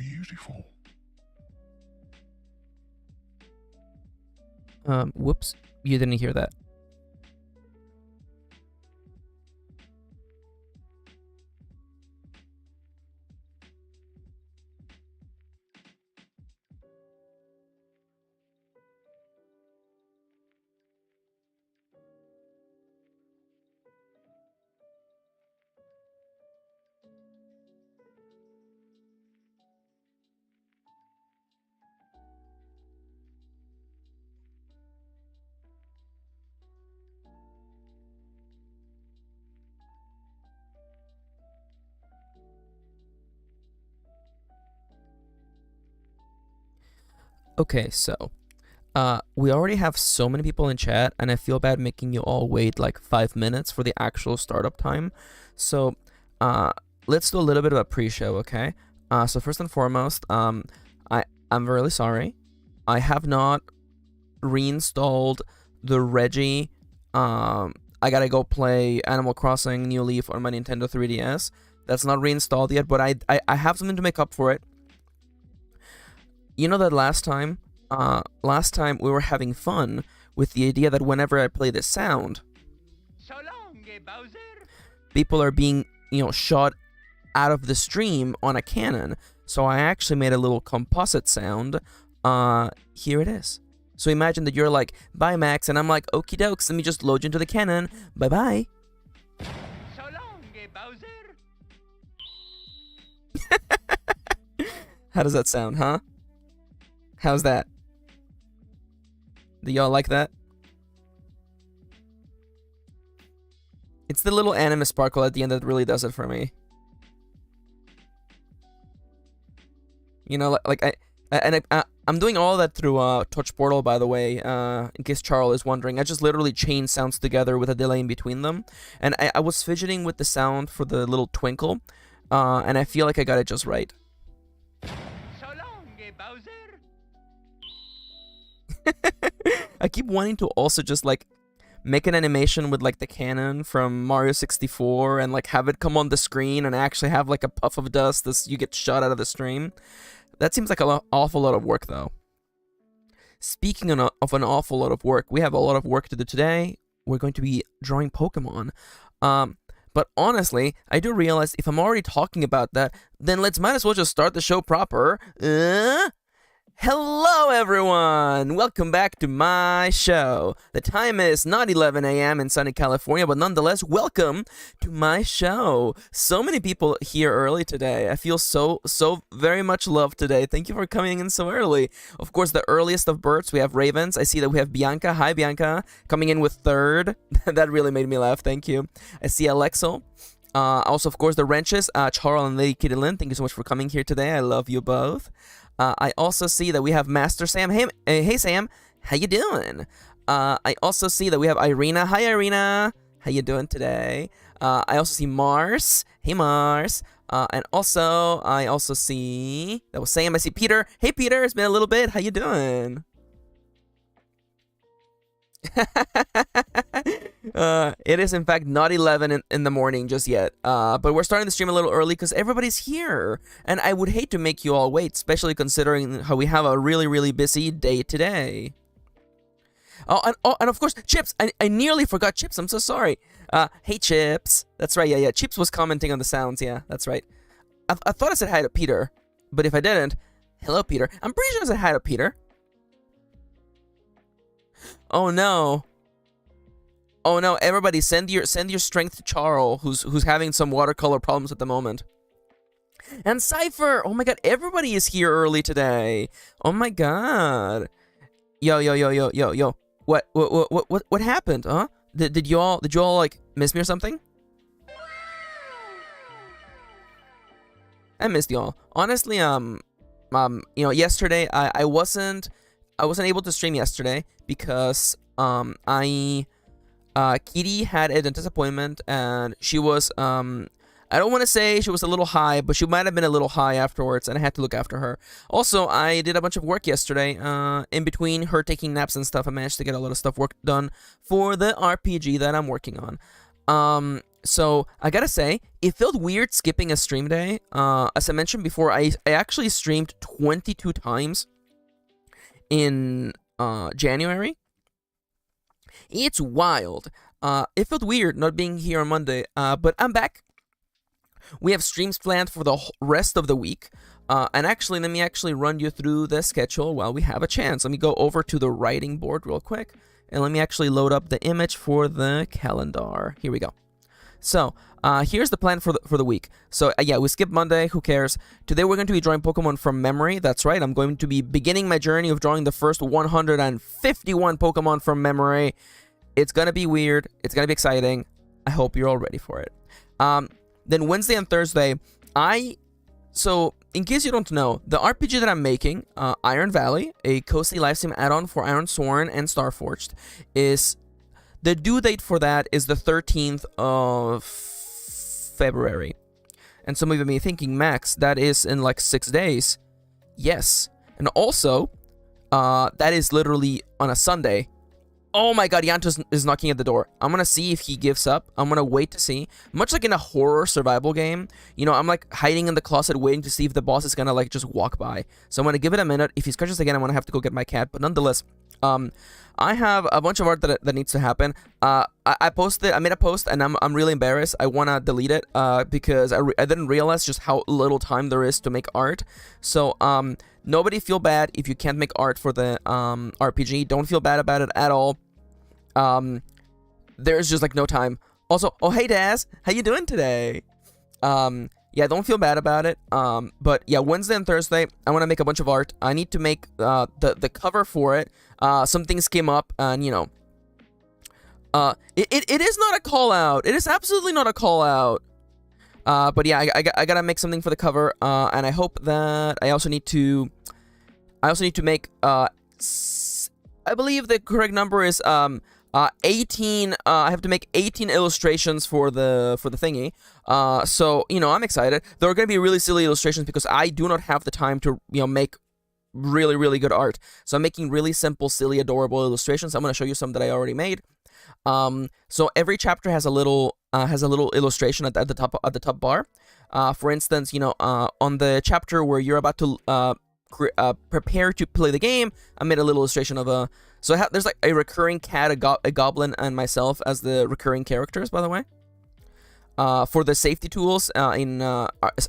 beautiful. Whoops. You didn't hear that. Okay, so we already have so many people in chat, and I feel bad making you all wait like 5 minutes for the actual startup time. So let's do a little bit of a pre-show, okay? So first and foremost, I'm really sorry. I have not reinstalled the Reggie. I gotta go play Animal Crossing New Leaf on my Nintendo 3DS. That's not reinstalled yet, but I have something to make up for it. You know that last time we were having fun with the idea that whenever I play this sound, So long, Bowser. people are being, shot out of the stream on a cannon. So I actually made a little composite sound. Here it is. So imagine that you're like, bye Max, and I'm like, okie dokes, let me just load you into the cannon. Bye bye. So long, Bowser. How does that sound, huh? How's that? Do y'all like that? It's the little anime sparkle at the end that really does it for me. I'm doing all that through Touch Portal, by the way, in case Charles is wondering. I just literally chain sounds together with a delay in between them. And I was fidgeting with the sound for the little twinkle, and I feel like I got it just right. So long, Bowser. I keep wanting to also just like make an animation with like the cannon from Mario 64 and like have it come on the screen and actually have like a puff of dust as you get shot out of the stream. That seems like an awful lot of work though. Speaking of an awful lot of work, we have a lot of work to do today. We're going to be drawing Pokemon. But honestly, I do realize if I'm already talking about that, then might as well just start the show proper. Hello everyone! Welcome back to my show. The time is not 11 a.m. in sunny California, but nonetheless, welcome to my show. So many people here early today. I feel so very much loved today. Thank you for coming in so early. Of course, the earliest of birds, we have Ravens. I see that we have Bianca. Hi, Bianca. Coming in with third. That really made me laugh. Thank you. I see Alexo. Also, of course, the Wrenches, Charles and Lady Kirin. Thank you so much for coming here today. I love you both. I also see that we have Master Sam. Hey Sam, how you doing? I also see that we have Irina. Hi Irina, how you doing today? I also see Mars. Hey Mars. And also, I also see, that was Sam. I see Peter. Hey Peter, it's been a little bit. How you doing? It is in fact not 11 in the morning just yet, but we're starting the stream a little early because everybody's here, and I would hate to make you all wait, especially considering how we have a really busy day today. And of course, Chips. I nearly forgot Chips. I'm so sorry. Hey Chips. That's right. Yeah. Chips was commenting on the sounds. Yeah, that's right. I thought I said hi to Peter, but if I didn't, hello Peter. I'm pretty sure I said hi to Peter. Oh no. Oh no, everybody send your strength to Charles, who's having some watercolor problems at the moment. And Cypher! Oh my god, everybody is here early today. Oh my god. Yo. What happened, huh? Did you all like miss me or something? I missed y'all. Honestly, yesterday I wasn't able to stream yesterday because Kitty had a dentist appointment, and she was, I don't want to say she was a little high, but she might have been a little high afterwards, and I had to look after her. Also, I did a bunch of work yesterday. In between her taking naps and stuff, I managed to get a lot of work done for the RPG that I'm working on. So I gotta say, it felt weird skipping a stream day. As I mentioned before, I actually streamed 22 times in January. It's wild. It felt weird not being here on Monday, but I'm back. We have streams planned for the rest of the week. And actually, let me actually run you through the schedule while we have a chance. Let me go over to the writing board real quick, and let me actually load up the image for the calendar. Here we go. So, here's the plan for the week. So, yeah, we skipped Monday. Who cares? Today, we're going to be drawing Pokemon from memory. That's right. I'm going to be beginning my journey of drawing the first 151 Pokemon from memory. It's going to be weird. It's going to be exciting. I hope you're all ready for it. Then Wednesday and Thursday, So, in case you don't know, the RPG that I'm making, Iron Valley, a cozy lifesim add-on for Iron Sworn and Starforged, is... The due date for that is the 13th of February. And some of you may be thinking, Max, that is in like 6 days. Yes. And also, that is literally on a Sunday. Oh my god, Yantos is knocking at the door. I'm gonna see if he gives up. I'm gonna wait to see. Much like in a horror survival game, you know, I'm like hiding in the closet waiting to see if the boss is gonna like just walk by. So I'm gonna give it a minute. If he scratches again, I'm gonna have to go get my cat. But nonetheless, I have a bunch of art that needs to happen. I made a post, and I'm really embarrassed. I wanna delete it because I didn't realize just how little time there is to make art. So nobody feel bad if you can't make art for the RPG. Don't feel bad about it at all. There's just like no time. Also, oh hey Daz, how you doing today? Yeah, don't feel bad about it. But yeah, Wednesday and Thursday, I want to make a bunch of art. I need to make the cover for it. Some things came up, and you know, it is not a call out. It is absolutely not a call out. But yeah, I gotta make something for the cover. And I hope that I also need to make I believe the correct number is 18. I have to make 18 illustrations for the thingy. So you know, I'm excited. There are gonna be really silly illustrations because I do not have the time to, you know, make really good art. So I'm making really simple, silly, adorable illustrations. I'm gonna show you some that I already made. So every chapter has a little illustration at the top bar. For instance, you know, on the chapter where you're about to prepare to play the game, I made a little illustration of a. So there's like a recurring cat, a goblin, and myself as the recurring characters. By the way, for the safety tools in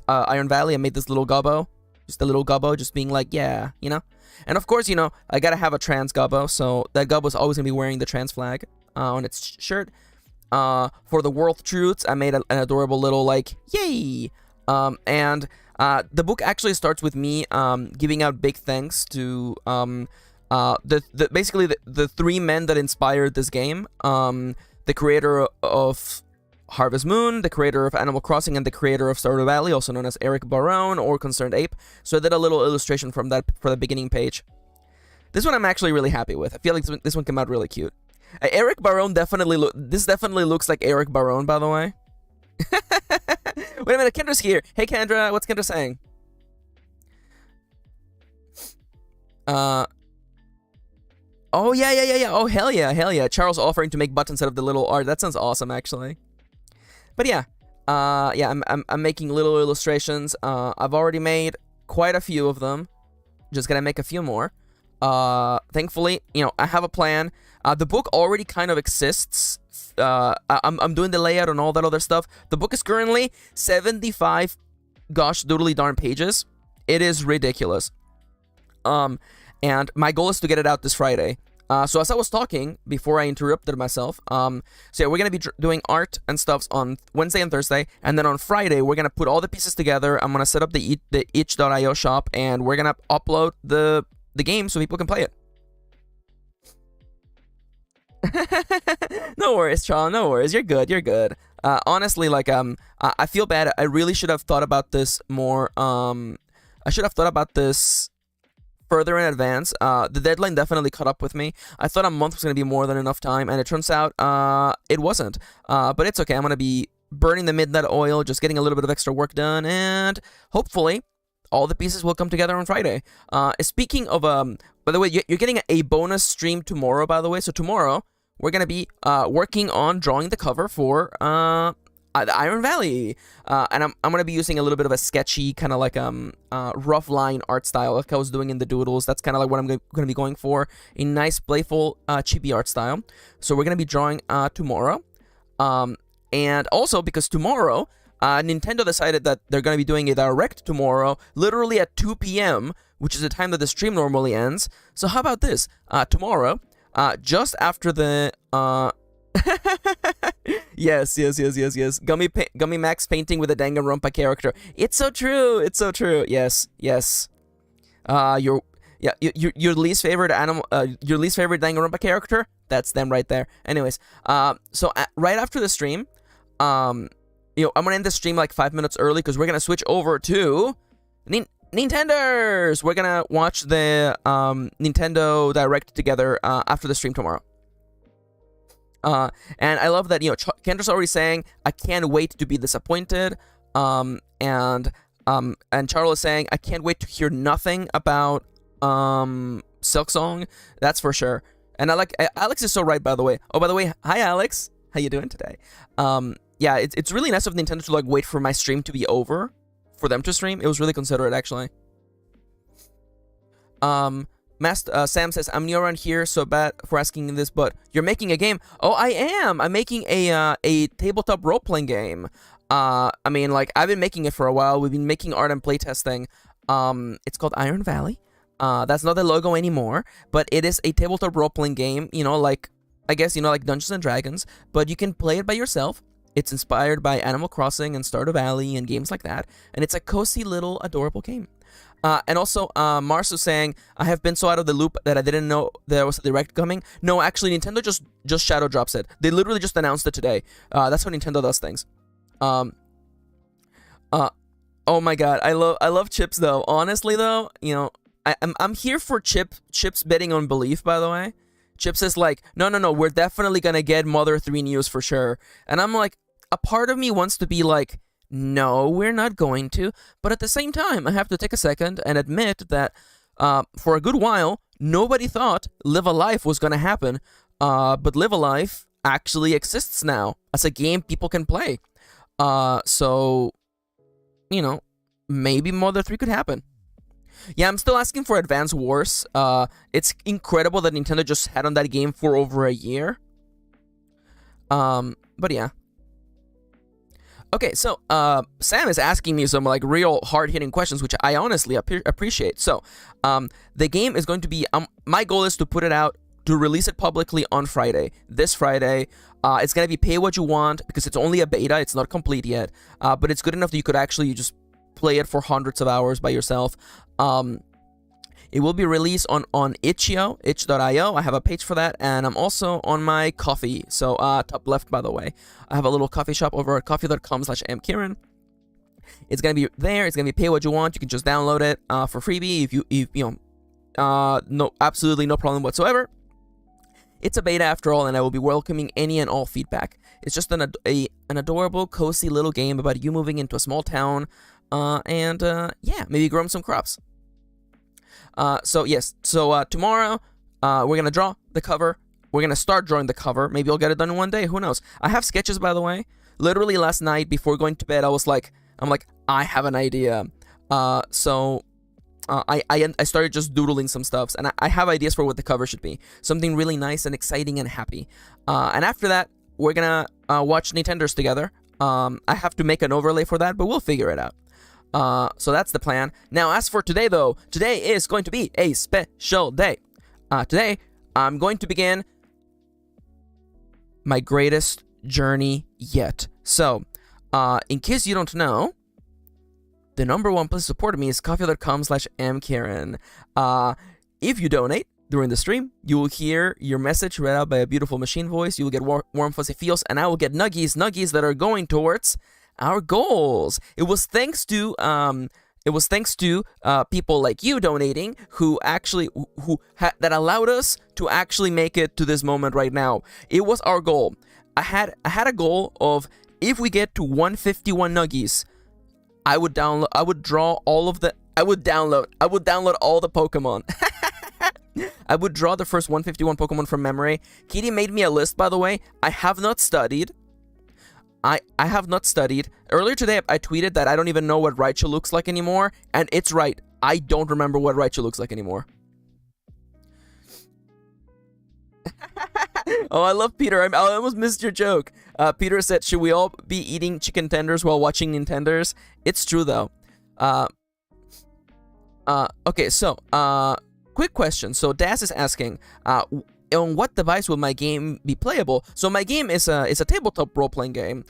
Iron Valley, I made this little gobbo, just a little gobbo, just being like, yeah, you know. And of course, you know, I gotta have a trans gobbo, so that gobbo's always gonna be wearing the trans flag on its shirt. For the world truths, I made an adorable little like yay. And the book actually starts with me giving out big thanks to basically the three men that inspired this game. The creator of Harvest Moon, the creator of Animal Crossing, and the creator of Stardew Valley, also known as Eric Barone or Concerned Ape. So I did a little illustration from that for the beginning page. This one I'm actually really happy with. I feel like this one came out really cute. Eric Barone this definitely looks like Eric Barone, by the way. Wait a minute, Kendra's here. Hey Kendra, what's Kendra saying? Oh yeah. Oh hell yeah. Charles offering to make buttons out of the little art. That sounds awesome, actually. But yeah, I'm making little illustrations. I've already made quite a few of them. Just gonna make a few more. Thankfully, you know, I have a plan. The book already kind of exists. I'm doing the layout and all that other stuff. The book is currently 75 gosh doodly darn pages. It is ridiculous. And my goal is to get it out this Friday. So as I was talking before I interrupted myself, so yeah, we're gonna be doing art and stuffs on Wednesday and Thursday, and then on Friday we're gonna put all the pieces together. I'm gonna set up the itch.io shop, and we're gonna upload the game so people can play it. No worries, Charles. No worries. You're good. You're good. Honestly, like I feel bad. I really should have thought about this more. I should have thought about this further in advance. The deadline definitely caught up with me. I thought a month was gonna be more than enough time, and it turns out it wasn't. But it's okay. I'm gonna be burning the midnight oil, just getting a little bit of extra work done, and hopefully all the pieces will come together on Friday. Speaking of by the way, you're getting a bonus stream tomorrow. By the way, so tomorrow we're gonna be working on drawing the cover for the Iron Valley, and I'm gonna be using a little bit of a sketchy kind of like rough line art style like I was doing in the doodles. That's kind of like what I'm gonna be going for, a nice playful chibi art style. So we're gonna be drawing tomorrow, and also because tomorrow Nintendo decided that they're gonna be doing a direct tomorrow, literally at 2 p.m., which is the time that the stream normally ends. So how about this? Tomorrow, just after the yes. Gummy Max painting with a Danganronpa character. It's so true. Yes. Your least favorite animal, your least favorite Danganronpa character. That's them right there. Anyways, so right after the stream, I'm gonna end the stream like 5 minutes early because we're gonna switch over to Nintendo's. We're gonna watch the Nintendo Direct together after the stream tomorrow. And I love that, Kendra's already saying, I can't wait to be disappointed. And Charles is saying, I can't wait to hear nothing about Silksong. That's for sure. And Alex is so right, by the way. Oh, by the way, hi Alex. How you doing today? Yeah, it's really nice of Nintendo to wait for my stream to be over for them to stream. It was really considerate, actually. Sam says, I'm new around here, so bad for asking this, but you're making a game. Oh, I am. I'm making a tabletop role-playing game. I've been making it for a while. We've been making art and playtesting. It's called Iron Valley. That's not the logo anymore, but it is a tabletop role-playing game, like Dungeons and Dragons, but you can play it by yourself. It's inspired by Animal Crossing and Stardew Valley and games like that, and it's a cozy little adorable game. And also, Mars was saying, I have been so out of the loop that I didn't know there was a direct coming. No, actually, Nintendo just shadow drops it. They literally just announced it today. That's how Nintendo does things. Oh my god, I love Chips though. Honestly though, I'm here for Chips betting on belief. By the way, Chips is like, no, we're definitely gonna get Mother 3 news for sure. And I'm like, a part of me wants to be like, no, we're not going to. But at the same time, I have to take a second and admit that for a good while, nobody thought Live a Life was going to happen. But Live a Life actually exists now as a game people can play. So, maybe Mother 3 could happen. Yeah, I'm still asking for Advance Wars. It's incredible that Nintendo just had on that game for over a year. But yeah. Okay, so Sam is asking me some real hard-hitting questions, which I honestly appreciate. So, the game is going to be, my goal is to put it out, to release it publicly on Friday, this Friday. It's going to be pay what you want, because it's only a beta, it's not complete yet, but it's good enough that you could actually just play it for hundreds of hours by yourself. It will be released on itch.io. I have a page for that, and I'm also on my Coffee. So, top left, by the way. I have a little coffee shop over at coffee.com/MKirin. It's going to be there. It's going to be pay what you want. You can just download it for freebie absolutely no problem whatsoever. It's a beta after all, and I will be welcoming any and all feedback. It's just an adorable, cozy little game about you moving into a small town, and maybe growing some crops. So tomorrow, we're gonna draw the cover. We're gonna start drawing the cover. Maybe I'll get it done in one day. Who knows? I have sketches, by the way. Literally last night before going to bed, I have an idea. I started just doodling some stuff, and I have ideas for what the cover should be. Something really nice and exciting and happy. And after that, we're gonna watch Nintendo's together. I have to make an overlay for that, but we'll figure it out. So that's the plan. Now, as for today, though, today is going to be a special day. Today, I'm going to begin my greatest journey yet. So, in case you don't know, the #1 place to support me is coffee.com/MKirin. If you donate during the stream, you will hear your message read out by a beautiful machine voice. You will get warm, fuzzy feels, and I will get nuggies that are going towards our goals. It was thanks to people like you donating that allowed us to actually make it to this moment right now. It was our goal. I had a goal of, if we get to 151 nuggies, I would download all the Pokemon. I would draw the first 151 Pokemon from memory. Kitty made me a list, by the way. I have not studied. I have not studied. Earlier today, I tweeted that I don't even know what Raichu looks like anymore, and it's right. I don't remember what Raichu looks like anymore. Oh, I love Peter. I almost missed your joke. Peter said, should we all be eating chicken tenders while watching Nintenders? It's true, though. Okay, so, quick question. So, Das is asking, on what device will my game be playable? So my game is a tabletop role-playing game,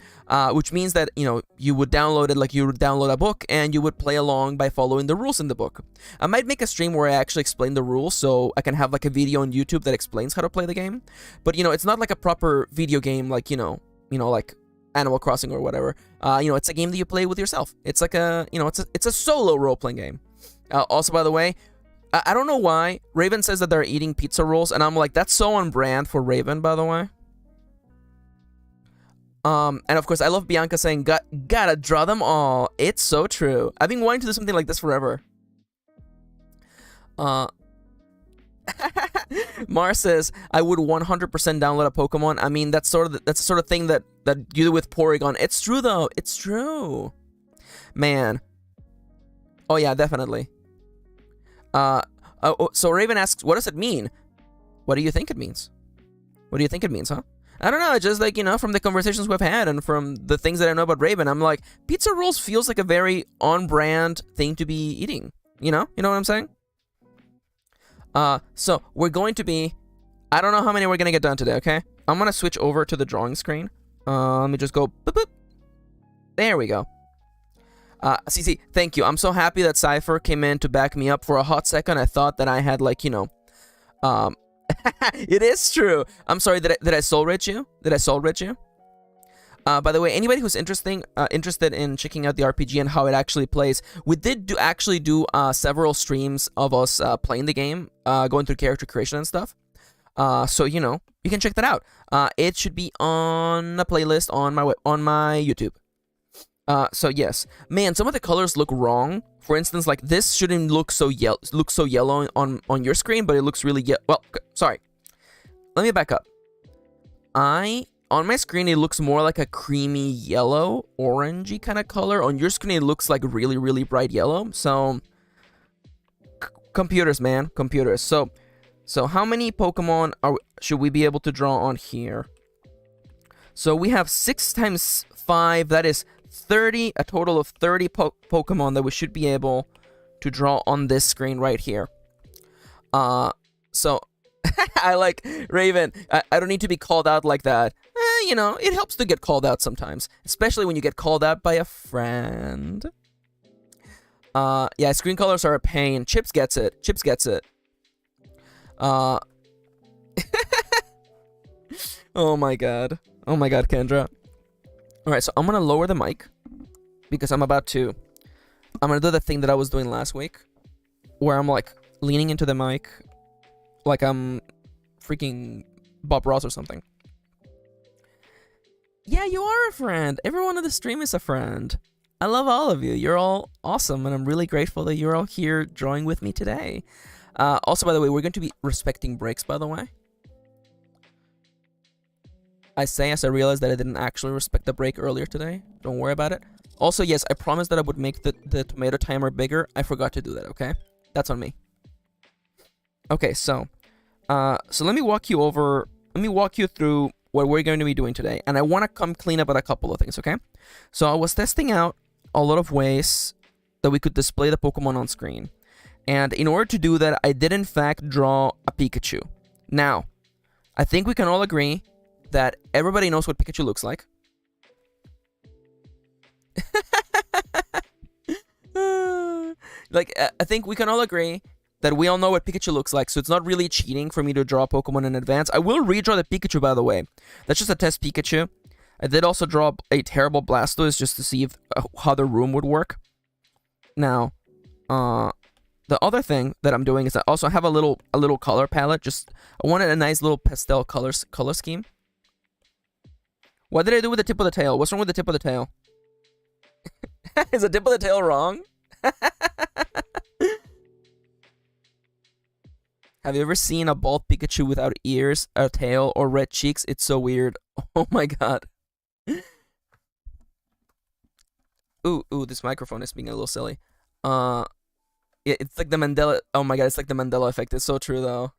which means that, you know, you would download it like you would download a book, and you would play along by following the rules in the book. I might make a stream where I actually explain the rules, so I can have like a video on YouTube that explains how to play the game. But, you know, it's not like a proper video game like, you know, like Animal Crossing or whatever. You know, it's a game that you play with yourself. It's like a, you know, it's a solo role-playing game. Also, by the way, I don't know why. Raven says that they're eating pizza rolls, and I'm like, that's so on brand for Raven, by the way. And of course, I love Bianca saying, gotta draw them all. It's so true. I've been wanting to do something like this forever. Mar says, I would 100% download a Pokemon. I mean, that's the sort of thing that you do with Porygon. It's true, though. It's true. Man. Oh, yeah, definitely. So Raven asks, what does it mean? What do you think it means? What do you think it means, huh? I don't know, just like, you know, from the conversations we've had and from the things that I know about Raven, I'm like, pizza rolls feels like a very on-brand thing to be eating. You know what I'm saying? So we're going to be, I don't know how many we're gonna get done today, okay? I'm gonna switch over to the drawing screen. Let me just go, boop, boop. There we go. CC, thank you. I'm so happy that Cypher came in to back me up. For a hot second, I thought that I had, like, you know, it is true. I'm sorry, did I soul rich you? Did I soul rich you? By the way, anybody who's interested in checking out the RPG and how it actually plays, we did actually do several streams of us playing the game, going through character creation and stuff. So, you know, you can check that out. It should be on a playlist on my YouTube. So yes, man, some of the colors look wrong. For instance, like this shouldn't look so yellow on your screen, but it looks really well. Sorry, let me back up. On my screen it looks more like a creamy yellow, orangey kind of color. On your screen it looks like really, really bright yellow. So computers, man, computers. So how many Pokemon should we be able to draw on here? So we have 6 times 5. That is 30, a total of 30 Pokemon that we should be able to draw on this screen right here. So, I like, Raven, I don't need to be called out like that. You know, it helps to get called out sometimes, especially when you get called out by a friend. Yeah, screen colors are a pain. Chips gets it. Chips gets it. Oh my god. Oh my god, Kendra. Alright, so I'm gonna lower the mic because I'm gonna do the thing that I was doing last week where I'm like leaning into the mic like I'm freaking Bob Ross or something. Yeah, you are a friend. Everyone on the stream is a friend. I love all of you. You're all awesome, and I'm really grateful that you're all here drawing with me today. Also, by the way, we're going to be respecting breaks, by the way. I say as I realized that I didn't actually respect the break earlier today. Don't worry about it. Also, yes, I promised that I would make the tomato timer bigger. I forgot to do that, okay? That's on me. Okay, so let me walk you through what we're going to be doing today. And I want to come clean up with a couple of things, okay? So I was testing out a lot of ways that we could display the Pokemon on screen. And in order to do that, I did in fact draw a Pikachu. Now, I think we can all agree that everybody knows what Pikachu looks like. Like, I think we can all agree that we all know what Pikachu looks like, so it's not really cheating for me to draw Pokemon in advance. I will redraw the Pikachu, by the way. That's just a test Pikachu. I did also draw a terrible Blastoise just to see if how the room would work. Now, the other thing that I'm doing is I also have a little color palette. Just I wanted a nice little pastel color scheme. What did I do with the tip of the tail? What's wrong with the tip of the tail? Is the tip of the tail wrong? Have you ever seen a bald Pikachu without ears, a tail, or red cheeks? It's so weird. Oh my god. Ooh, this microphone is being a little silly. Yeah, it's like the Mandela. Oh my god, it's like the Mandela effect. It's so true though.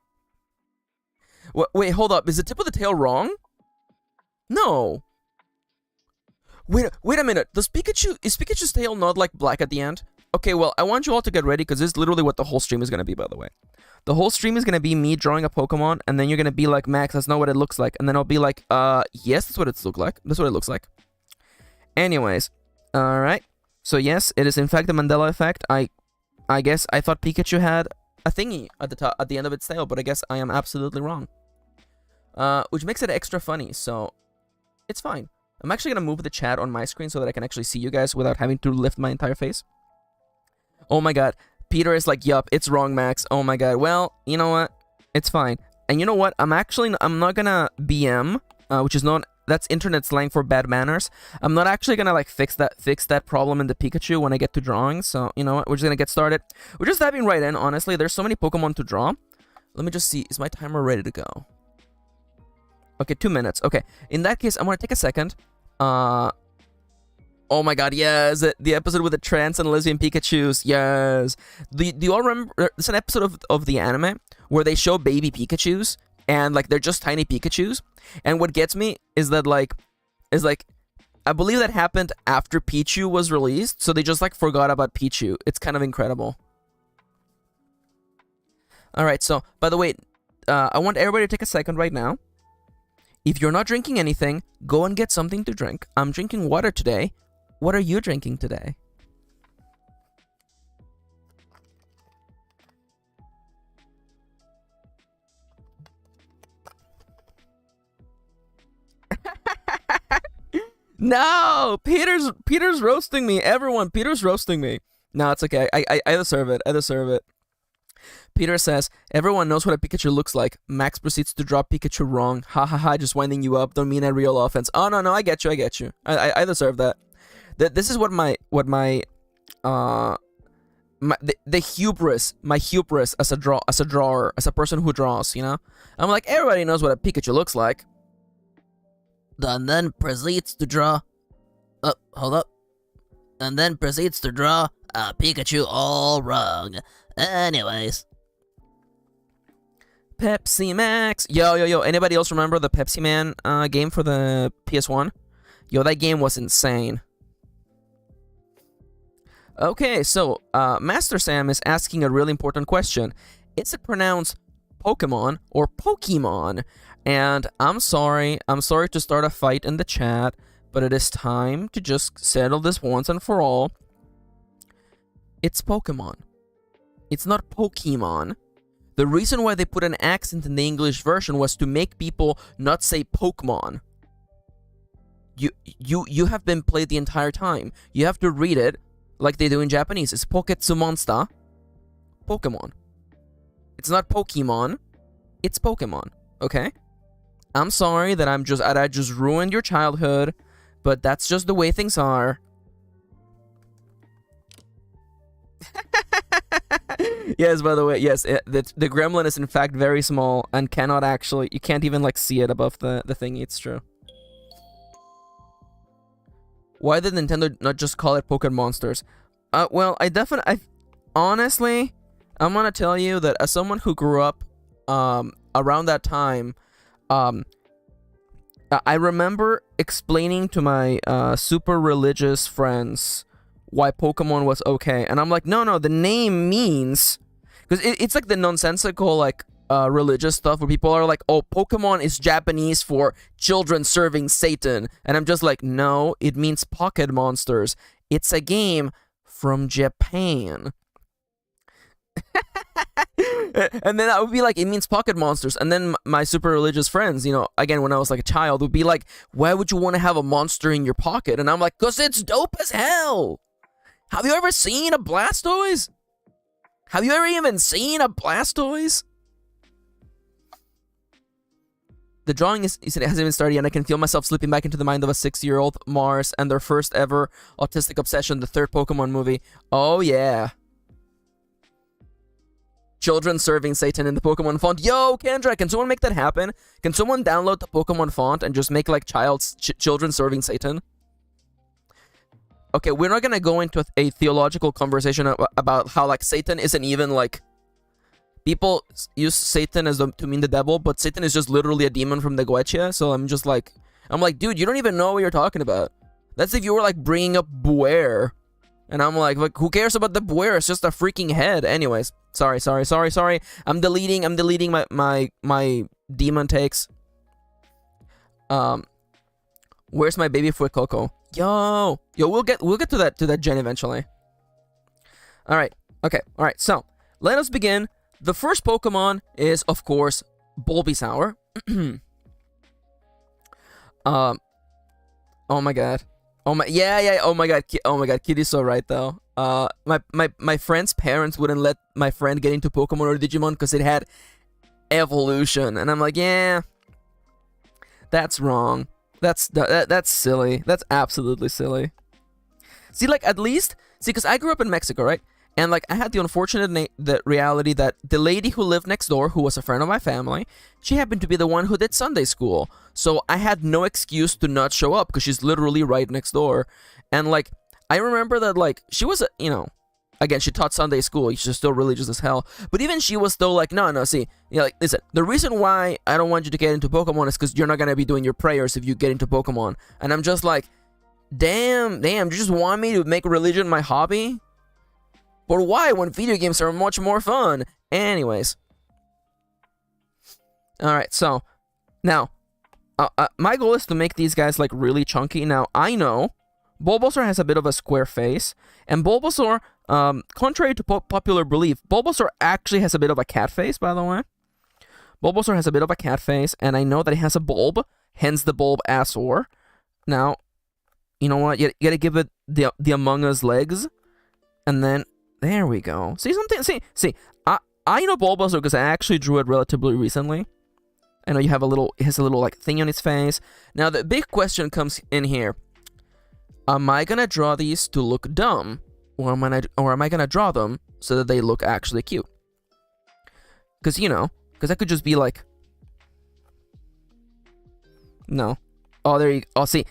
Wait, hold up. Is the tip of the tail wrong? No. Wait a minute. Is Pikachu's tail not like black at the end? Okay, well, I want you all to get ready because this is literally what the whole stream is gonna be, by the way. The whole stream is gonna be me drawing a Pokemon, and then you're gonna be like, Max, that's not what it looks like. And then I'll be like, yes, that's what it looks like. That's what it looks like. Anyways, alright. So yes, it is in fact the Mandela effect. I guess I thought Pikachu had a thingy at the end of its tail, but I guess I am absolutely wrong. Which makes it extra funny, so it's fine. I'm actually gonna move the chat on my screen so that I can actually see you guys without having to lift my entire face. Oh my god. Peter is like, yup, it's wrong, Max. Oh my god. Well, you know what? It's fine. And you know what? I'm not gonna BM, which is that's internet slang for bad manners. I'm not actually gonna like fix that problem in the Pikachu when I get to drawing. So, you know what? We're just gonna get started. We're just diving right in, honestly. There's so many Pokemon to draw. Let me just see. Is my timer ready to go? Okay, 2 minutes. Okay. In that case, I'm gonna take a second. Oh my god, yes! The episode with the trans and lesbian Pikachus, yes! Do you all remember? There's an episode of the anime where they show baby Pikachus, and like they're just tiny Pikachus. And what gets me is that I believe that happened after Pichu was released, so they just like forgot about Pichu. It's kind of incredible. Alright, so by the way, I want everybody to take a second right now. If you're not drinking anything, go and get something to drink. I'm drinking water today. What are you drinking today? No! Peter's roasting me. Everyone, Peter's roasting me. No, it's okay. I deserve it. I deserve it. Peter says, everyone knows what a Pikachu looks like. Max proceeds to draw Pikachu wrong. Ha ha ha, just winding you up. Don't mean a real offense. Oh, no, I get you. I deserve that. This is what my hubris as a drawer, as a person who draws, you know? I'm like, everybody knows what a Pikachu looks like. And then proceeds to draw. Oh, hold up. And then proceeds to draw a Pikachu all wrong. Anyways. Pepsi Max. Yo. Anybody else remember the Pepsi Man game for the PS1? Yo, that game was insane. Okay, so Master Sam is asking a really important question. Is it pronounced Pokemon or Pokemon? And I'm sorry to start a fight in the chat, but it is time to just settle this once and for all. It's Pokemon. It's not Pokemon. The reason why they put an accent in the English version was to make people not say Pokemon. You have been played the entire time. You have to read it like they do in Japanese. It's Poketsu Monster. Pokemon. It's not Pokemon. It's Pokemon. Okay? I'm sorry that I just ruined your childhood, but that's just the way things are. Yes, by the way, yes, the gremlin is in fact very small and cannot actually, you can't even like see it above the thingy, it's true. Why did Nintendo not just call it Pokémon Monsters? Well, honestly, I'm gonna tell you that as someone who grew up around that time, I remember explaining to my super religious friends why Pokemon was okay, and I'm like, no, the name means, because it's like the nonsensical like religious stuff where people are like, oh, Pokemon is Japanese for children serving Satan, and I'm just like, no, it means pocket monsters. It's a game from Japan. And then I would be like, it means pocket monsters. And then my super religious friends, you know, again, when I was like a child, would be like, why would you want to have a monster in your pocket? And I'm like, because it's dope as hell. Have you ever seen a Blastoise? Have you ever even seen a Blastoise? The drawing hasn't even started and I can feel myself slipping back into the mind of a 6-year-old, Mars, and their first ever autistic obsession, the third Pokemon movie. Oh yeah. Children serving Satan in the Pokemon font. Yo, Kendra, can someone make that happen? Can someone download the Pokemon font and just make like children serving Satan? okay, we're not gonna go into a theological conversation about how like Satan isn't even like. People use Satan to mean the devil, but Satan is just literally a demon from the Goetia. So I'm like, dude, you don't even know what you're talking about. That's if you were like bringing up Buer, and I'm like, who cares about the Buer? It's just a freaking head. Anyways, sorry. I'm deleting my demon takes. Where's my baby foot Coco? Yo, we'll get to that gen eventually. All right, okay, all right. So let us begin. The first Pokemon is, of course, Bulbasaur. Oh my god. Oh my god. Kitty's so right though. My friend's parents wouldn't let my friend get into Pokemon or Digimon because it had evolution, and I'm like, yeah, that's wrong. That's silly. That's absolutely silly. See, like at least because I grew up in Mexico, right? And like I had the unfortunate reality that the lady who lived next door, who was a friend of my family, she happened to be the one who did Sunday school. So I had no excuse to not show up because she's literally right next door. And like I remember that like she was again, she taught Sunday school. She's still religious as hell. But even she was still like, no, see, like listen, the reason why I don't want you to get into Pokemon is because you're not gonna be doing your prayers if you get into Pokemon. And I'm just like, damn, you just want me to make religion my hobby? But why when video games are much more fun? Anyways. Alright, so now my goal is to make these guys like really chunky. Now I know Bulbasaur has a bit of a square face, and Bulbasaur, contrary to popular belief, Bulbasaur actually has a bit of a cat face, by the way. Bulbasaur has a bit of a cat face, and I know that it has a bulb, hence the Bulbasaur. Now, you know what? You gotta give it the Among Us legs, and then there we go. See something? See. I know Bulbasaur because I actually drew it relatively recently. I know it has a little like thing on its face. Now the big question comes in here: am I gonna draw these to look dumb, or am I gonna draw them so that they look actually cute? Because I could just be like, no. Oh, there you go. Oh, see.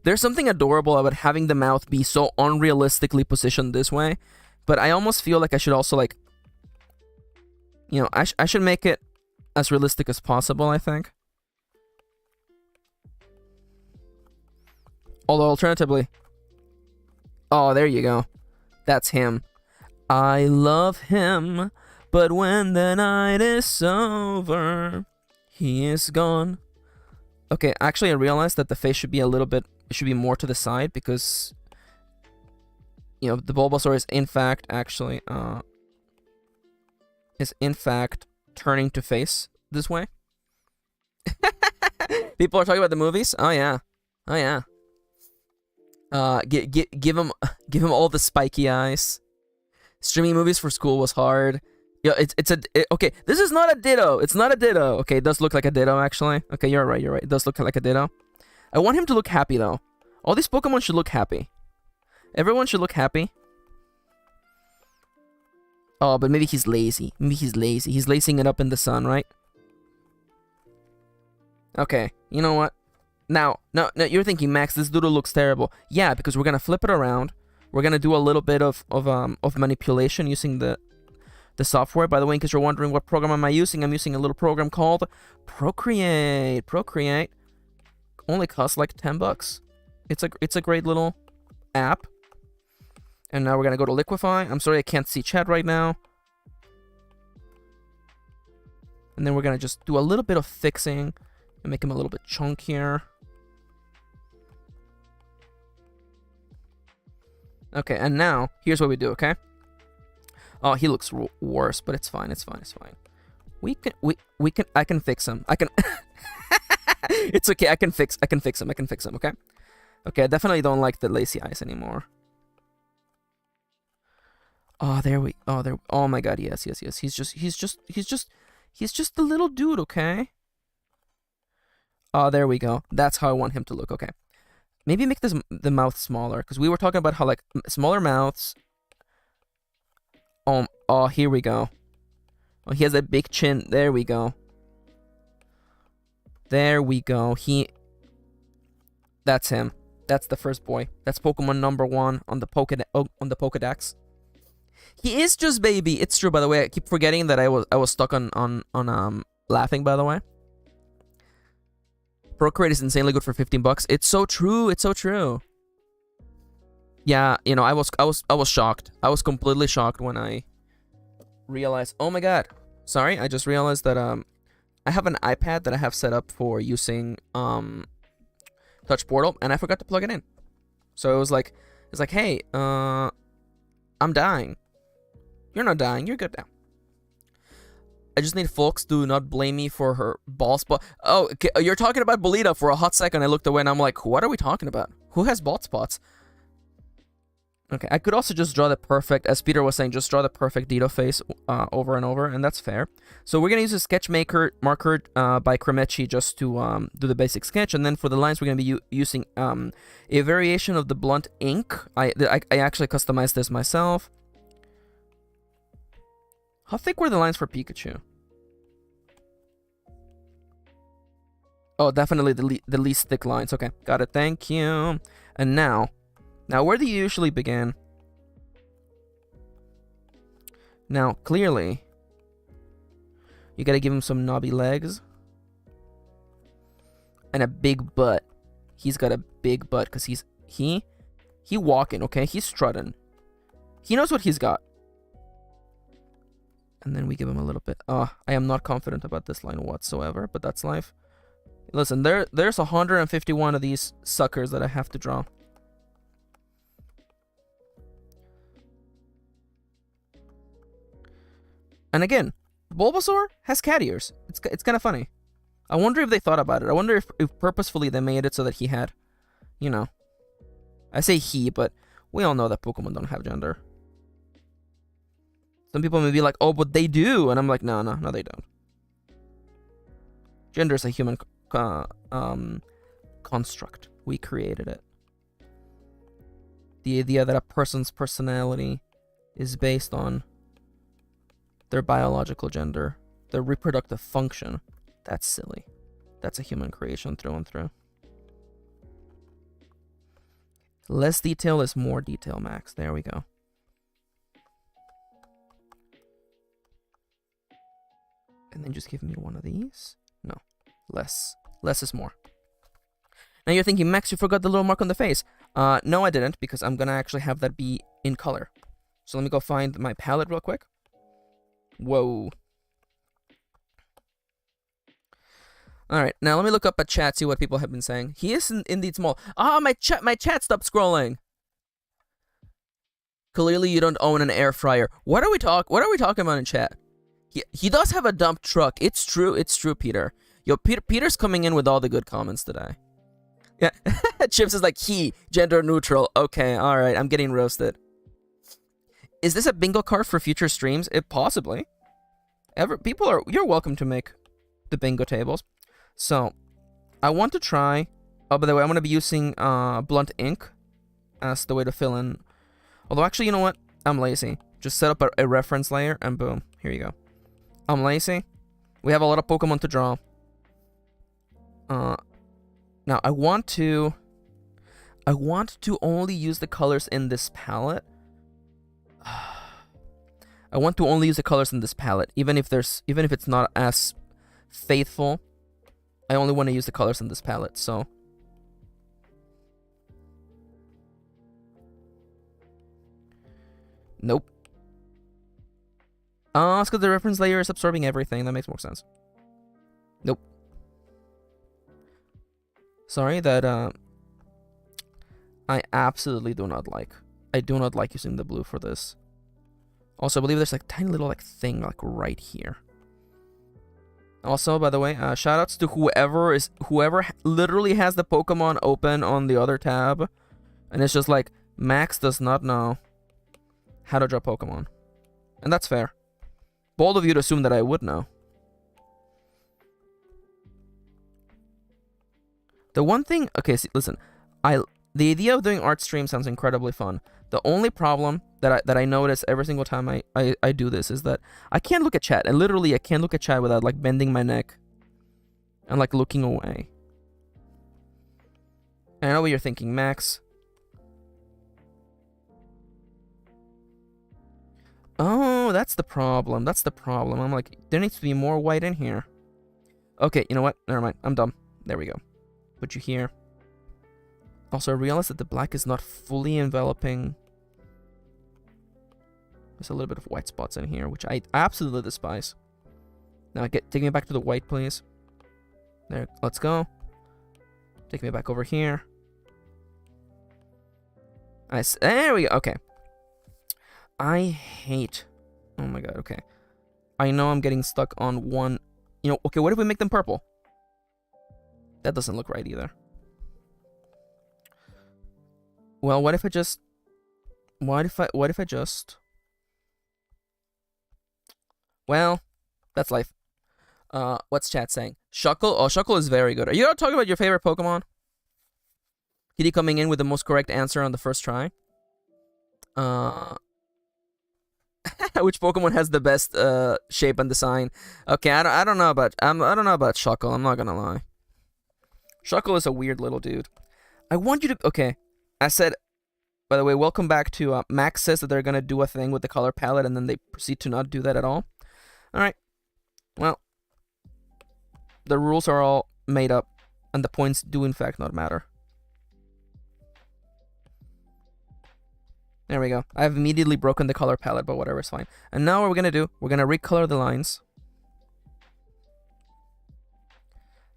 There's something adorable about having the mouth be so unrealistically positioned this way. But I almost feel like I should also like, I should make it as realistic as possible, I think. Although alternatively, oh, there you go. That's him. I love him, but when the night is over, he is gone. Okay, actually I realized that the face should be more to the side because the Bulbasaur is in fact actually turning to face this way. People are talking about the movies. Oh yeah. Give him all the spiky eyes. Streaming movies for school was hard. Yeah, okay. This is not a Ditto. It's not a Ditto. Okay, it does look like a Ditto actually. Okay, you're right. It does look like a Ditto. I want him to look happy though. All these Pokemon should look happy. Everyone should look happy. Oh, but maybe he's lazy. He's lacing it up in the sun, right? Okay, you know what? Now, you're thinking, Max, this doodle looks terrible. Yeah, because we're gonna flip it around. We're gonna do a little bit of manipulation using the software. By the way, in case you're wondering what program am I using, I'm using a little program called Procreate. Procreate only costs like $10. It's a great little app. And now we're gonna go to Liquify. I'm sorry I can't see chat right now. And then we're gonna just do a little bit of fixing and make him a little bit chunkier. Okay, and now here's what we do. Okay. Oh, he looks worse, but it's fine. It's fine. I can fix him. I can. It's okay. I can fix him. Okay. Okay. I definitely don't like the lacy eyes anymore. Oh, oh my god, yes. He's just a little dude, okay? Oh, there we go. That's how I want him to look, okay. Maybe make the mouth smaller, because we were talking about how, like, smaller mouths. Oh, here we go. Oh, he has a big chin. There we go. That's him. That's the first boy. That's Pokemon number 1 on the Pokedex. He is just baby. It's true, by the way. I keep forgetting that I was stuck on laughing, by the way. Procreate is insanely good for 15 bucks. It's so true. It's so true. Yeah, you know, I was shocked. I was completely shocked when I realized, oh my god. Sorry, I just realized that I have an iPad that I have set up for using Touch Portal, and I forgot to plug it in. So it was like, hey, I'm dying. You're not dying. You're good now. I just need folks to not blame me for her bald spot. Oh, okay, you're talking about Bolita. For a hot second, I looked away and I'm like, what are we talking about? Who has bald spots? Okay, I could also just draw the perfect, as Peter was saying, just draw the perfect Ditto face over and over, and that's fair. So we're going to use a sketch marker by Kremechi just to do the basic sketch, and then for the lines we're going to be using a variation of the blunt ink. I actually customized this myself. How thick were the lines for Pikachu? Oh, definitely the least thick lines. Okay, got it. Thank you. And now where do you usually begin? Now, clearly, you gotta give him some knobby legs and a big butt. He's got a big butt because he walking. Okay, he's strutting. He knows what he's got. And then we give him a little bit. I am not confident about this line whatsoever, but that's life. Listen, there's 151 of these suckers that I have to draw. And again, Bulbasaur has cat ears. It's kind of funny. I wonder if they thought about it. I wonder if purposefully they made it so that he had, you know. I say he, but we all know that Pokemon don't have gender. Some people may be like, oh, but they do. And I'm like, no, they don't. Gender is a human construct. We created it. The idea that a person's personality is based on their biological gender, their reproductive function, that's silly. That's a human creation through and through. Less detail is more detail, Max. There we go. And then just give me one of these. No, less. Less is more. Now you're thinking, Max, you forgot the little mark on the face. No, I didn't, because I'm gonna actually have that be in color. So let me go find my palette real quick. Whoa. Alright, now let me look up a chat, see what people have been saying. He is indeed small. My chat stopped scrolling. Clearly you don't own an air fryer. What are we talking about in chat? He does have a dump truck. It's true, Peter. Yo, Peter's coming in with all the good comments today. Yeah. Chips is like, gender neutral. Okay, alright, I'm getting roasted. Is this a bingo card for future streams? Possibly. You're welcome to make the bingo tables. So, I want to try. Oh, by the way, I'm gonna be using blunt ink as the way to fill in. Although, actually, you know what? I'm lazy. Just set up a reference layer, and boom, here you go. I'm lazy. We have a lot of Pokemon to draw. Now I want to only use the colors in this palette. I want to only use the colors in this palette, even if it's not as faithful. I only want to use the colors in this palette, so. Nope. It's because the reference layer is absorbing everything. That makes more sense. Nope. Sorry, that I absolutely do not like. I do not like using the blue for this. Also, I believe there's like a tiny little thing right here. Also, by the way, shoutouts to whoever literally has the Pokemon open on the other tab, and it's just like Max does not know how to draw Pokemon, and that's fair. Bold of you to assume that I would know. The one thing, okay, see, listen, the idea of doing art stream sounds incredibly fun. The only problem that I notice every single time I do this is that I can't look at chat. And literally, I can't look at chat without bending my neck and looking away. I know what you're thinking, Max. Oh, that's the problem. That's the problem. I'm like, there needs to be more white in here. Okay, you know what? Never mind. I'm dumb. There we go. Put you here. Also, I realized that the black is not fully enveloping. There's a little bit of white spots in here, which I absolutely despise. Now, take me back to the white, please. There, let's go. Take me back over here. Nice. There we go. Okay. I hate... Oh my god, okay. I know I'm getting stuck on one... You know, okay, what if we make them purple? That doesn't look right either. Well, what if I just... What if I just... Well, that's life. What's chat saying? Shuckle? Oh, Shuckle is very good. Are you talking about your favorite Pokemon? Kitty coming in with the most correct answer on the first try. Which Pokemon has the best shape and design? Okay, I don't know about Shuckle. I'm not gonna lie. Shuckle is a weird little dude. I want you to. Okay, I said. By the way, welcome back to Max says that they're gonna do a thing with the color palette, and then they proceed to not do that at all. All right. Well, the rules are all made up, and the points do in fact not matter. There we go. I've immediately broken the color palette, but whatever, it's fine. And now what we're gonna do, we're gonna recolor the lines.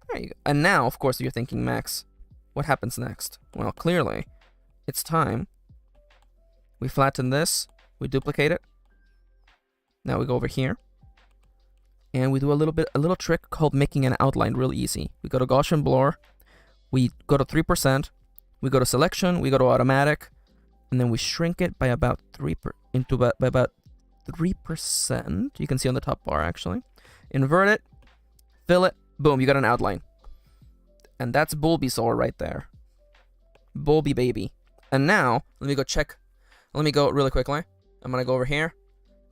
There you go. And now, of course, you're thinking, Max, what happens next? Well, clearly, it's time. We flatten this, we duplicate it. Now we go over here. And we do a little trick called making an outline real easy. We go to Gaussian blur, we go to 3%, we go to selection, we go to automatic, and then we shrink it by about 3%. You can see on the top bar actually. Invert it, fill it, boom, you got an outline. And that's Bulbasaur right there. Bulby baby. And now, let me go check. Let me go really quickly. I'm gonna go over here.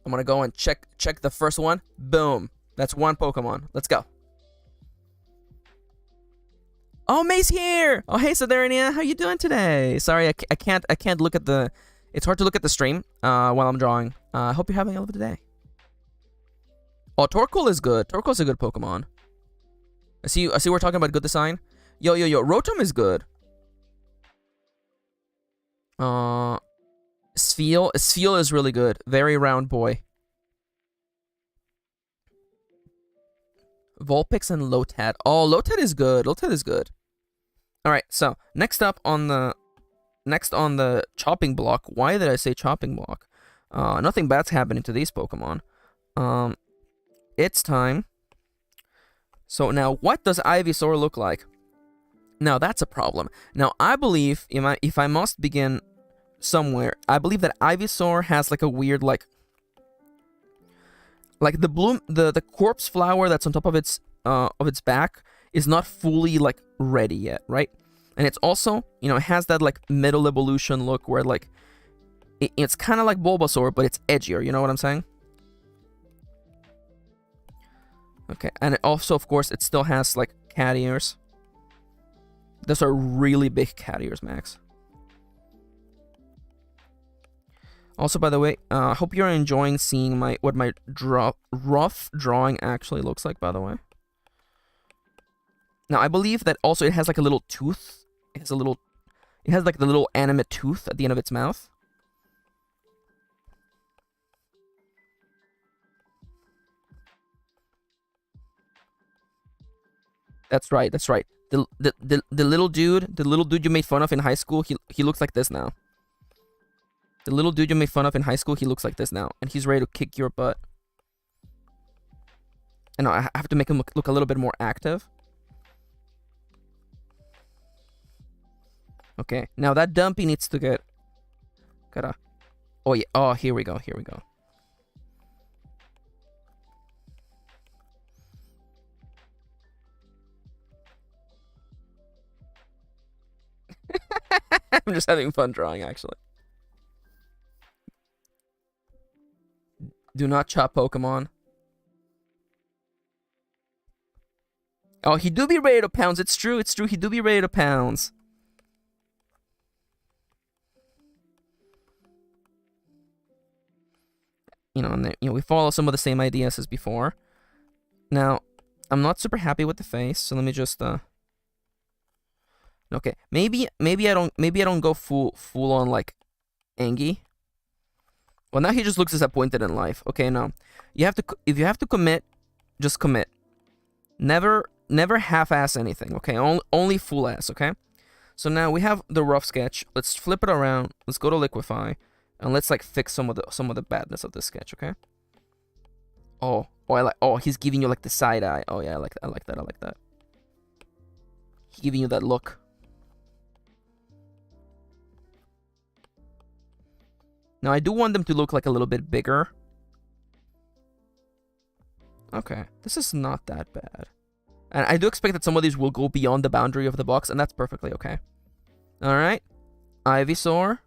I'm gonna go and check the first one. Boom. That's one Pokemon. Let's go. Oh, May's here! Oh, hey, Sotherinia, how you doing today? Sorry, I can't look at the... It's hard to look at the stream while I'm drawing. I hope you're having a lovely day. Oh, Torkoal is good. Torkoal's a good Pokemon. I see we're talking about good design. Yo, Rotom is good. Spheal is really good. Very round boy. Vulpix and Lotad. Oh, Lotad is good. Lotad is good. All right. So next on the chopping block. Why did I say chopping block? Nothing bad's happening to these Pokemon. It's time. So now, what does Ivysaur look like? Now that's a problem. Now I believe if I must begin somewhere, I believe that Ivysaur has like a weird like the bloom, the corpse flower that's on top of its back is not fully like ready yet, right? And it's also, it has that like middle evolution look where like it's kind of like Bulbasaur, but it's edgier. You know what I'm saying? Okay, and it also, of course, it still has like cat ears. Those are really big cat ears, Max. Also, by the way, I hope you're enjoying seeing what my rough drawing actually looks like, by the way. Now, I believe that also it has like a little tooth. It has like the little animate tooth at the end of its mouth. That's right, that's right. The little dude you made fun of in high school, he looks like this now. The little dude you made fun of in high school, he looks like this now. And he's ready to kick your butt. And I have to make him look a little bit more active. Okay, now that Dumpy needs to get... Oh, yeah. Oh, here we go, here we go. I'm just having fun drawing, actually. Do not chop Pokemon. Oh, he do be ready to pounce. It's true, he do be ready to pounce. you know, and we follow some of the same ideas as before. Now, I'm not super happy with the face, so let me just okay, maybe I don't go full on like Angie. Well, now he just looks disappointed in life. Okay, no, if you have to commit, just commit. Never half-ass anything. Okay, only full ass. Okay. So now we have the rough sketch. Let's flip it around. Let's go to liquify, and let's like fix some of the badness of this sketch. Okay. Oh, I like. Oh, he's giving you like the side eye. Oh yeah, I like that. I like that. He's giving you that look. Now I do want them to look like a little bit bigger. Okay, this is not that bad. And I do expect that some of these will go beyond the boundary of the box, and that's perfectly okay. Alright. Ivysaur.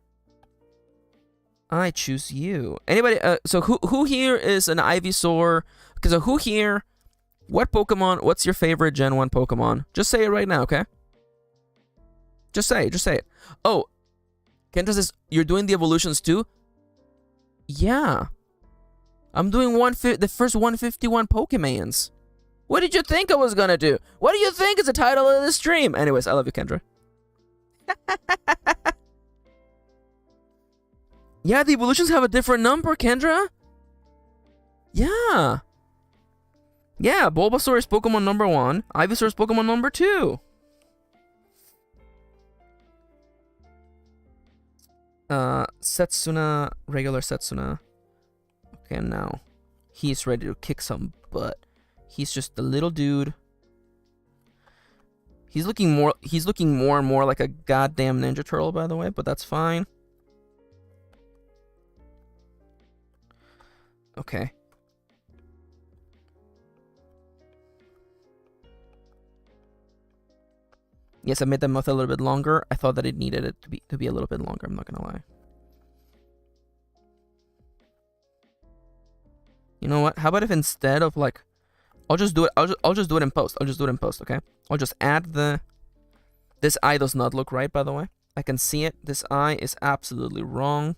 I choose you. Anybody, so who here is an Ivysaur? Okay, so who here, what Pokemon, what's your favorite Gen 1 Pokemon? Just say it right now, okay? Just say it. Oh, Kendra says, you're doing the evolutions too? Yeah. I'm doing the first 151 Pokemons. What did you think I was gonna do? What do you think is the title of this stream? Anyways, I love you, Kendra. Yeah, the evolutions have a different number, Kendra. Yeah. Yeah, Bulbasaur is Pokemon number 1. Ivysaur is Pokemon number 2. Setsuna, regular Setsuna. Okay, now he's ready to kick some butt. He's just a little dude. He's looking more and more like a goddamn Ninja Turtle, by the way, but that's fine. Okay. Yes, I made that mouth a little bit longer. I thought that it needed it to be a little bit longer, I'm not gonna lie. You know what? How about if instead of like, I'll just do it in post. Okay? I'll just add this eye does not look right, by the way. I can see it. This eye is absolutely wrong.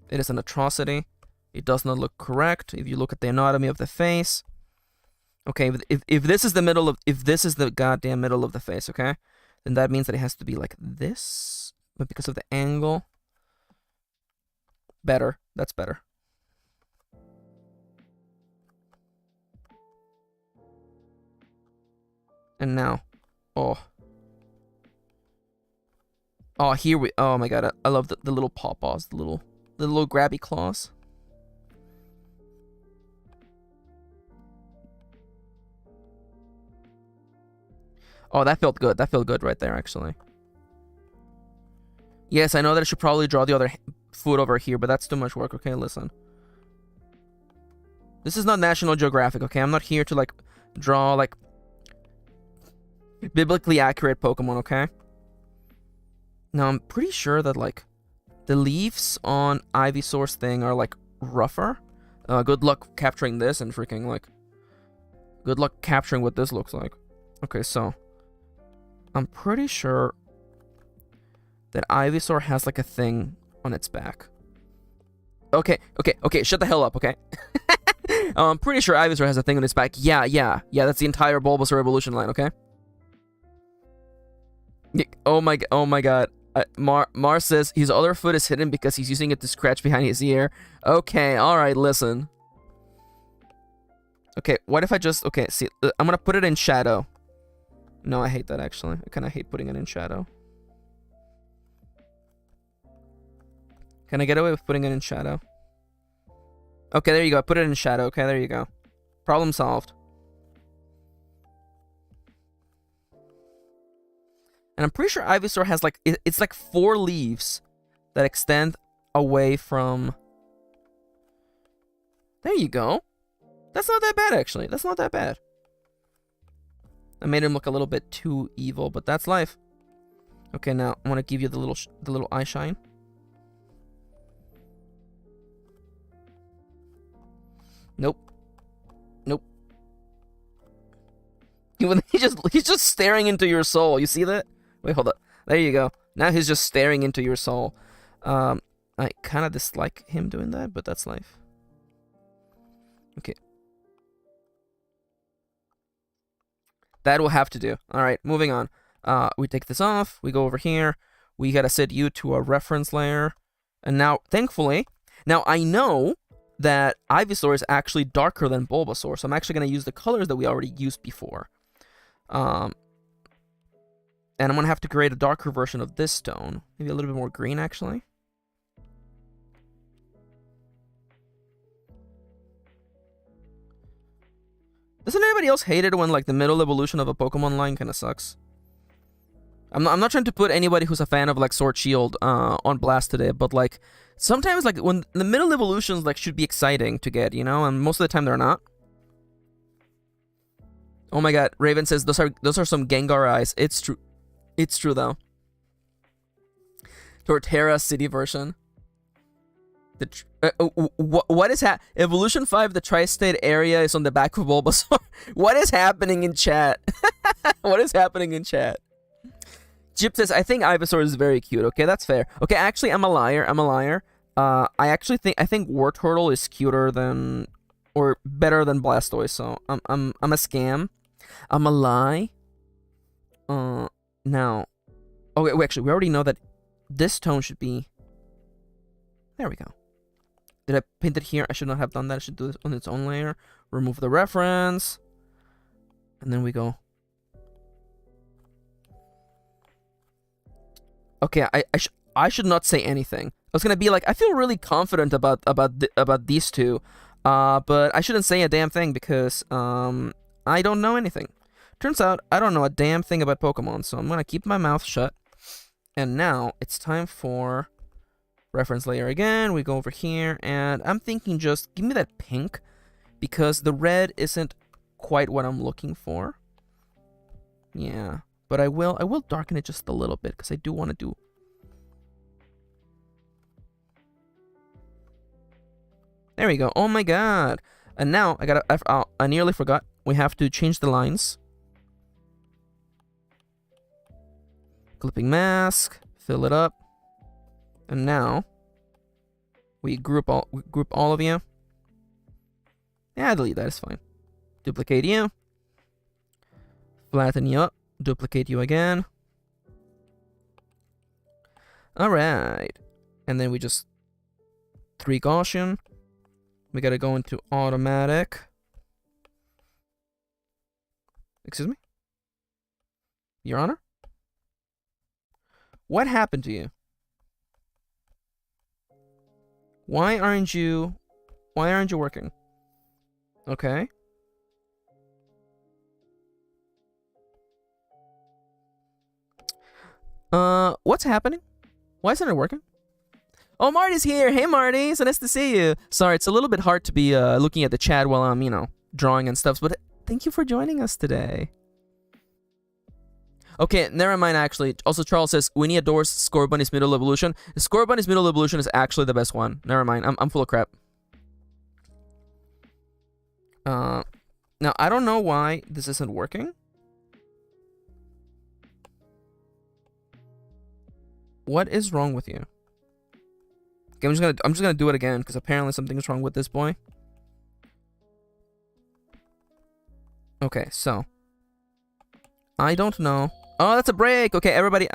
It is an atrocity. It does not look correct if you look at the anatomy of the face. Okay, if this is the goddamn middle of the face, okay? Then that means that it has to be like this, but because of the angle, better. That's better. And now, oh, here we, oh my god, I love the little paws, the little grabby claws. Oh, that felt good. That felt good right there, actually. Yes, I know that I should probably draw the other foot over here, but that's too much work. Okay, listen. This is not National Geographic, okay? I'm not here to, like, draw, like, biblically accurate Pokemon, okay? Now, I'm pretty sure that, like, the leaves on Ivysaur's thing are, like, rougher. Good luck capturing this and freaking, like, good luck capturing what this looks like. Okay, so I'm pretty sure that Ivysaur has like a thing on its back. Okay, shut the hell up, okay? I'm pretty sure Ivysaur has a thing on its back. Yeah, that's the entire Bulbasaur evolution line, okay? Oh my god. Mar says his other foot is hidden because he's using it to scratch behind his ear. Okay, alright, listen. Okay, what if I just... Okay, see, I'm gonna put it in shadow. No, I hate that, actually. I kind of hate putting it in shadow. Can I get away with putting it in shadow? Okay, there you go. I put it in shadow. Okay, there you go. Problem solved. And I'm pretty sure Ivysaur has, like... It's like 4 leaves that extend away from... There you go. That's not that bad, actually. That's not that bad. I made him look a little bit too evil, but that's life. Okay, now I want to give you the little eye shine. Nope. He's just staring into your soul. You see that? Wait, hold up. There you go. Now he's just staring into your soul. I kind of dislike him doing that, but that's life. Okay. That will have to do. All right, moving on. We take this off. We go over here. We gotta set you to a reference layer. And now, thankfully, now I know that Ivysaur is actually darker than Bulbasaur, so I'm actually gonna use the colors that we already used before. And I'm gonna have to create a darker version of this stone. Maybe a little bit more green, actually. Doesn't anybody else hate it when like the middle evolution of a Pokemon line kind of sucks? I'm not trying to put anybody who's a fan of like Sword Shield on blast today, but like sometimes like when the middle evolutions like should be exciting to get, you know, and most of the time they're not. Oh my god, Raven says those are some Gengar eyes. It's true. It's true though. Torterra City version. What is Evolution 5, the tri-state area is on the back of Bulbasaur. What is happening in chat? What is happening in chat? Jip says, I think Ivysaur is very cute. Okay, that's fair. Okay, actually, I'm a liar. I think Wartortle is cuter than, or better than Blastoise. So I'm a scam. I'm a lie. Now, okay, actually, we already know that this tone should be. There we go. Did I paint it here? I should not have done that. I should do this on its own layer. Remove the reference. And then we go. Okay, I should not say anything. I was gonna be like, I feel really confident about these two, but I shouldn't say a damn thing because I don't know anything. Turns out I don't know a damn thing about Pokemon, so I'm gonna keep my mouth shut. And now it's time for reference layer again. We go over here, and I'm thinking just give me that pink because the red isn't quite what I'm looking for. Yeah. But I will darken it just a little bit because I do want to do. There we go. Oh my god! And now I nearly forgot. We have to change the lines. Clipping mask, fill it up, and now we group all of you. Yeah, delete that. It's fine. Duplicate you. Flatten you up. Duplicate you again. Alright. And then we just 3 Gaussian. We gotta go into automatic. Excuse me? Your Honor? What happened to you? Why aren't you working? Okay. What's happening? Why isn't it working? Oh, Marty's here. Hey, Marty. So nice to see you. Sorry, it's a little bit hard to be looking at the chat while I'm, you know, drawing and stuff, but thank you for joining us today. Okay, never mind, actually. Also, Charles says, we need a Doors Scorbunny's middle evolution. The Scorbunny's middle evolution is actually the best one. Never mind. I'm full of crap. Now, I don't know why this isn't working. What is wrong with you? Okay, I'm just gonna do it again because apparently something's wrong with this boy. Okay, so I don't know. Oh, that's a break. Okay, everybody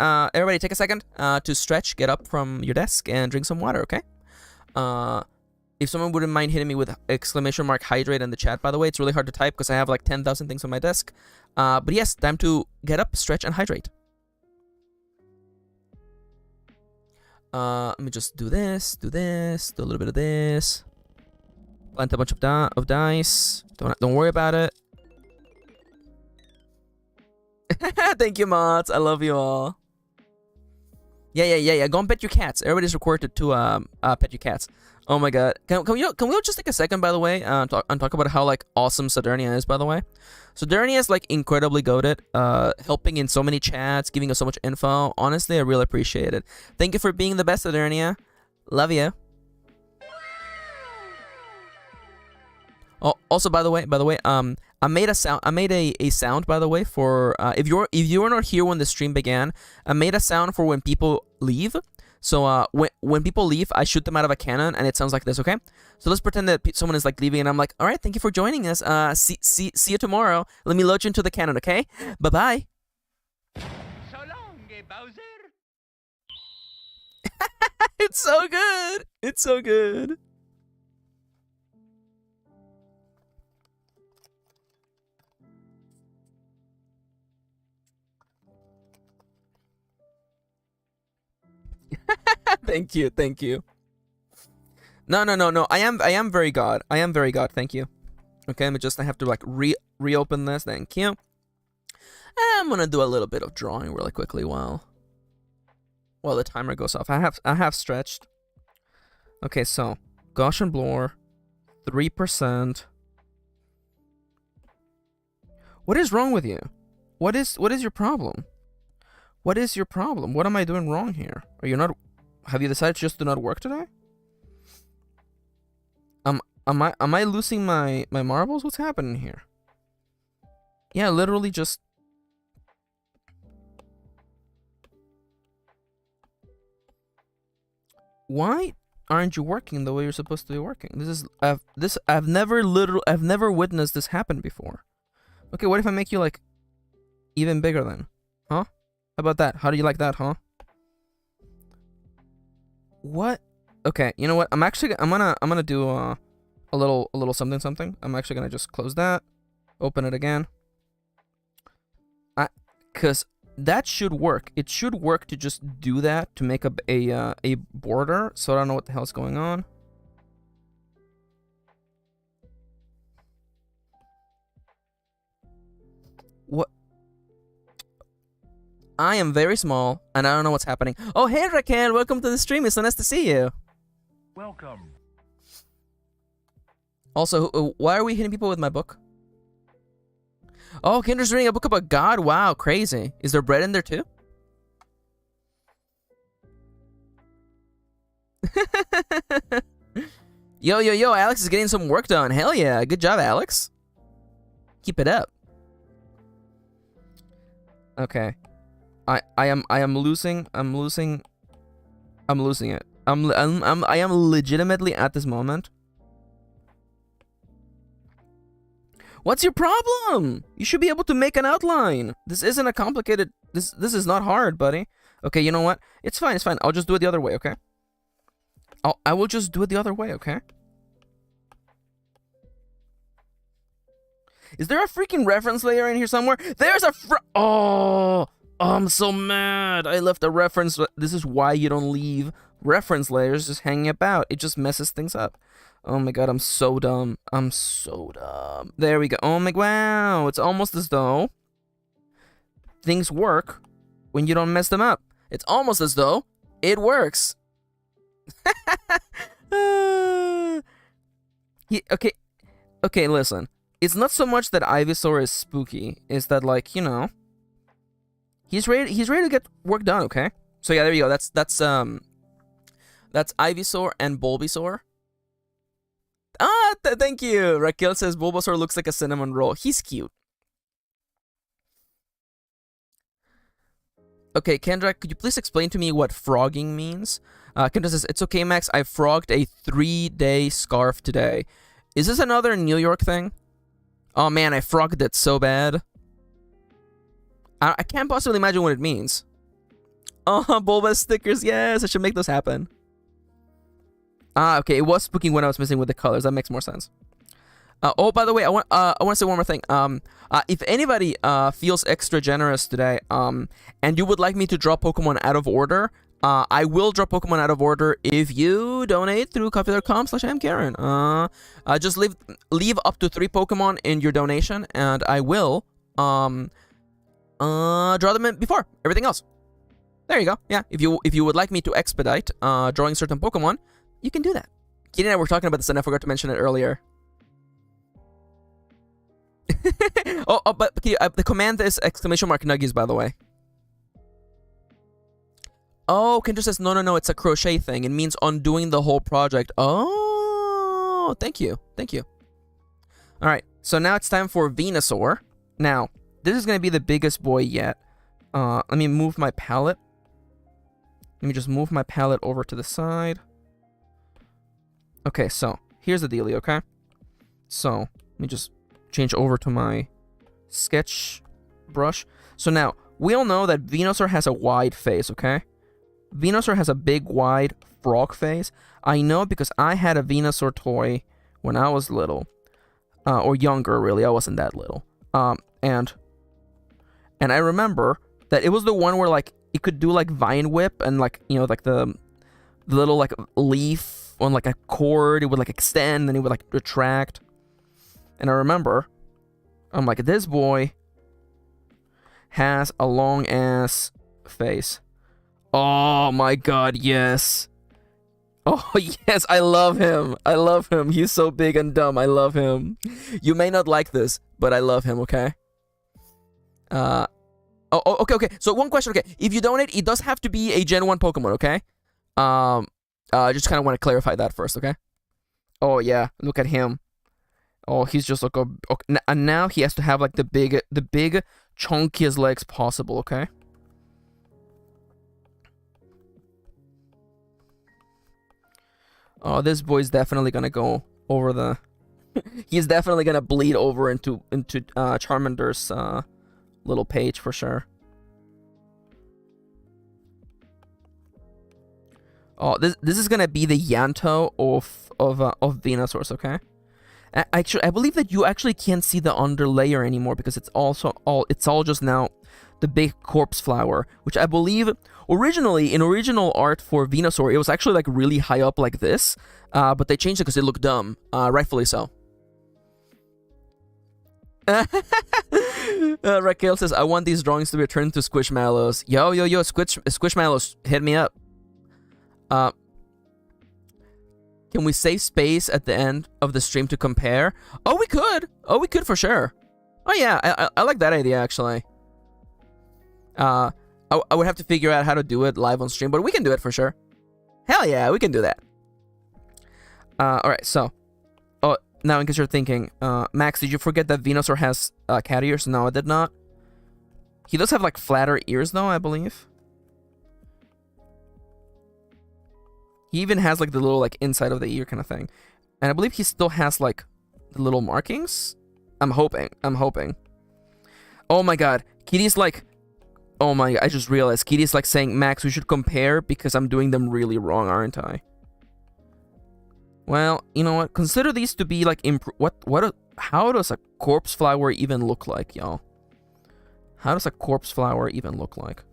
take a second to stretch, get up from your desk, and drink some water. Okay. If someone wouldn't mind hitting me with exclamation mark hydrate in the chat, by the way, it's really hard to type because I have like 10,000 things on my desk. But yes, time to get up, stretch, and hydrate. Let me just do this, do a little bit of this. Plant a bunch of dice. Don't worry about it. Thank you, mods. I love you all. Yeah. Go and pet your cats. Everybody's required to pet your cats. Oh my god. Can we just take a second, by the way, and talk about how like awesome Saturnia is, by the way. Saturnia is like incredibly goated, helping in so many chats, giving us so much info. Honestly, I really appreciate it. Thank you for being the best, Saturnia. Love you. Oh, also, by the way, I made a sound. I made a sound, by the way, for if you were not here when the stream began. I made a sound for when people leave. So when people leave, I shoot them out of a cannon, and it sounds like this. Okay. So let's pretend that someone is like leaving, and I'm like, all right, thank you for joining us. See you tomorrow. Let me load you into the cannon. Okay. Bye bye. So long, Bowser. It's so good. It's so good. Thank you, thank you. No. I am very God. I am very God. Thank you. Okay, I have to like reopen this. Thank you. I'm gonna do a little bit of drawing really quickly while the timer goes off. I have stretched. Okay, so Gaussian blur, 3%. What is wrong with you? What is your problem? What is your problem? What am I doing wrong here? Are you not? Have you decided just to not work today? Am I losing my marbles? What's happening here? Yeah, literally just. Why aren't you working the way you're supposed to be working? I've never witnessed this happen before. Okay, what if I make you like even bigger then? Huh? How about that? How do you like that, huh? What? Okay, you know what? I'm gonna do a little something. I'm actually gonna just close that, open it again. Cause that should work. It should work to just do that to make a border. So I don't know what the hell's going on. What? I am very small, and I don't know what's happening. Oh, hey, Raquel, welcome to the stream. It's so nice to see you. Welcome. Also, why are we hitting people with my book? Oh, Kendra's reading a book about God. Wow, crazy. Is there bread in there too? Yo, Alex is getting some work done. Hell yeah. Good job, Alex. Keep it up. Okay. I am losing it. I am legitimately at this moment. What's your problem? You should be able to make an outline. This isn't a complicated. This is not hard, buddy. Okay, you know what? It's fine. I'll just do it the other way, okay? I will just do it the other way, okay? Is there a freaking reference layer in here somewhere? There's a Oh, I'm so mad. I left a reference. This is why you don't leave reference layers just hanging about. It just messes things up. Oh my god, I'm so dumb. There we go. Oh my, wow. It's almost as though things work when you don't mess them up. It's almost as though it works. Okay, listen. It's not so much that Ivysaur is spooky. It's that, like, you know, he's ready to get work done, okay? So yeah, there you go. That's Ivysaur and Bulbasaur. Thank you. Raquel says Bulbasaur looks like a cinnamon roll. He's cute. Okay, Kendra, could you please explain to me what frogging means? Kendra says, it's okay, Max. I frogged a 3-day scarf today. Is this another New York thing? Oh man, I frogged it so bad. I can't possibly imagine what it means. Oh, Bulba stickers. Yes, I should make those happen. Okay, it was spooky when I was messing with the colors. That makes more sense. Oh, by the way, I want to say one more thing. If anybody feels extra generous today, and you would like me to draw Pokemon out of order, I will draw Pokemon out of order if you donate through coffee.com/MKirin. Just leave up to 3 Pokemon in your donation, and I will draw them in before everything else. There you go. Yeah, if you would like me to expedite drawing certain Pokemon, you can do that. Kirin and I were talking about this, and I forgot to mention it earlier. But the command is !NUGGIES, by the way. Oh, Kendra says, no, it's a crochet thing. It means undoing the whole project. Oh, thank you. All right, so now it's time for Venusaur. Now, this is going to be the biggest boy yet. Let me move my palette. Let me just move my palette over to the side. Okay, so here's the dealio, okay? So let me just change over to my sketch brush. So now, we all know that Venusaur has a wide face, okay? Venusaur has a big, wide frog face. I know because I had a Venusaur toy when I was little. Or younger, really. I wasn't that little. And I remember that it was the one where, like, it could do, like, vine whip and, like, you know, like, the little, like, leaf on, like, a cord. It would, like, extend and it would, like, retract. And I remember, I'm like, this boy has a long-ass face. Oh, my God, yes. Oh, yes, I love him. I love him. He's so big and dumb. I love him. You may not like this, but I love him, okay? Okay. So one question, okay. If you donate, it does have to be a Gen 1 Pokemon, okay? Just kind of want to clarify that first, okay? Oh, yeah. Look at him. Oh, he's just like a... Okay, and now he has to have, like, the big, chunkiest legs possible, okay? Oh, this boy's definitely gonna go over the... He's definitely gonna bleed over into Charmander's little page for sure. Oh, this is gonna be the Yanto of Venusaurs, okay? Actually, I believe that you actually can't see the underlayer anymore because it's all just now the big corpse flower, which I believe originally in original art for Venusaur it was actually like really high up like this, but they changed it because it looked dumb, rightfully so. Raquel says, I want these drawings to be returned to Squishmallows. Yo, Squishmallows, hit me up. Can we save space at the end of the stream to compare? Oh, we could. Oh, we could for sure. Oh, yeah. I like that idea, actually. I would have to figure out how to do it live on stream, but we can do it for sure. Hell yeah, we can do that. Alright, so. Oh, now in case you're thinking, Max, did you forget that Venusaur has cat ears? No, I did not. He does have, like, flatter ears, though, I believe. He even has, like, the little, like, inside of the ear kind of thing. And I believe he still has, like, the little markings. I'm hoping. Oh, my God. Kitty's, like... Oh, my... I just realized. Kitty's, like, saying, Max, we should compare because I'm doing them really wrong, aren't I? Well, you know what? Consider these to be, like, how does a corpse flower even look like, y'all? How does a corpse flower even look like?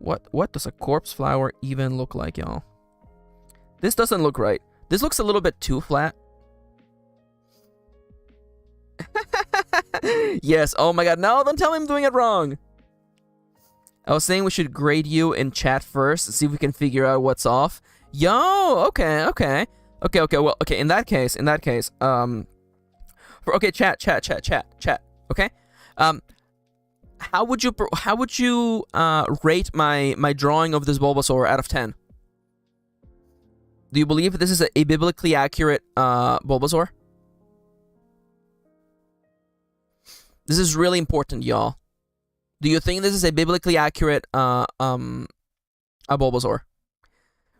What does a corpse flower even look like, y'all? This doesn't look right. This looks a little bit too flat. Yes, oh my God. No, don't tell me I'm doing it wrong. I was saying we should grade you in chat first and see if we can figure out what's off. Yo, okay. Well, okay, in that case, okay, chat, okay? How would you rate my drawing of this Bulbasaur out of 10? Do you believe this is a biblically accurate Bulbasaur? This is really important, y'all. Do you think this is a biblically accurate a Bulbasaur?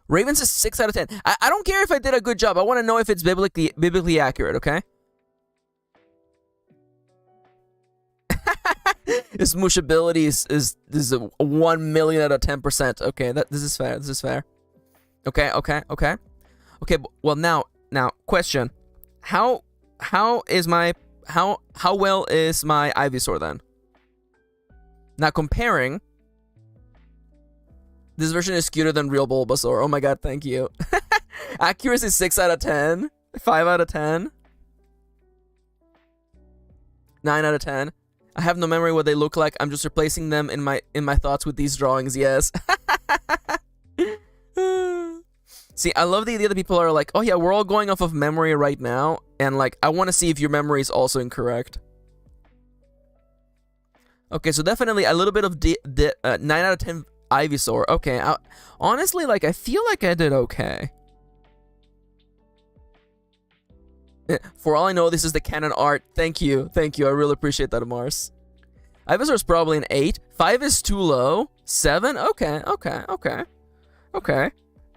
Ravens is 6 out of 10. I don't care if I did a good job. I want to know if it's biblically accurate, okay? His smooshability is a 1 million out of 10%. Okay, this is fair. Okay. Okay, well now question. How well is my Ivysaur then? Now comparing, this version is cuter than real Bulbasaur. Oh my God, thank you. Accuracy 6 out of 10, 5 out of 10, 9 out of 10. I have no memory what they look like. I'm just replacing them in my thoughts with these drawings. Yes. See, I love the idea that people are like, oh yeah, we're all going off of memory right now, and like, I want to see if your memory is also incorrect. Okay, so definitely a little bit of 9 out of 10 Ivysaur. Okay, honestly, like, I feel like I did okay. For all I know, this is the canon art. Thank you. I really appreciate that, Mars. Ivysaur is probably an 8. 5 is too low. 7? Okay.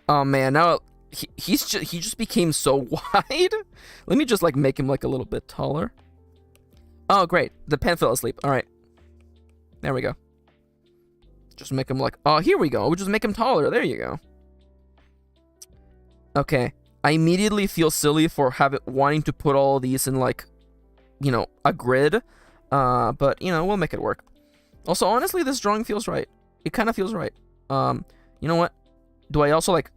Oh man, now he just became so wide. Let me just like make him like a little bit taller. Oh great, the pen fell asleep. All right, there we go. Just make him like, oh, here we go. We'll just make him taller. There you go. Okay, I immediately feel silly for wanting to put all of these in like, you know, a grid. But you know, we'll make it work. Also, honestly, this drawing feels right. It kind of feels right. You know what? Do I also like?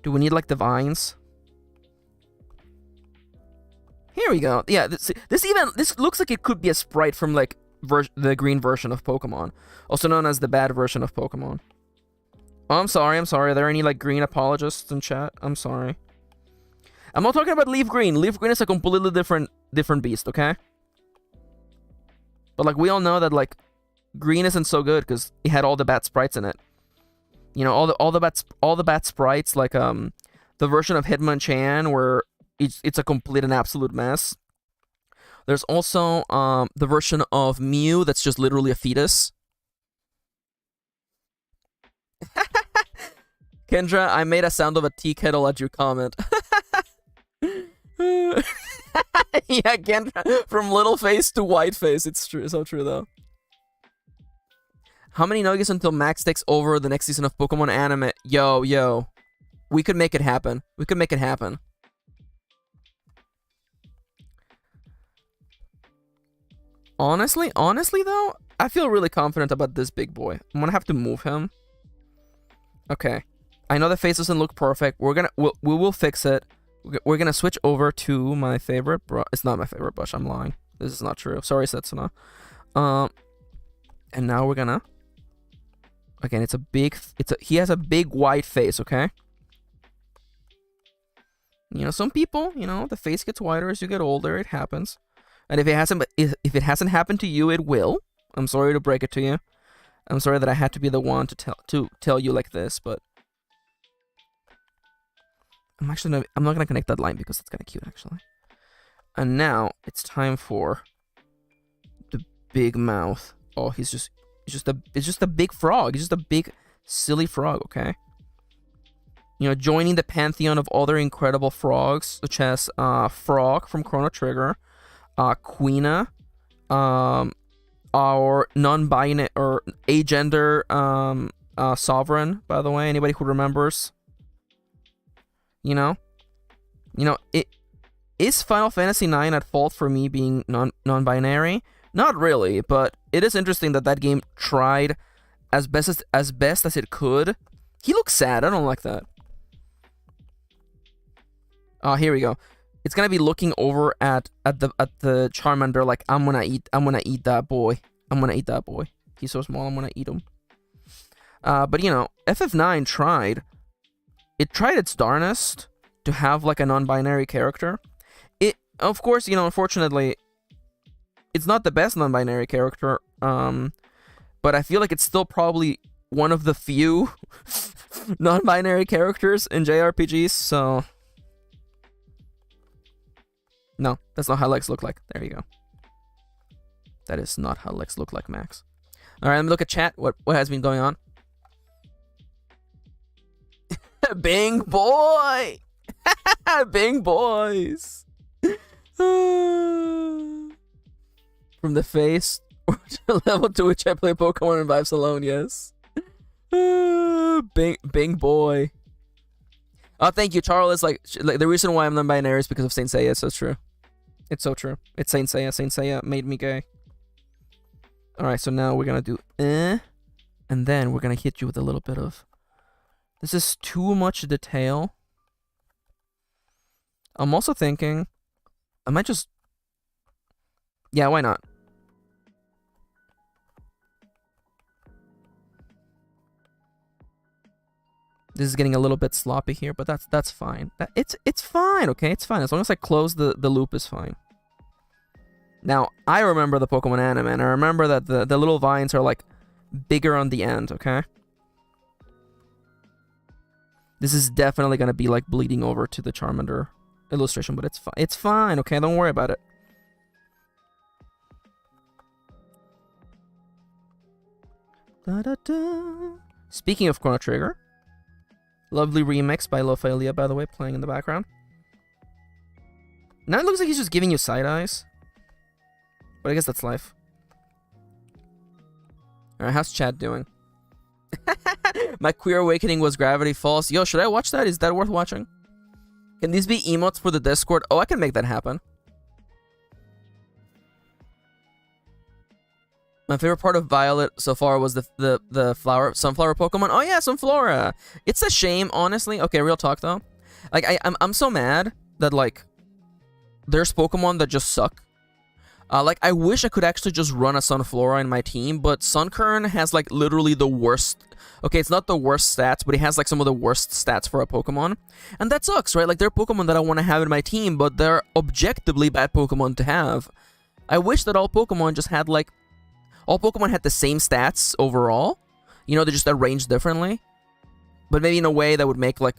Do we need like the vines? Here we go. Yeah, this looks like it could be a sprite from like the green version of Pokemon, also known as the bad version of Pokemon. Oh, I'm sorry. Are there any like green apologists in chat? I'm sorry. I'm not talking about Leaf Green. Leaf Green is a completely different beast, okay? But like we all know that like green isn't so good because it had all the bad sprites in it. You know, all the bad sprites, like the version of Hitmonchan where it's a complete and absolute mess. There's also the version of Mew that's just literally a fetus. Kendra, I made a sound of a tea kettle at your comment. Yeah, Kendra, from little face to white face. It's true, so true though. How many Nuggies until Max takes over the next season of Pokemon anime? Yo. We could make it happen. Honestly though, I feel really confident about this big boy. I'm gonna have to move him. Okay. I know the face doesn't look perfect. We will fix it. We're gonna switch over to my favorite brush. It's not my favorite brush. I'm lying. This is not true. Sorry, Setsuna. And now we're gonna. Again, he has a big white face. Okay. You know, some people, you know, the face gets whiter as you get older. It happens. And if it hasn't happened to you, it will. I'm sorry to break it to you. I'm sorry that I had to be the one to tell you like this, but. I'm not gonna connect that line because it's kind of cute actually. And now it's time for the big mouth. Oh, it's just a big frog. It's just a big silly frog. Okay. You know, joining the pantheon of other incredible frogs, such as Frog from Chrono Trigger, Queena, our non-binary or agender Sovereign. By the way, anybody who remembers. You know, is Final Fantasy IX at fault for me being non-binary? Not really, but it is interesting that game tried as best as it could. He looks sad. I don't like that. Here we go. It's gonna be looking over at the Charmander like I'm gonna eat that boy. He's so small. I'm gonna eat him. But you know, FF9 tried. It tried its darnest to have like a non-binary character. It, of course, you know, unfortunately, it's not the best non-binary character. But I feel like it's still probably one of the few non-binary characters in JRPGs. So, no, that's not how Lex look like. There you go. That is not how Lex look like, Max. All right, let me look at chat. What has been going on? Bing boy! Bing boys! From the face to level to which I play Pokemon and Vibes alone, yes. Bing boy. Oh, thank you, Charles. Like the reason why I'm non-binary is because of Saint Seiya. So true. It's so true. It's Saint Seiya. Saint Seiya made me gay. Alright, so now we're gonna do and then we're gonna hit you with a little bit of. This is too much detail. I'm also thinking, I might just... Yeah, why not? This is getting a little bit sloppy here, but that's fine. It's fine, okay? It's fine. As long as I close the loop is fine. Now, I remember the Pokemon anime, and I remember that the little vines are, like, bigger on the end, okay? This is definitely going to be, like, bleeding over to the Charmander illustration, but it's fine, okay? Don't worry about it. Da-da-da. Speaking of Chrono Trigger, lovely remix by Lophilia, by the way, playing in the background. Now it looks like he's just giving you side eyes. But I guess that's life. Alright, how's Chad doing? My queer awakening was Gravity Falls. Yo, should I watch that? Is that worth watching? Can these be emotes for the Discord? Oh, I can make that happen. My favorite part of Violet so far was the sunflower Pokemon. Oh yeah, Sunflora. It's a shame, honestly. Okay, real talk though. Like I'm so mad that like there's Pokemon that just suck. Like I wish I could actually just run a Sunflora in my team, but Sunkern has like literally the worst. Okay, it's not the worst stats, but it has like some of the worst stats for a Pokemon, and that sucks, right? Like they're Pokemon that I want to have in my team, but they're objectively bad Pokemon to have. I wish that all Pokemon just had like. All Pokemon had the same stats overall. You know, they're just arranged differently. But maybe in a way that would make, like,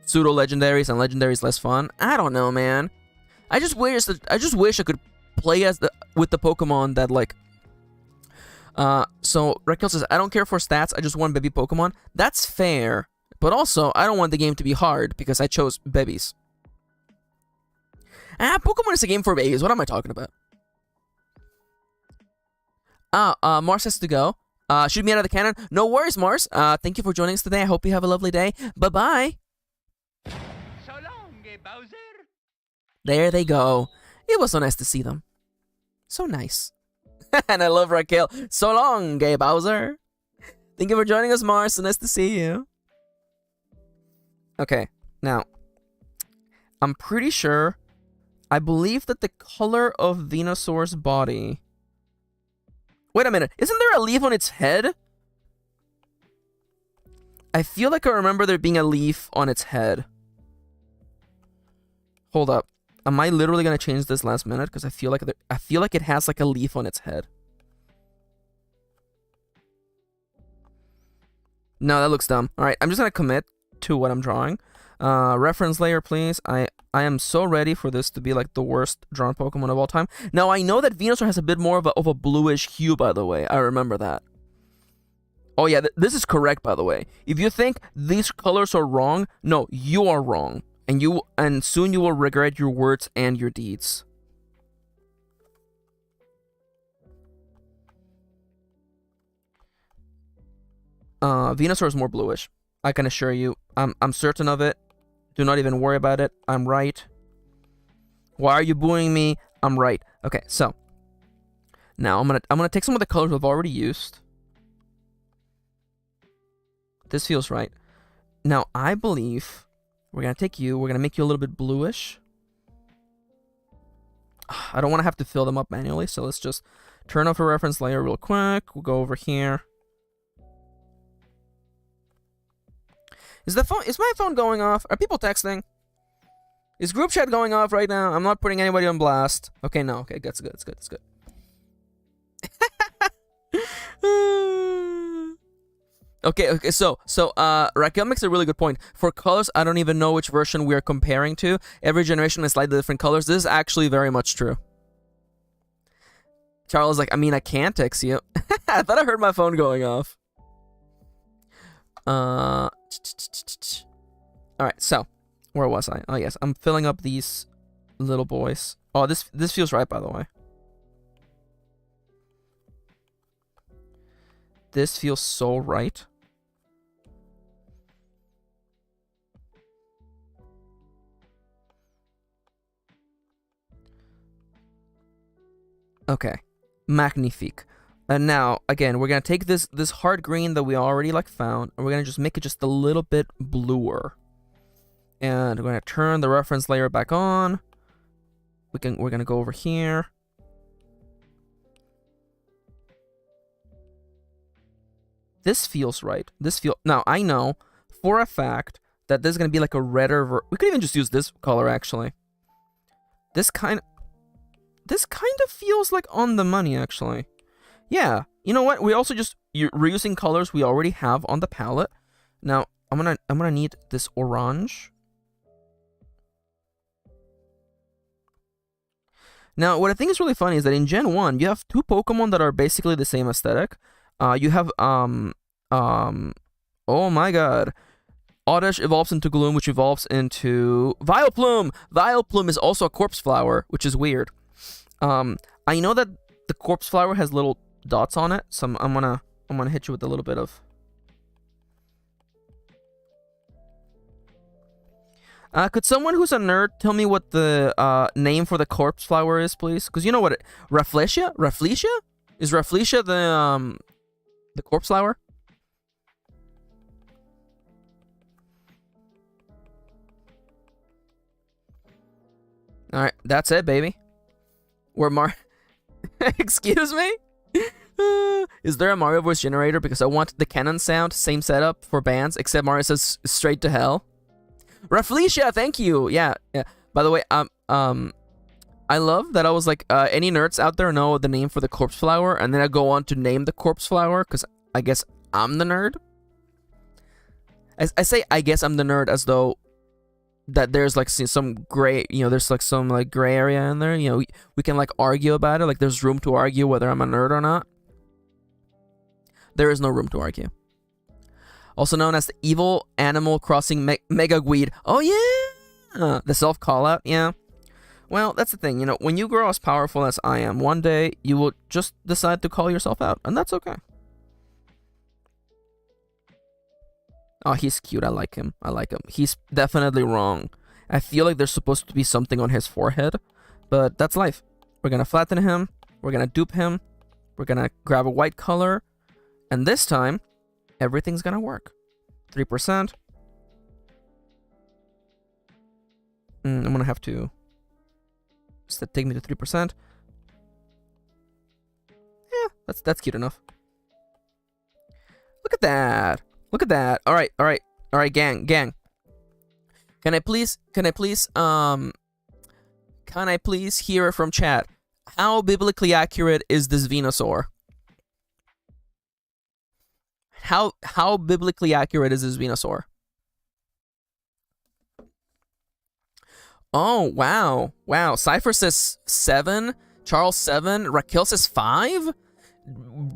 pseudo-legendaries and legendaries less fun. I don't know, man. I just wish I could play with the Pokemon that, like... So, Raquel says, I don't care for stats, I just want baby Pokemon. That's fair. But also, I don't want the game to be hard, because I chose babies. Pokemon is a game for babies. What am I talking about? Mars has to go. Shoot me out of the cannon. No worries, Mars. Thank you for joining us today. I hope you have a lovely day. Bye-bye. So long, Bowser. There they go. It was so nice to see them. So nice. And I love Raquel. So long, gay Bowser. Thank you for joining us, Mars. So nice to see you. Okay, now, I'm pretty sure, I believe that the color of Venusaur's body... Wait a minute, isn't there a leaf on its head? I feel like I remember there being a leaf on its head. Hold up. Am I literally gonna change this last minute? Because I feel like it has like a leaf on its head. No, that looks dumb. Alright, I'm just gonna commit to what I'm drawing. Reference layer, please. I am so ready for this to be like the worst drawn Pokemon of all time. Now, I know that Venusaur has a bit more of a bluish hue, by the way. I remember that. Oh, yeah, this is correct, by the way. If you think these colors are wrong, no, you are wrong. And soon you will regret your words and your deeds. Venusaur is more bluish. I can assure you. I'm certain of it. Do not even worry about it. I'm right. Why are you booing me? I'm right. Okay, so now I'm gonna take some of the colors we've already used. This feels right. Now I believe we're gonna take you. We're gonna make you a little bit bluish. I don't want to have to fill them up manually, so let's just turn off a reference layer real quick. We'll go over here. Is my phone going off? Are people texting? Is group chat going off right now? I'm not putting anybody on blast. Okay, no. Okay, that's good. That's good. That's good. Okay. So, Raquel makes a really good point. For colors, I don't even know which version we are comparing to. Every generation has slightly different colors. This is actually very much true. Charles is like, I mean, I can't text you. I thought I heard my phone going off. Alright, so where was I? Oh yes, I'm filling up these little boys. Oh, this feels right, by the way. This feels so right. Okay, magnifique. And now, again, we're gonna take this hard green that we already like found, and we're gonna just make it just a little bit bluer. And we're gonna turn the reference layer back on. We're gonna go over here. This feels right. Now I know for a fact that this is gonna be like a redder we could even just use this color actually. This kind of feels like on the money actually. Yeah, you know what? We also you're reusing colors we already have on the palette. Now I'm gonna need this orange. Now what I think is really funny is that in Gen 1 you have two Pokemon that are basically the same aesthetic. You have oh my god. Oddish evolves into Gloom, which evolves into Vileplume. Vileplume is also a corpse flower, which is weird. I know that the corpse flower has little dots on it, so I'm gonna hit you with a little bit of. Could someone who's a nerd tell me what the name for the corpse flower is, please? Because you know what it, Rafflesia? Rafflesia? Is Rafflesia the corpse flower? All right, that's it, baby. Where Excuse me? Is there a Mario voice generator? Because I want the canon sound, same setup for bands, except Mario says straight to hell. Rafflesia, thank you. Yeah. By the way, I love that I was like, any nerds out there know the name for the corpse flower, and then I go on to name the corpse flower because I guess I'm the nerd. I say I guess I'm the nerd as though that there's like some gray, there's like some like gray area in there. We can like argue about it. Like there's room to argue whether I'm a nerd or not. There is no room to argue. Also known as the evil Animal Crossing Mega Guide. Oh yeah, the self call out. Yeah. Well, that's the thing. When you grow as powerful as I am, one day you will just decide to call yourself out, and that's okay. Oh, he's cute. I like him. He's definitely wrong. I feel like there's supposed to be something on his forehead, but that's life. We're gonna flatten him. We're gonna dupe him. We're gonna grab a white color, and this time, everything's gonna work. 3%. I'm gonna have to take me to 3%. Yeah, that's cute enough. Look at that. Look at that. All right, gang. Can I please hear from chat? How biblically accurate is this Venusaur? How biblically accurate is this Venusaur? Oh, wow. Cypher says 7. Charles 7. Raquel says 5.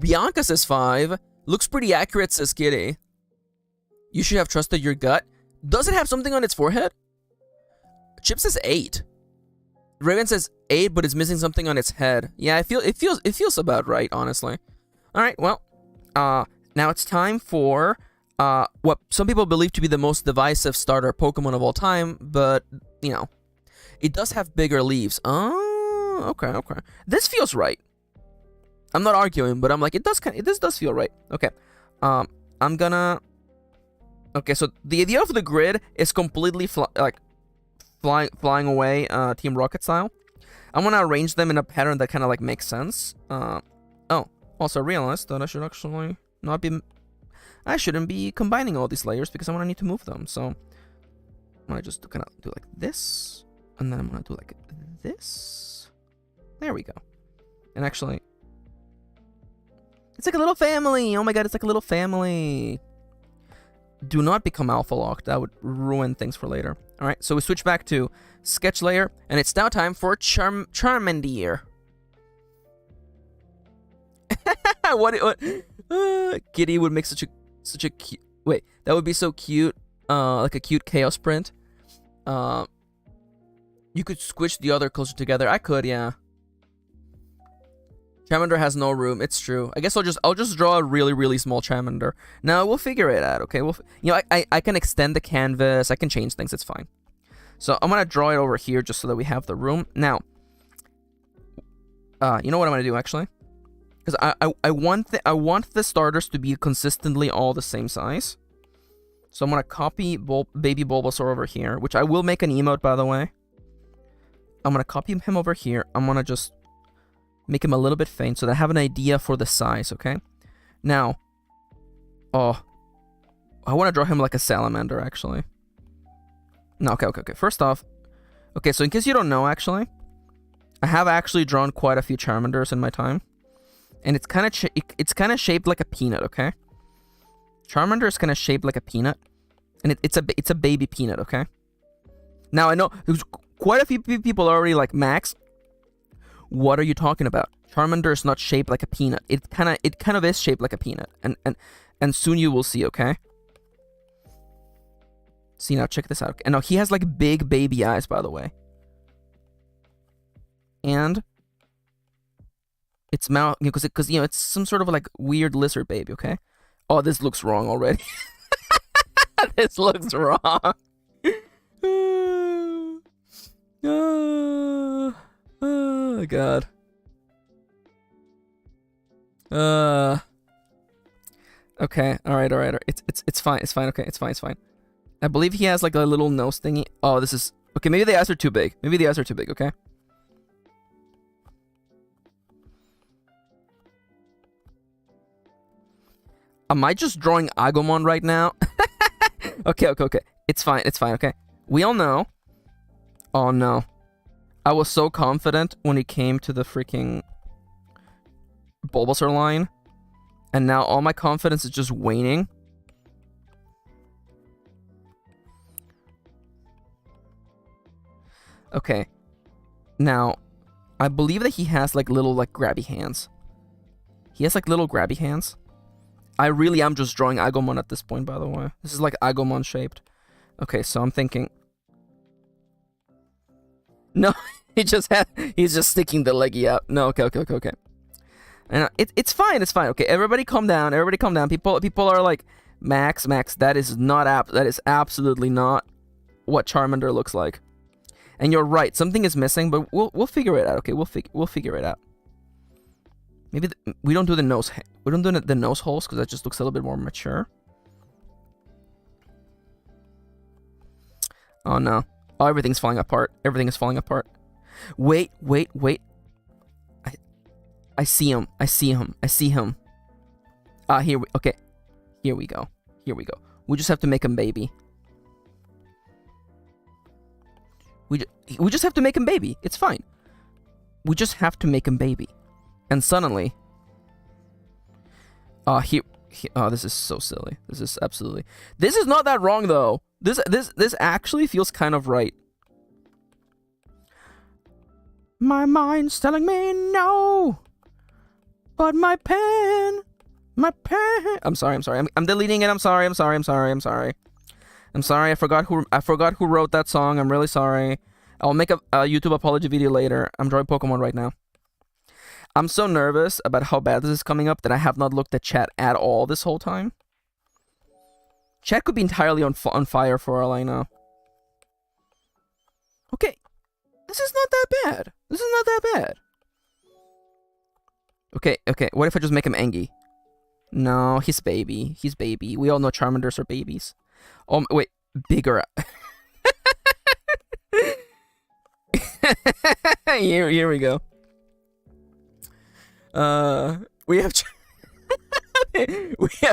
Bianca says 5. Looks pretty accurate, says Kitty. You should have trusted your gut. Does it have something on its forehead? Chip says 8. Raven says 8, but it's missing something on its head. Yeah, it feels about right, honestly. All right, well, now it's time for what some people believe to be the most divisive starter Pokemon of all time, but it does have bigger leaves. Oh, okay. This feels right. I'm not arguing, but I'm like, this does feel right. Okay, I'm gonna. Okay, so the idea of the grid is completely flying away, Team Rocket style. I'm gonna arrange them in a pattern that kind of like makes sense. Also I realized that I should actually not be. I shouldn't be combining all these layers because I'm gonna need to move them. So I'm gonna just kind of do like this, and then I'm gonna do like this. There we go. And actually, it's like a little family. Oh my god, it's like a little family. Do not become alpha locked. That would ruin things for later. All right, so we switch back to sketch layer, and it's now time for Charmander. what Kitty would make such a cute. Wait, that would be so cute. Like a cute chaos print. You could squish the other closer together. I could, yeah. Charmander has no room. It's true. I guess I'll just draw a really small Charmander. Now we'll figure it out. Okay. I can extend the canvas. I can change things. It's fine. So I'm gonna draw it over here just so that we have the room. Now, you know what I'm gonna do actually? Because I want the starters to be consistently all the same size. So I'm gonna copy baby Bulbasaur over here, which I will make an emote, by the way. I'm gonna copy him over here. I'm gonna just make him a little bit faint so that I have an idea for the size, okay? Now, I want to draw him like a salamander, actually. No, okay. First off, okay, so in case you don't know, actually, I have actually drawn quite a few Charmanders in my time. And it's kind of shaped like a peanut, okay? Charmander is kind of shaped like a peanut. And it's a baby peanut, okay? Now, I know there's quite a few people already like, Max, what are you talking about? Charmander is not shaped like a peanut. It kind of is shaped like a peanut, and soon you will see. Okay. See, now check this out. And now he has like big baby eyes, by the way. And its mouth, because you know it's some sort of like weird lizard baby. Okay. Oh, this looks wrong already. This looks wrong. Oh God. Okay. All right. It's fine. Okay. It's fine. I believe he has like a little nose thingy. Oh, this is okay. Maybe the eyes are too big. Okay. Am I just drawing Agumon right now? Okay. It's fine. Okay. We all know. Oh no. I was so confident when it came to the freaking Bulbasaur line. And now all my confidence is just waning. Okay. Now, I believe that he has like little like grabby hands. He has like little grabby hands. I really am just drawing Agumon at this point, by the way. This is like Agumon shaped. Okay, so I'm thinking. No, he's just sticking the leggy out. No, okay. And it's fine. Okay, everybody calm down. People are like, Max, that is absolutely not what Charmander looks like. And you're right, something is missing, but we'll figure it out. Okay, we'll figure it out. Maybe we don't do the nose. We don't do the nose holes because that just looks a little bit more mature. Oh no! Oh, everything's falling apart. Everything is falling apart. Wait. I see him. Okay. Here we go. We just have to make him baby. We just have to make him baby. It's fine. We just have to make him baby. And suddenly... oh, this is so silly. This is absolutely... This is not that wrong, though. This actually feels kind of right. My mind's telling me no. But my pen... I'm sorry. I'm deleting it. I'm sorry. I forgot who wrote that song. I'm really sorry. I'll make a YouTube apology video later. I'm drawing Pokemon right now. I'm so nervous about how bad this is coming up that I have not looked at chat at all this whole time. Chat could be entirely on fire for all I know. Okay. This is not that bad. Okay. What if I just make him Angie? No, he's baby. We all know Charmanders are babies. Oh, wait. Bigger. Here we go. We have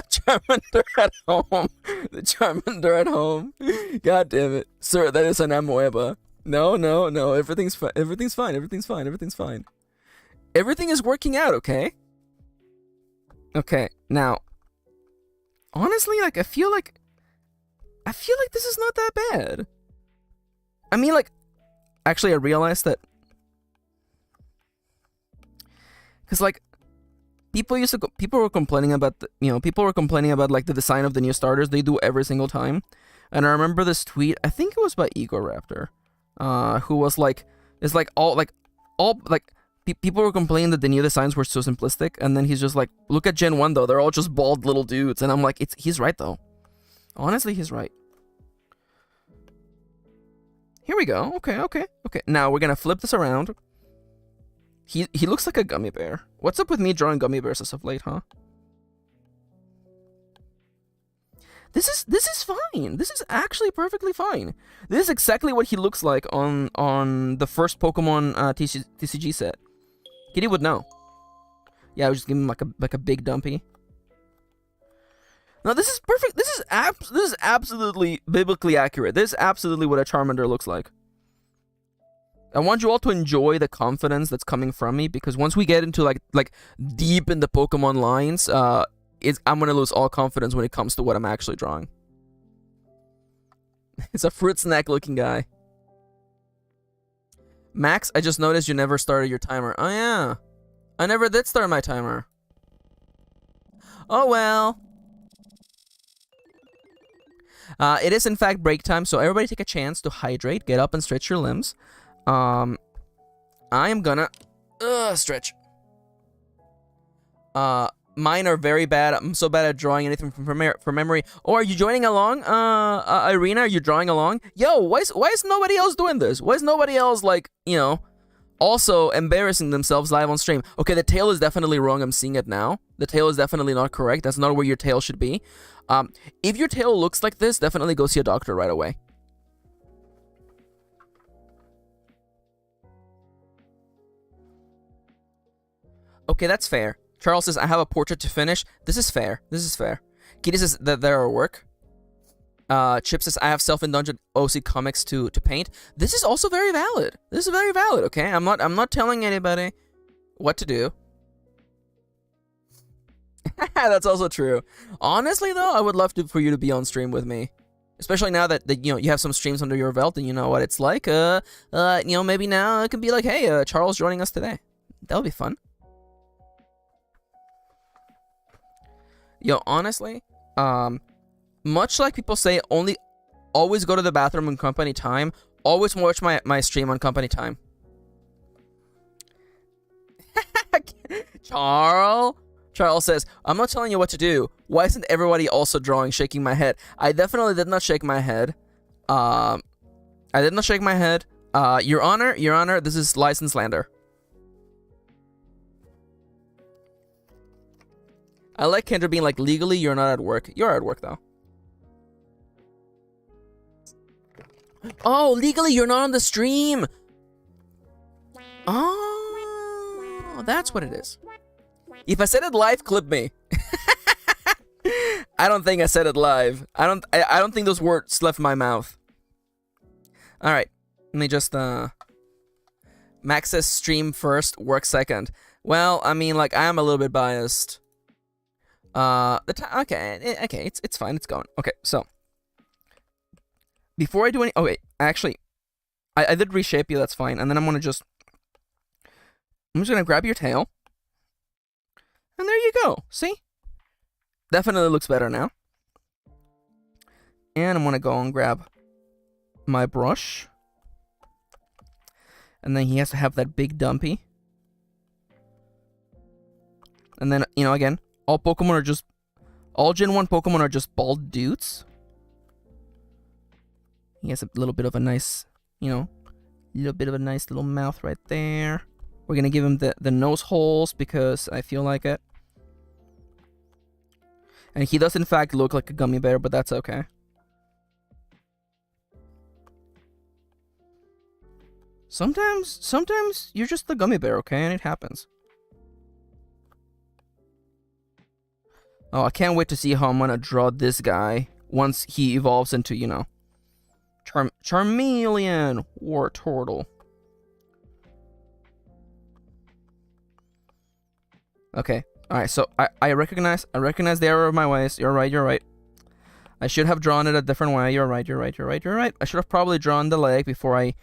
Charmander at home. The Charmander at home. God damn it. Sir, that is an Amoeba. No. Everything's fine. Everything's fine. Everything is working out, okay? Okay, now. Honestly, like, I feel like this is not that bad. I mean, like, actually, I realized that. Because, like, people were complaining about, like, the design of the new starters they do every single time. And I remember this tweet, I think it was by Ego Raptor, who was like, it's like, people were complaining that the new designs were so simplistic. And then he's just like, look at Gen 1, though. They're all just bald little dudes. And I'm like, he's right, though. Honestly, he's right. Here we go. Okay. Now we're gonna flip this around. He looks like a gummy bear. What's up with me drawing gummy bears as of late, huh? This is fine. This is actually perfectly fine. This is exactly what he looks like on the first Pokemon TCG set. Kitty would know. Yeah, I was just giving him like a big dumpy. No, this is perfect. This is absolutely biblically accurate. This is absolutely what a Charmander looks like. I want you all to enjoy the confidence that's coming from me, because once we get into like deep in the Pokemon lines, I'm gonna lose all confidence when it comes to what I'm actually drawing. It's a fruit snack looking guy. Max, I just noticed you never started your timer. Oh yeah. I never did start my timer. Oh well. It is in fact break time, so everybody take a chance to hydrate, get up and stretch your limbs. I am gonna stretch. Mine are very bad. I'm so bad at drawing anything from memory. Oh, are you joining along? Irina, are you drawing along? Yo, why is nobody else doing this? Why is nobody else, like, you know, also embarrassing themselves live on stream? Okay, the tail is definitely wrong. I'm seeing it now. The tail is definitely not correct. That's not where your tail should be. If your tail looks like this, definitely go see a doctor right away. Okay, that's fair. Charles says, I have a portrait to finish. This is fair. This is fair. Kitty says that there are work. Chip says, I have self-indulgent OC comics to paint. This is also very valid. This is very valid, okay? I'm not telling anybody what to do. That's also true. Honestly, though, I would love for you to be on stream with me. Especially now that you know, you have some streams under your belt and you know what it's like. You know, maybe now it can be like, hey, Charles joining us today. That would be fun. Yo, honestly, much like people say, always go to the bathroom in company time, always watch my stream on company time. Charles says, I'm not telling you what to do. Why isn't everybody also drawing? Shaking my head. I definitely did not shake my head. I did not shake my head. Your Honor, this is license slander. I like Kendra being like, legally, you're not at work. You're at work, though. Oh, legally, you're not on the stream. Oh, that's what it is. If I said it live, clip me. I don't think I said it live. I don't think those words left my mouth. All right, let me just Max says stream first, work second. Well, I mean, like, I am a little bit biased. Okay, it's fine, it's going. Okay, so before I do any, okay, actually, I did reshape you. That's fine, and then I'm just gonna grab your tail, and there you go. See, definitely looks better now. And I'm gonna go and grab my brush, and then he has to have that big dumpy, and then, you know, again. All Gen 1 Pokemon are just bald dudes. He has a little bit of a nice, you know, little mouth right there. We're gonna give him the nose holes because I feel like it. And he does in fact look like a gummy bear, but that's okay. Sometimes you're just the gummy bear, okay? And it happens. Oh, I can't wait to see how I'm gonna draw this guy once he evolves into, you know, Charmeleon or Turtle. Okay, alright, so I recognize the error of my ways. You're right. I should have drawn it a different way. You're right. I should have probably drawn the leg before I,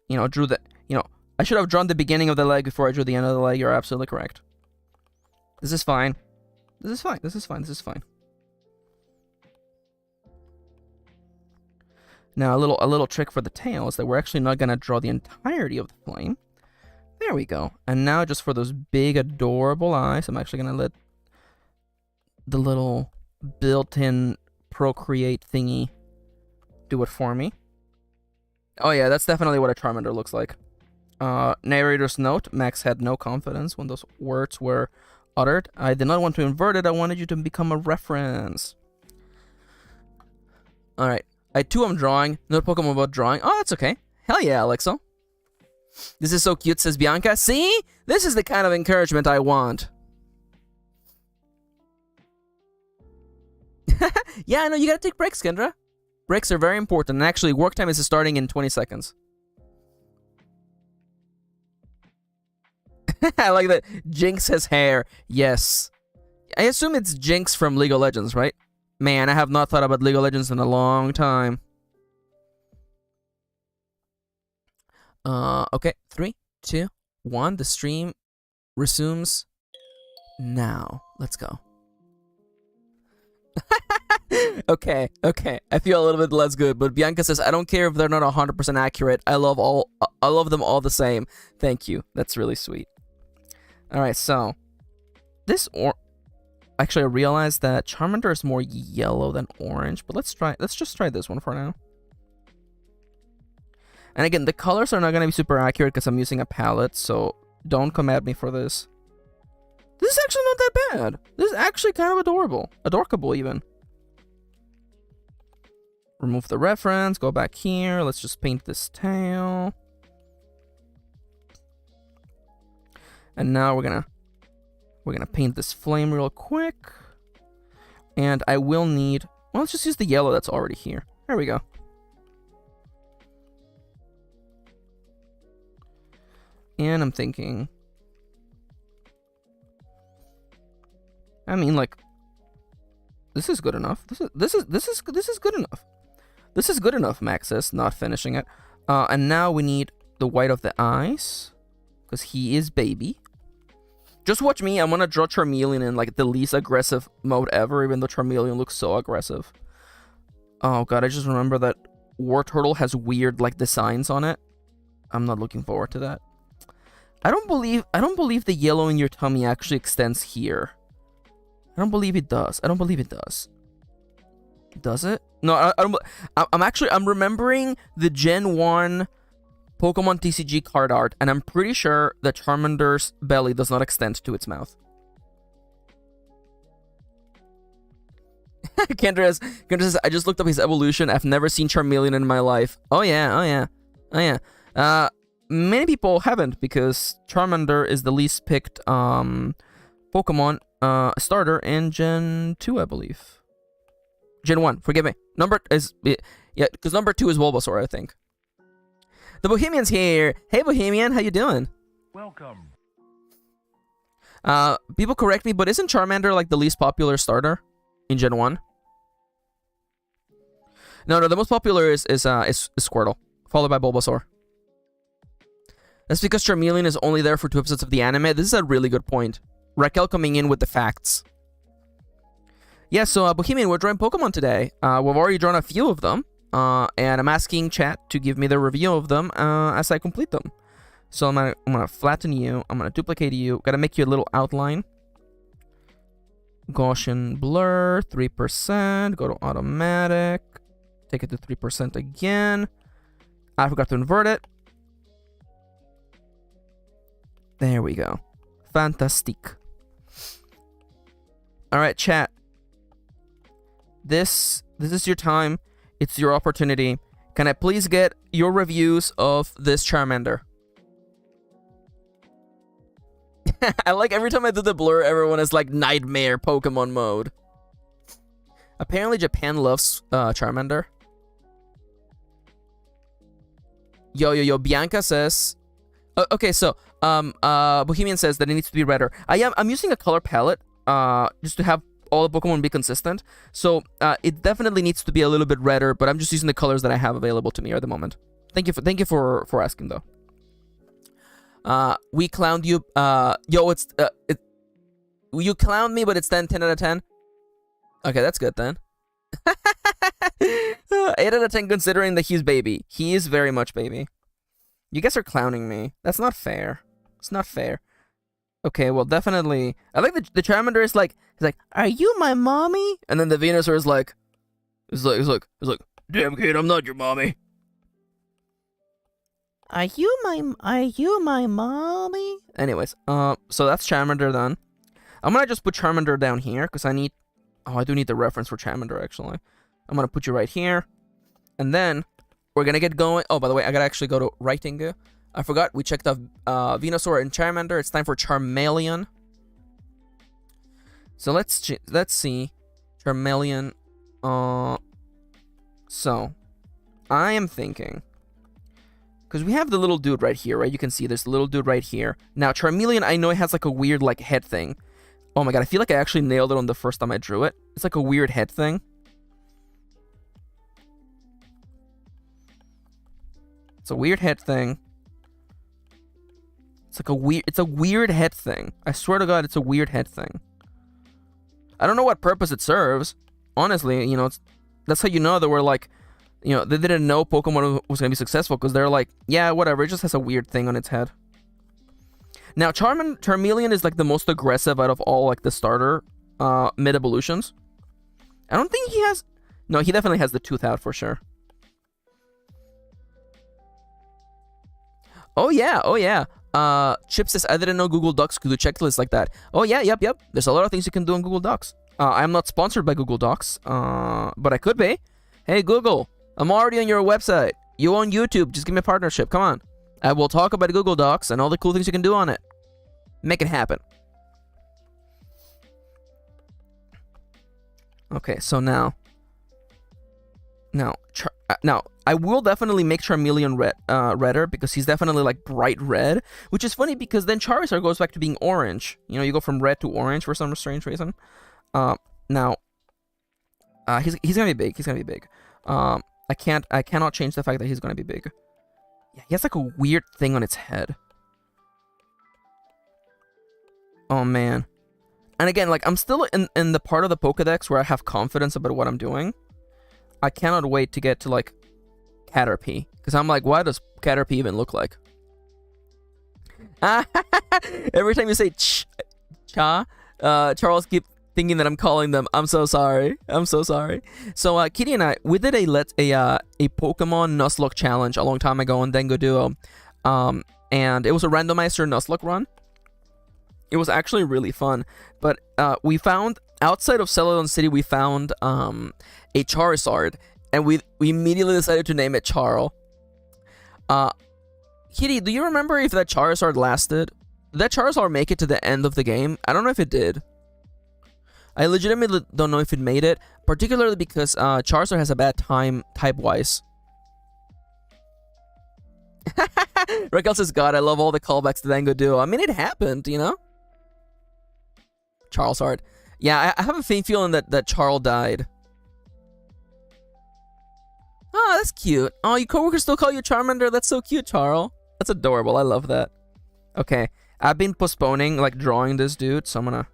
you know, drew the, you know, I should have drawn the beginning of the leg before I drew the end of the leg. You're absolutely correct. This is fine. This is fine. Now, a little trick for the tail is that we're actually not gonna draw the entirety of the flame. There we go. And now, just for those big, adorable eyes, I'm actually gonna let the little built-in Procreate thingy do it for me. Oh yeah, that's definitely what a Charmander looks like. Narrator's note: Max had no confidence when those words were uttered. I did not want to invert it. I wanted you to become a reference. Alright. I too am drawing. No Pokemon about drawing. Oh, that's okay. Hell yeah, Alexa. This is so cute, says Bianca. See? This is the kind of encouragement I want. Yeah, I know. You gotta take breaks, Kendra. Breaks are very important. And actually, work time is starting in 20 seconds. I like that. Jinx has hair. Yes. I assume it's Jinx from League of Legends, right? Man, I have not thought about League of Legends in a long time. Okay. 3, 2, 1. The stream resumes now. Let's go. Okay. I feel a little bit less good, but Bianca says, I don't care if they're not 100% accurate. I love them all the same. Thank you. That's really sweet. All right, so this actually I realized that Charmander is more yellow than orange, but let's just try this one for now. And again, the colors are not going to be super accurate because I'm using a palette, so don't come at me for this. This is actually not that bad. This is actually kind of adorable. Adorkable, even. Remove the reference. Go back here. Let's just paint this tail. And now we're gonna paint this flame real quick. And I will need... Well, let's just use the yellow that's already here. There we go. And I'm thinking... I mean, like, this is good enough. This is good enough. This is good enough, Max says, not finishing it. And now we need the white of the eyes, because he is baby. Just watch me. I'm gonna draw Charmeleon in like the least aggressive mode ever, even though Charmeleon looks so aggressive. Oh god, I just remember that War Turtle has weird like designs on it. I'm not looking forward to that. I don't believe the yellow in your tummy actually extends here. I don't believe it does. I don't believe it does. Does it? No, I don't. I'm remembering the Gen 1 Pokemon TCG card art, and I'm pretty sure that Charmander's belly does not extend to its mouth. Kendra says, I just looked up his evolution. I've never seen Charmeleon in my life. Oh yeah. Many people haven't, because Charmander is the least picked Pokemon starter in Gen 2, I believe. Gen 1, forgive me. Yeah, because number 2 is Bulbasaur, I think. The Bohemian's here. Hey, Bohemian, how you doing? Welcome. People correct me, but isn't Charmander like the least popular starter in Gen 1? No, the most popular is Squirtle, followed by Bulbasaur. That's because Charmeleon is only there for 2 episodes of the anime. This is a really good point. Raquel coming in with the facts. Yeah, so Bohemian, we're drawing Pokemon today. We've already drawn a few of them. And I'm asking chat to give me the review of them as I complete them. So I'm gonna flatten you. I'm gonna duplicate you. Gotta make you a little outline. Gaussian blur, 3%. Go to automatic. Take it to 3% again. I forgot to invert it. There we go. Fantastic. All right, chat. This is your time. It's your opportunity. Can I please get your reviews of this Charmander? I like every time I do the blur, everyone is like nightmare Pokemon mode. Apparently Japan loves Charmander. Yo, Bianca says... okay, so, Bohemian says that it needs to be redder. I'm using a color palette, just to have all the Pokemon be consistent. So, it definitely needs to be a little bit redder, but I'm just using the colors that I have available to me at the moment. Thank you for asking, though. We clowned you. You clowned me, but it's 10 out of 10. Okay, that's good then. 8 out of 10 considering that he's baby. He is very much baby. You guys are clowning me. That's not fair. It's not fair. Okay, well, definitely. I like the Charmander is like, he's like, are you my mommy? And then the Venusaur is like, damn kid, I'm not your mommy. Are you my mommy? Anyways, so that's Charmander done. I'm gonna just put Charmander down here because I do need the reference for Charmander actually. I'm gonna put you right here, and then we're gonna get going. Oh, by the way, I gotta actually go to writing. I forgot we checked off Venusaur and Charmander. It's time for Charmeleon. So let's see Charmeleon. So I am thinking, because we have the little dude right here, right? You can see this little dude right here. Now Charmeleon, I know it has like a weird like head thing. Oh my god, I feel like I actually nailed it on the first time I drew it. It's like a weird head thing. It's a weird head thing. It's like it's a weird head thing. I swear to God, it's a weird head thing. I don't know what purpose it serves. Honestly, you know, that's how you know that we're like, you know, they didn't know Pokemon was going to be successful because they're like, yeah, whatever, it just has a weird thing on its head. Now, Charmeleon is like the most aggressive out of all like the starter mid-evolutions. I don't think he has... No, he definitely has the tooth out for sure. Oh yeah, oh yeah. Chip says, I didn't know Google Docs could do checklists like that. Oh yeah, yep. There's a lot of things you can do on Google Docs. I'm not sponsored by Google Docs, but I could be. Hey Google, I'm already on your website. You own YouTube, just give me a partnership, come on. I will talk about Google Docs and all the cool things you can do on it. Make it happen. Okay, so now I will definitely make Charmeleon redder because he's definitely like bright red, which is funny because then Charizard goes back to being orange. You know, you go from red to orange for some strange reason. Now, he's gonna be big. He's gonna be big. I cannot change the fact that he's gonna be big. Yeah, he has like a weird thing on its head. Oh man. And again, like I'm still in the part of the Pokedex where I have confidence about what I'm doing. I cannot wait to get to like Caterpie, because I'm like, what does Caterpie even look like? Every time you say cha, Charles keep thinking that I'm calling them. I'm so sorry. I'm so sorry. So Kitty and I, we did a Pokemon Nuzlocke challenge a long time ago on Dengo Duo, and it was a randomizer Nuzlocke run. It was actually really fun, but we found outside of Celadon City, we found a Charizard, and we immediately decided to name it Charl. Kitty, do you remember if that Charizard lasted? Did that Charizard make it to the end of the game? I don't know if it did. I legitimately don't know if it made it, particularly because Charizard has a bad time type-wise. Raquel says, God, I love all the callbacks to Dango Duo. I mean, it happened, you know? Charizard. Yeah, I have a faint feeling that Charl died. Oh, that's cute. Oh, your coworkers still call you Charmander? That's so cute, Charl. That's adorable. I love that. Okay, I've been postponing, like, drawing this dude, so I'm gonna...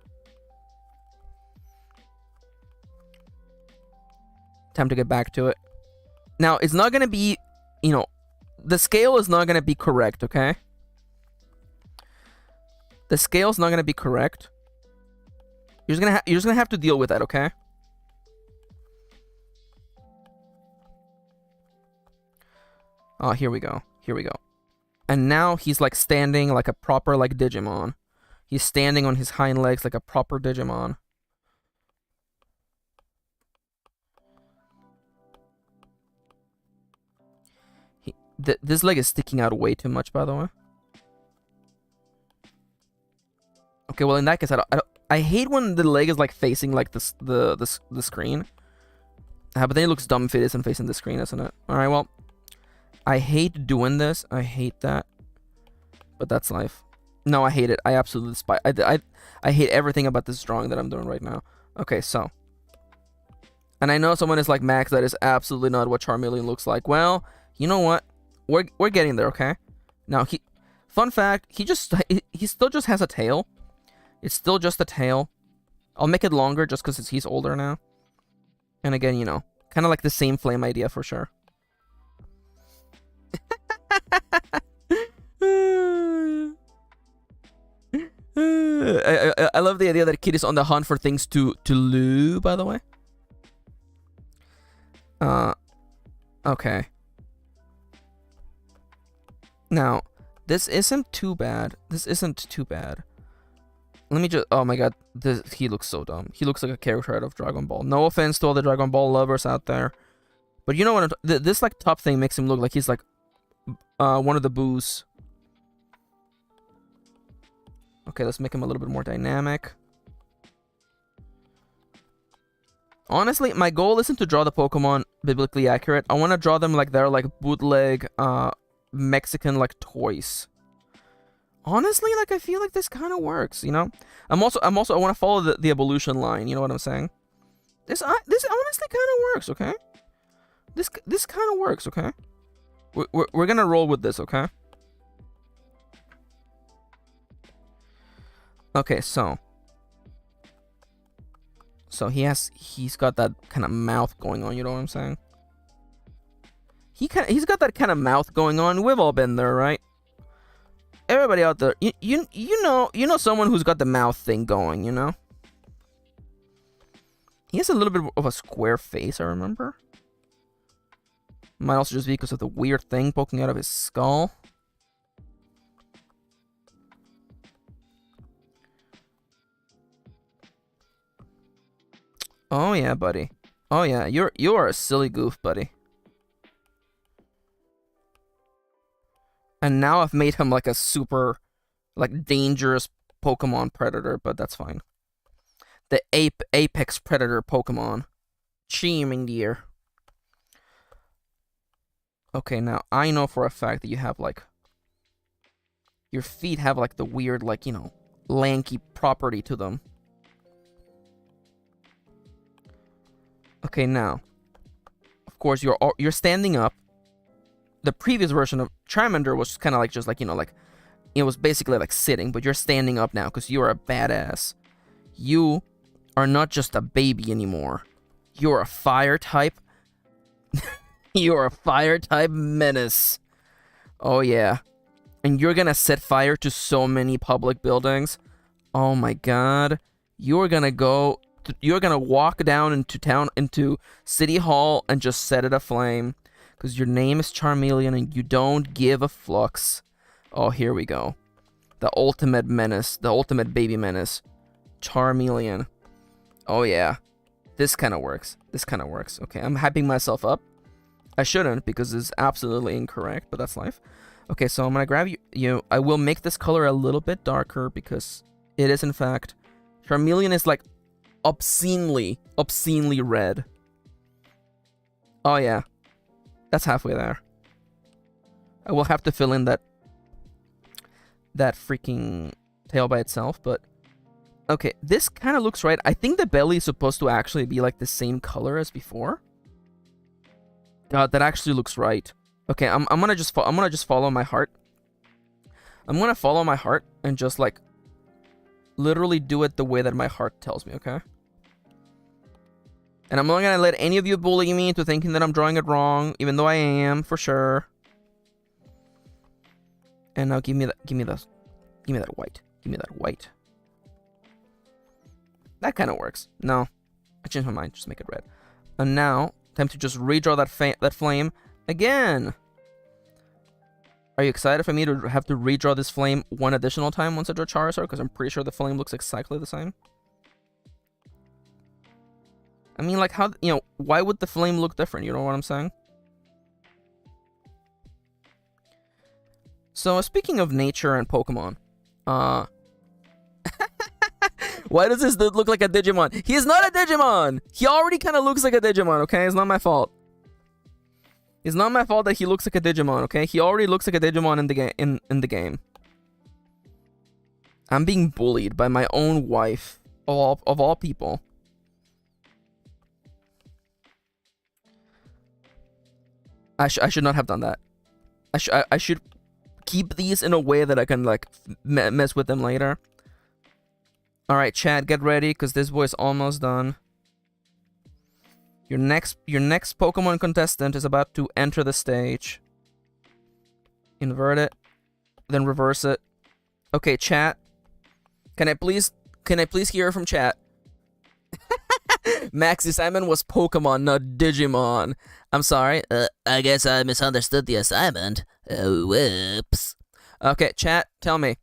Time to get back to it. Now, it's not gonna be, you know, the scale is not gonna be correct, okay? The scale's not gonna be correct. You're just gonna have to deal with that, okay? Oh, here we go. Here we go. And now he's like standing like a proper like Digimon. He's standing on his hind legs like a proper Digimon. This leg is sticking out way too much, by the way. Okay, well in that case, I hate when the leg is like facing like the screen. But then it looks dumb if it isn't facing the screen, isn't it? All right, well, I hate doing this. I hate that, but that's life. No, I hate it. I absolutely despise. I hate everything about this drawing that I'm doing right now. Okay, so, and I know someone is like, Max, that is absolutely not what Charmeleon looks like. Well, you know what? We're getting there, okay? Now fun fact, he still just has a tail. It's still just a tail. I'll make it longer just because he's older now. And again, you know, kind of like the same flame idea for sure. I love the idea that Kid is on the hunt for things to loo, by the way. Okay. Now, this isn't too bad. This isn't too bad. Let me just... Oh my god. He looks so dumb. He looks like a character out of Dragon Ball. No offense to all the Dragon Ball lovers out there. But you know what? This like top thing makes him look like he's like one of the boos. Okay, let's make him a little bit more dynamic. Honestly, my goal isn't to draw the Pokemon biblically accurate. I want to draw them like they're like bootleg Mexican like toys. Honestly, like I feel like this kind of works, you know. I want to follow the evolution line. You know what I'm saying? This honestly kind of works, okay? This kind of works, okay? We're gonna roll with this, okay? Okay, so he's got that kind of mouth going on, you know what I'm saying? He's got that kind of mouth going on. We've all been there, right? Everybody out there, you know someone who's got the mouth thing going, you know? He has a little bit of a square face, I remember. Might also just be because of the weird thing poking out of his skull. Oh yeah, buddy. Oh yeah, you're a silly goof, buddy. And now I've made him like a super, like, dangerous Pokemon predator, but that's fine. The apex predator Pokemon. Charmander. Okay, now I know for a fact that you have, like, your feet have, like, the weird, like, you know, lanky property to them. Okay, now, of course, you're standing up. The previous version of Charmander was kind of like just like, you know, like, it was basically like sitting, but you're standing up now because you're a badass. You are not just a baby anymore. You're a fire type. You're a fire type menace. Oh yeah. And you're gonna set fire to so many public buildings. Oh my god. You're gonna walk down into town, into City Hall, and just set it aflame. Because your name is Charmeleon and you don't give a flux. Oh, here we go. The ultimate menace. The ultimate baby menace. Charmeleon. Oh, yeah. This kind of works. This kind of works. Okay, I'm hyping myself up. I shouldn't because it's absolutely incorrect, but that's life. Okay, so I'm going to grab you. I will make this color a little bit darker because it is, in fact... Charmeleon is, like, obscenely red. Oh, yeah. That's halfway there. I will have to fill in that freaking tail by itself, but... Okay, this kind of looks right. I think the belly is supposed to actually be like the same color as before. God, that actually looks right. Okay, I'm gonna just follow my heart. I'm gonna follow my heart and just like literally do it the way that my heart tells me, okay? And I'm not gonna let any of you bully me into thinking that I'm drawing it wrong, even though I am, for sure. And now give me that white. Give me that white. That kind of works. No, I changed my mind. Just make it red. And now, time to just redraw that flame again. Are you excited for me to have to redraw this flame one additional time once I draw Charizard? Because I'm pretty sure the flame looks exactly the same. I mean, like, how, you know, why would the flame look different? You know what I'm saying? So, speaking of nature and Pokemon, why does this dude look like a Digimon? He is not a Digimon! He already kind of looks like a Digimon, okay? It's not my fault. It's not my fault that he looks like a Digimon, okay? He already looks like a Digimon in the game. I'm being bullied by my own wife, of all people. I should not have done that. I should keep these in a way that I can, like, mess with them later. Alright, chat, get ready, because this boy's almost done. Your next Pokemon contestant is about to enter the stage. Invert it, then reverse it. Okay, chat. Can I please hear from chat? Max's assignment was Pokemon, not Digimon. I'm sorry. I guess I misunderstood the assignment. Whoops. Okay, chat, tell me.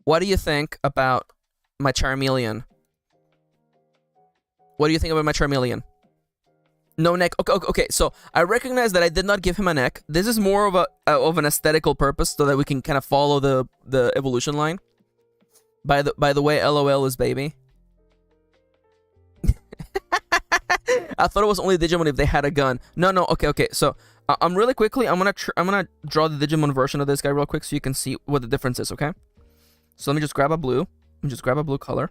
What do you think about my Charmeleon? What do you think about my Charmeleon? No neck. Okay. So I recognize that I did not give him a neck. This is more of an aesthetical purpose, so that we can kind of follow the evolution line. By the way, LOL is baby. I thought it was only Digimon if they had a gun. No. Okay. So I'm really quickly. I'm gonna draw the Digimon version of this guy real quick, so you can see what the difference is. Okay. So let me just grab a blue. Let me just grab a blue color.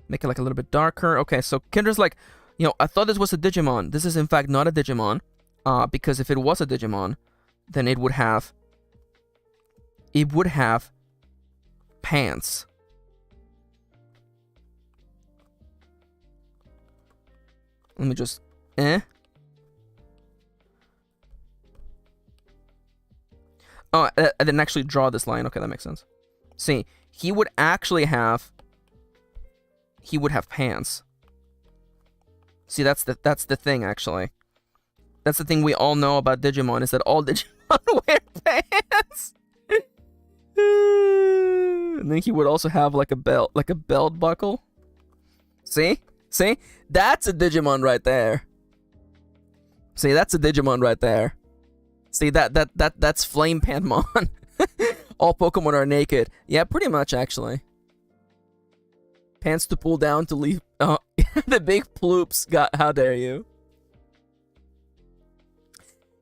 Make it like a little bit darker. Okay. So Kendra's like, you know, I thought this was a Digimon. This is in fact not a Digimon. Because if it was a Digimon, then it would have pants. Let me just... Eh? Oh, I didn't actually draw this line. Okay, that makes sense. See, he would actually have... He would have pants. See, that's the thing, actually. That's the thing we all know about Digimon, is that all Digimon wear pants. And then he would also have like a belt buckle. See? See? That's a Digimon right there. See, that's a Digimon right there. See, that's Flame Pantmon. All Pokemon are naked. Yeah, pretty much, actually. Pants to pull down to leave. Oh, the big ploops. God, how dare you?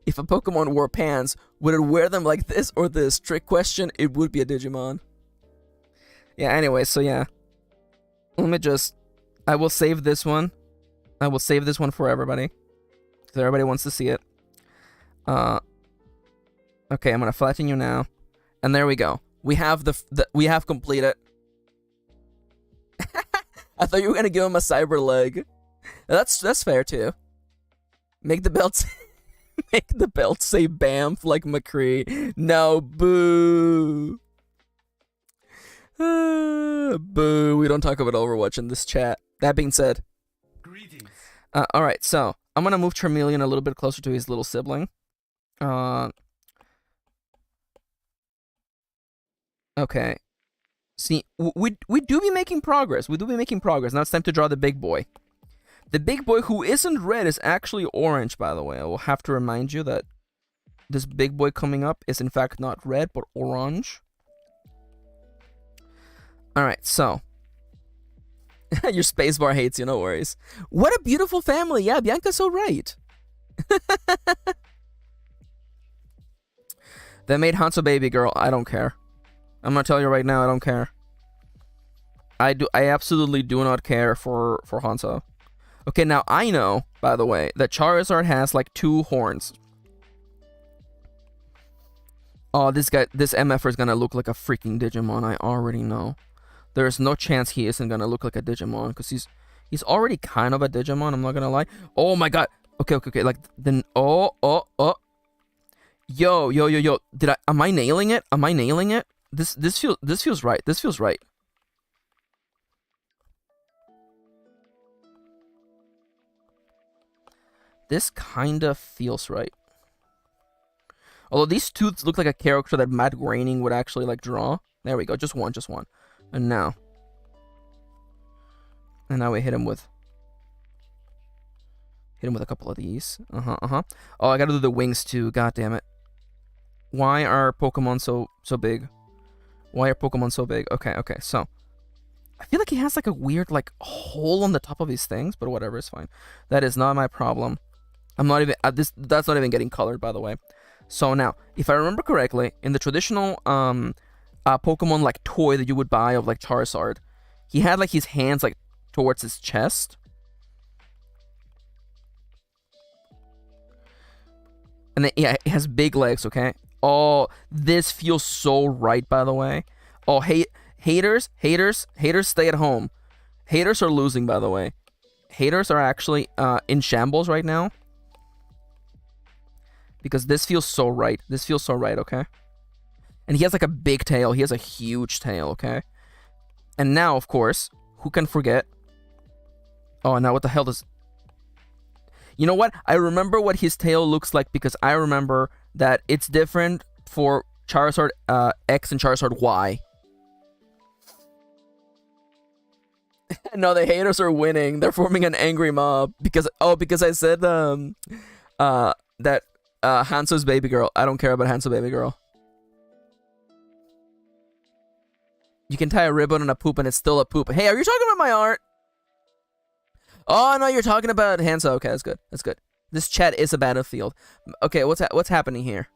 If a Pokemon wore pants, would it wear them like this or this? Trick question. It would be a Digimon. Yeah. Anyway, so yeah. Let me just. I will save this one. I will save this one for everybody, because everybody wants to see it. Okay, I'm gonna flatten you now, and there we go. We have we have completed. I thought you were gonna give him a cyber leg. That's fair too. Make the belt make the belt say Bamf like McCree. No, boo. Boo. We don't talk about Overwatch in this chat. That being said, Greetings. all right. So I'm gonna move Charmeleon a little bit closer to his little sibling. Okay. See, we do be making progress. We do be making progress. Now it's time to draw the big boy. The big boy who isn't red is actually orange, by the way. I will have to remind you that this big boy coming up is in fact not red, but orange. Alright, so. Your spacebar hates you, no worries. What a beautiful family. Yeah, Bianca's so right. They made Hanzo baby girl. I don't care. I'm gonna tell you right now, I don't care. I absolutely do not care for Hanzo. Okay, now I know, by the way, that Charizard has like 2 horns. Oh, this MFer is gonna look like a freaking Digimon. I already know. There's no chance he isn't gonna look like a Digimon, because he's already kind of a Digimon. I'm not gonna lie. Oh my god. Okay. Like then. Oh. Yo. Am I nailing it? Am I nailing it? This feels right. This feels right. This kinda feels right. Although these two look like a character that Matt Groening would actually like draw. There we go. Just one. And now we hit him with a couple of these. Oh, I gotta do the wings too. God damn it. Why are Pokemon so big? Why are Pokemon so big? Okay, so I feel like he has like a weird like hole on the top of his things, but whatever, it's fine. That is not my problem. I'm not even that's not even getting colored, by the way. So now, if I remember correctly, in the traditional Pokemon like toy that you would buy of like Charizard, he had like his hands like towards his chest. And then yeah, he has big legs, okay? Oh, this feels so right, by the way. Oh, haters stay at home. Haters are losing, by the way. Haters are actually in shambles right now. Because this feels so right. This feels so right, okay? And he has like a big tail. He has a huge tail, okay? And now, of course, who can forget? Oh, now what the hell does... You know what? I remember what his tail looks like, because I remember that it's different for Charizard X and Charizard Y. No, the haters are winning. They're forming an angry mob because I said that Hanzo's baby girl. I don't care about Hanzo baby girl. You can tie a ribbon on a poop and it's still a poop. Hey, are you talking about my art? Oh no, you're talking about Hanzo. Okay, that's good. That's good. This chat is a battlefield. Okay, what's happening here?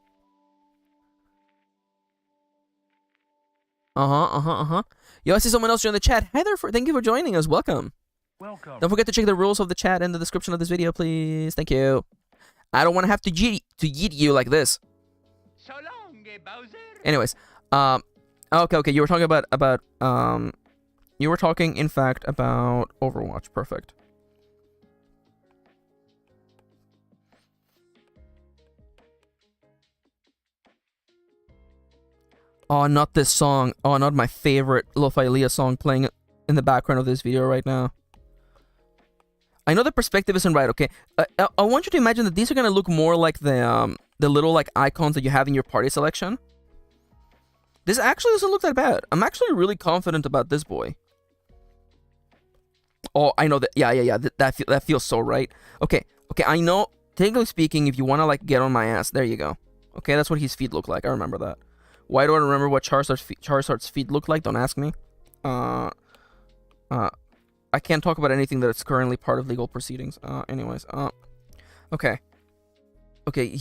Yo, I see someone else join the chat. Hi there, thank you for joining us. Welcome. Welcome. Don't forget to check the rules of the chat in the description of this video, please. Thank you. I don't want to have to yeet you like this. So long, Bowser. Anyways, okay. You were talking about you were talking in fact about Overwatch. Perfect. Oh, not this song. Oh, not my favorite Lo-Fi Leah song playing in the background of this video right now. I know the perspective isn't right, okay? I want you to imagine that these are gonna look more like the little like icons that you have in your party selection. This actually doesn't look that bad. I'm actually really confident about this boy. Oh, I know that. Yeah. That feels so right. Okay. I know. Technically speaking, if you want to like get on my ass, there you go. Okay, that's what his feet look like. I remember that. Why do I remember what Charizard's feet look like? Don't ask me. I can't talk about anything that's currently part of legal proceedings. Anyways. Okay. Okay.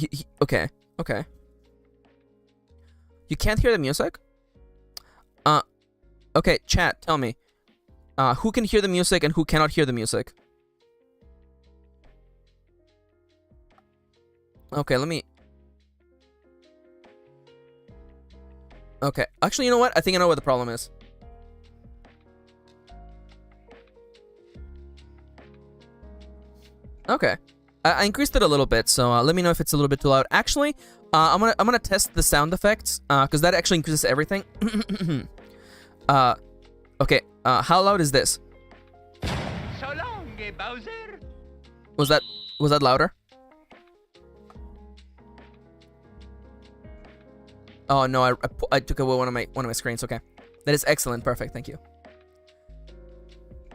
You can't hear the music? Okay, chat, tell me. Who can hear the music and who cannot hear the music? Okay, let me... Okay, actually, you know what? I think I know what the problem is. Okay. I increased it a little bit, so let me know if it's a little bit too loud. Actually, I'm gonna test the sound effects, because that actually increases everything. Okay, how loud is this? So long, Bowser. Was that louder? Oh no, I took away one of my screens. Okay, that is excellent. Perfect. Thank you.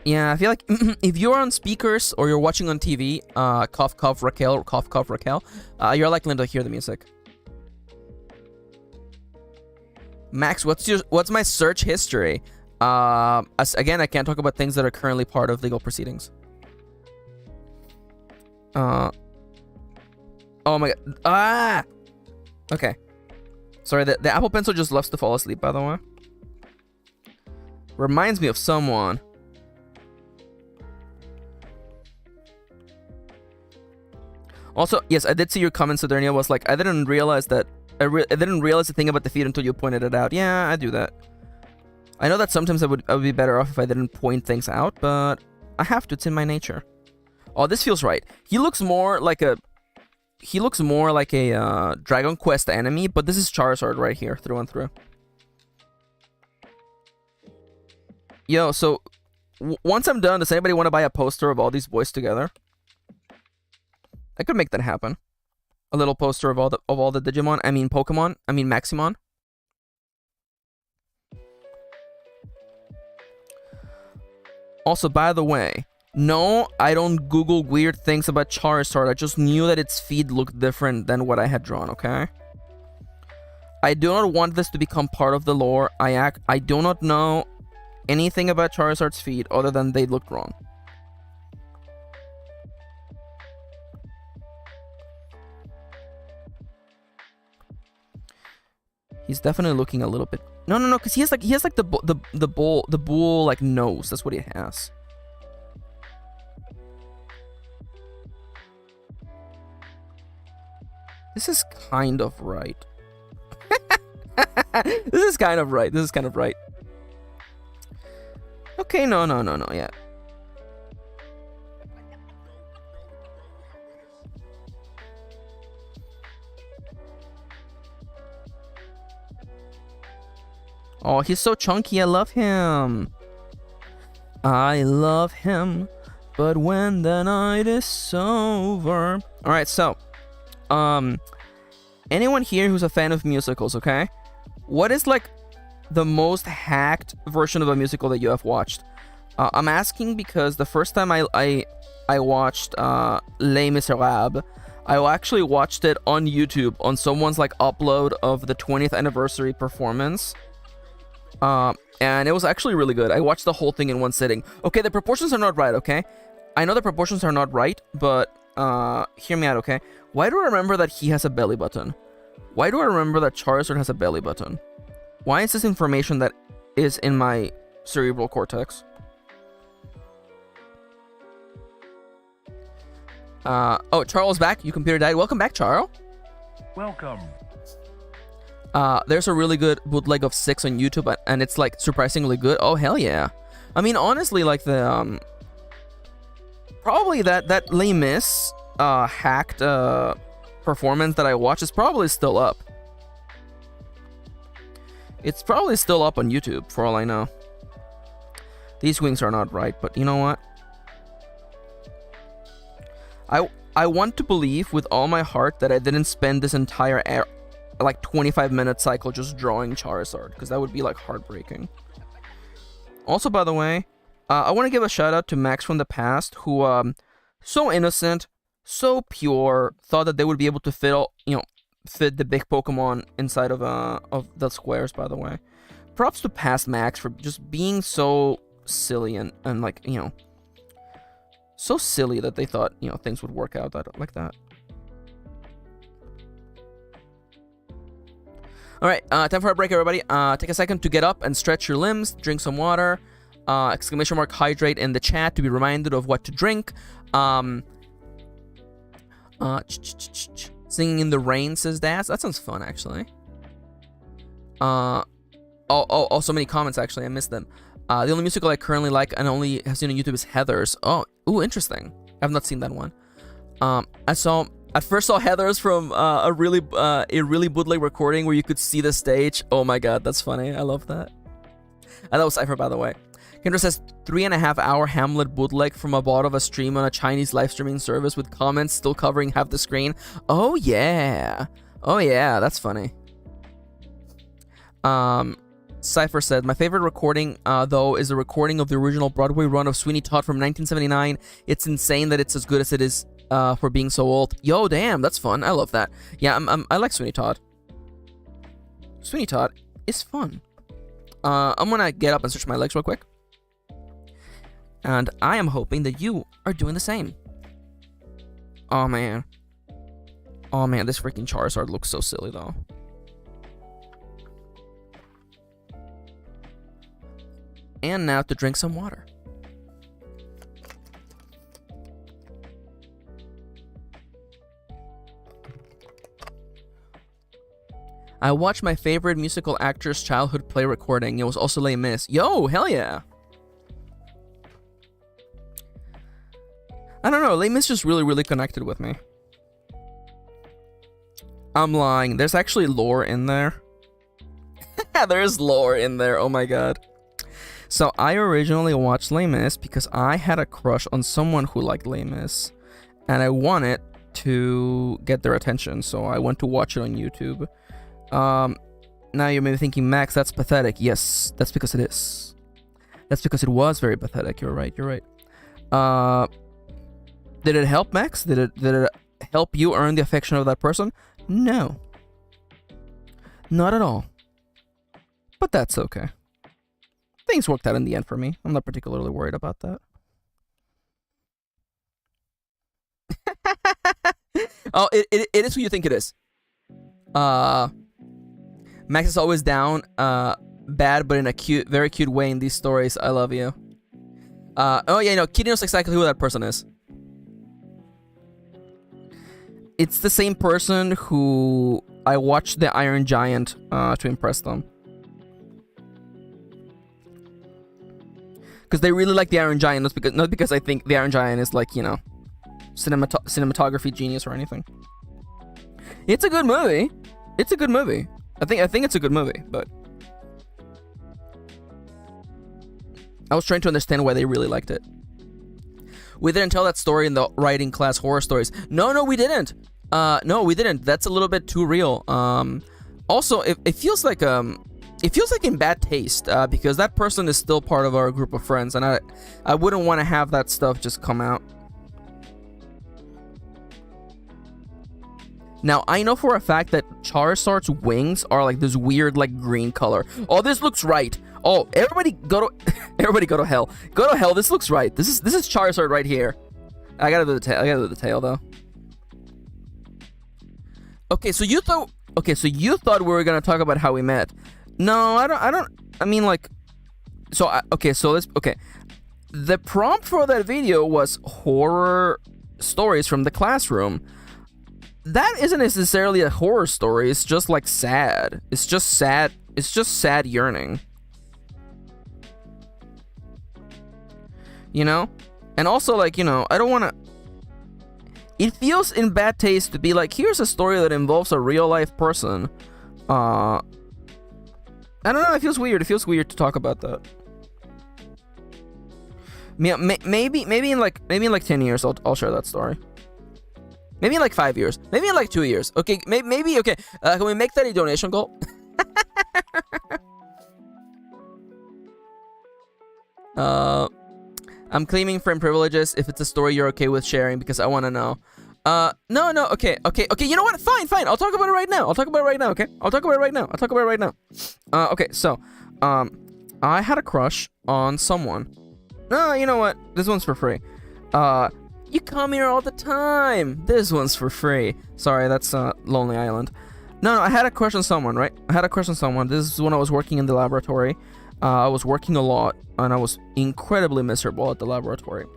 Yeah, I feel like if you're on speakers or you're watching on TV, cough Raquel, you're likely to hear the music. Max, what's my search history? Again, I can't talk about things that are currently part of legal proceedings. Oh my god. Okay. Sorry, the Apple Pencil just loves to fall asleep, by the way. Reminds me of someone. Also, yes, I did see your comment, Sidernia, was like, I didn't realize that, I didn't realize the thing about the feet until you pointed it out. Yeah, I do that. I know that sometimes I would be better off if I didn't point things out, but I have to, it's in my nature. Oh, this feels right. He looks more like a Dragon Quest enemy, but this is Charizard right here, through and through. Yo, so once I'm done, does anybody want to buy a poster of all these boys together? I could make that happen. A little poster of all the Digimon. I mean Pokemon. I mean Maximon. Also, by the way, no, I don't Google weird things about Charizard. I just knew that its feet looked different than what I had drawn, okay? I do not want this to become part of the lore. I do not know anything about Charizard's feet other than they looked wrong. He's definitely looking a little bit... No, because he has like the bull like nose. That's what he has. This is kind of right. This is kind of right. Okay, no, yeah. Oh, he's so chunky. I love him. But when the night is over... Alright, so... anyone here who's a fan of musicals, okay? What is, like, the most hacked version of a musical that you have watched? I'm asking because the first time I watched Les Miserables, I actually watched it on YouTube, on someone's, like, upload of the 20th anniversary performance. And it was actually really good. I watched the whole thing in one sitting. Okay, the proportions are not right, okay? I know the proportions are not right, but hear me out, okay? Why do I remember that he has a belly button? Why do I remember that Charizard has a belly button? Why is this information that is in my cerebral cortex? Oh, Charles back. Your computer died. Welcome back, Charles. Welcome. There's a really good bootleg of 6 on YouTube, and it's like surprisingly good. Oh, hell yeah. I mean, honestly, like the probably that Les Mis hacked performance that I watched is probably still up. It's probably still up on YouTube, for all I know. These wings are not right, but you know what? I want to believe with all my heart that I didn't spend this entire like 25-minute cycle just drawing Charizard, because that would be like heartbreaking. Also, by the way, I want to give a shout out to Max from the past, who so innocent, so pure, thought that they would be able to fit the big Pokemon inside of the squares. By the way, props to past Max for just being so silly and like, you know, so silly that they thought, you know, things would work out like that. All right, time for a break, everybody. Take a second to get up and stretch your limbs, drink some water, exclamation mark hydrate in the chat to be reminded of what to drink. Singing in the rain, says Daz. That sounds fun, actually. Oh, so many comments, actually. I missed them. The only musical I currently like and only have seen on YouTube is Heathers. Oh, ooh, interesting. I've not seen that one. I first saw Heathers from a really bootleg recording where you could see the stage. Oh my god, that's funny. I love that. And that was Cypher, by the way. Kendra says 3.5-hour Hamlet bootleg from a bot of a stream on a Chinese live streaming service with comments still covering half the screen. Oh yeah. Oh yeah, that's funny. Cypher said, my favorite recording, though, is a recording of the original Broadway run of Sweeney Todd from 1979. It's insane that it's as good as it is for being so old. Yo, damn, that's fun. I love that. Yeah, I like Sweeney Todd. Sweeney Todd is fun. I'm gonna get up and stretch my legs real quick. And I am hoping that you are doing the same. Oh, man. Oh, man, this freaking Charizard looks so silly, though. And now to drink some water. I watched my favorite musical actor's childhood play recording. It was also Les Mis. Yo, hell yeah. I don't know, Les Mis just really connected with me. I'm lying. There's actually lore in there. There's lore in there. Oh my god. So I originally watched Les Mis because I had a crush on someone who liked Les Mis, and I wanted to get their attention, so I went to watch it on YouTube. Now you may be thinking, Max, that's pathetic. Yes, that's because it is. That's because it was very pathetic. You're right. You're right. Did it help, Max? Did it help you earn the affection of that person? No. Not at all. But that's okay. Things worked out in the end for me. I'm not particularly worried about that. Oh, it is who you think it is. Max is always down, bad, but in a cute, very cute way in these stories. I love you. Oh yeah, no, Kirin knows exactly who that person is. It's the same person who I watched the Iron Giant to impress them. Because they really like the Iron Giant, not because I think the Iron Giant is like, you know, cinematography genius or anything. It's a good movie. It's a good movie. I think it's a good movie, but I was trying to understand why they really liked it. We didn't tell that story in the writing class, horror stories. No, we didn't. No, we didn't. That's a little bit too real. Also, it feels like in bad taste, because that person is still part of our group of friends, and I wouldn't want to have that stuff just come out. Now, I know for a fact that Charizard's wings are like this weird, like, green color. Oh, this looks right. Oh, everybody go to hell. Go to hell. This looks right. This is Charizard right here. I gotta do the tail. I gotta do the tail though. Okay, so you thought we were gonna talk about how we met. No, I don't. I mean, like, okay. The prompt for that video was horror stories from the classroom. That isn't necessarily a horror story. It's just like sad. It's just sad. It's just sad yearning. You know? And also, like, you know, I don't want to... It feels in bad taste to be like, here's a story that involves a real life person. I don't know. It feels weird. It feels weird to talk about that. Maybe in like 10 years I'll share that story. Maybe in like 5 years. Maybe in like 2 years. Okay. Maybe okay. Can we make that a donation goal? I'm claiming friend privileges if it's a story you're okay with sharing because I want to know. No. Okay. You know what? Fine. I'll talk about it right now. Okay. Okay. So, I had a crush on someone. No, you know what? This one's for free. You come here all the time. This one's for free. Sorry, that's Lonely Island. No, I had a crush on someone, right? This is when I was working in the laboratory. I was working a lot, and I was incredibly miserable at the laboratory.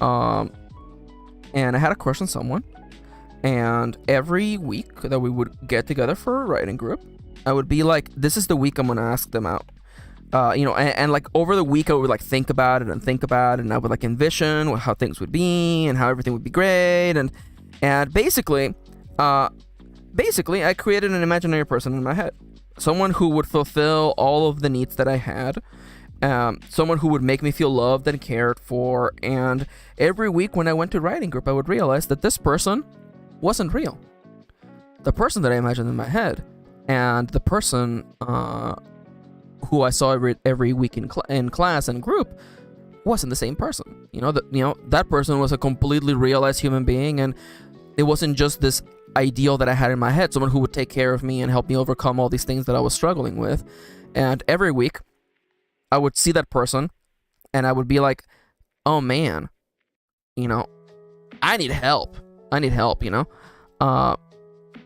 And I had a crush on someone. And every week that we would get together for a writing group, I would be like, this is the week I'm going to ask them out. And like over the week I would like think about it, and I would like envision how things would be and how everything would be great, and basically I created an imaginary person in my head, someone who would fulfill all of the needs that I had, someone who would make me feel loved and cared for. And every week when I went to writing group, I would realize that this person wasn't real. The person that I imagined in my head and the person who I saw every week in class and group wasn't the same person. That person was a completely realized human being, and it wasn't just this ideal that I had in my head, someone who would take care of me and help me overcome all these things that I was struggling with. And every week I would see that person and I would be like, oh man, I need help,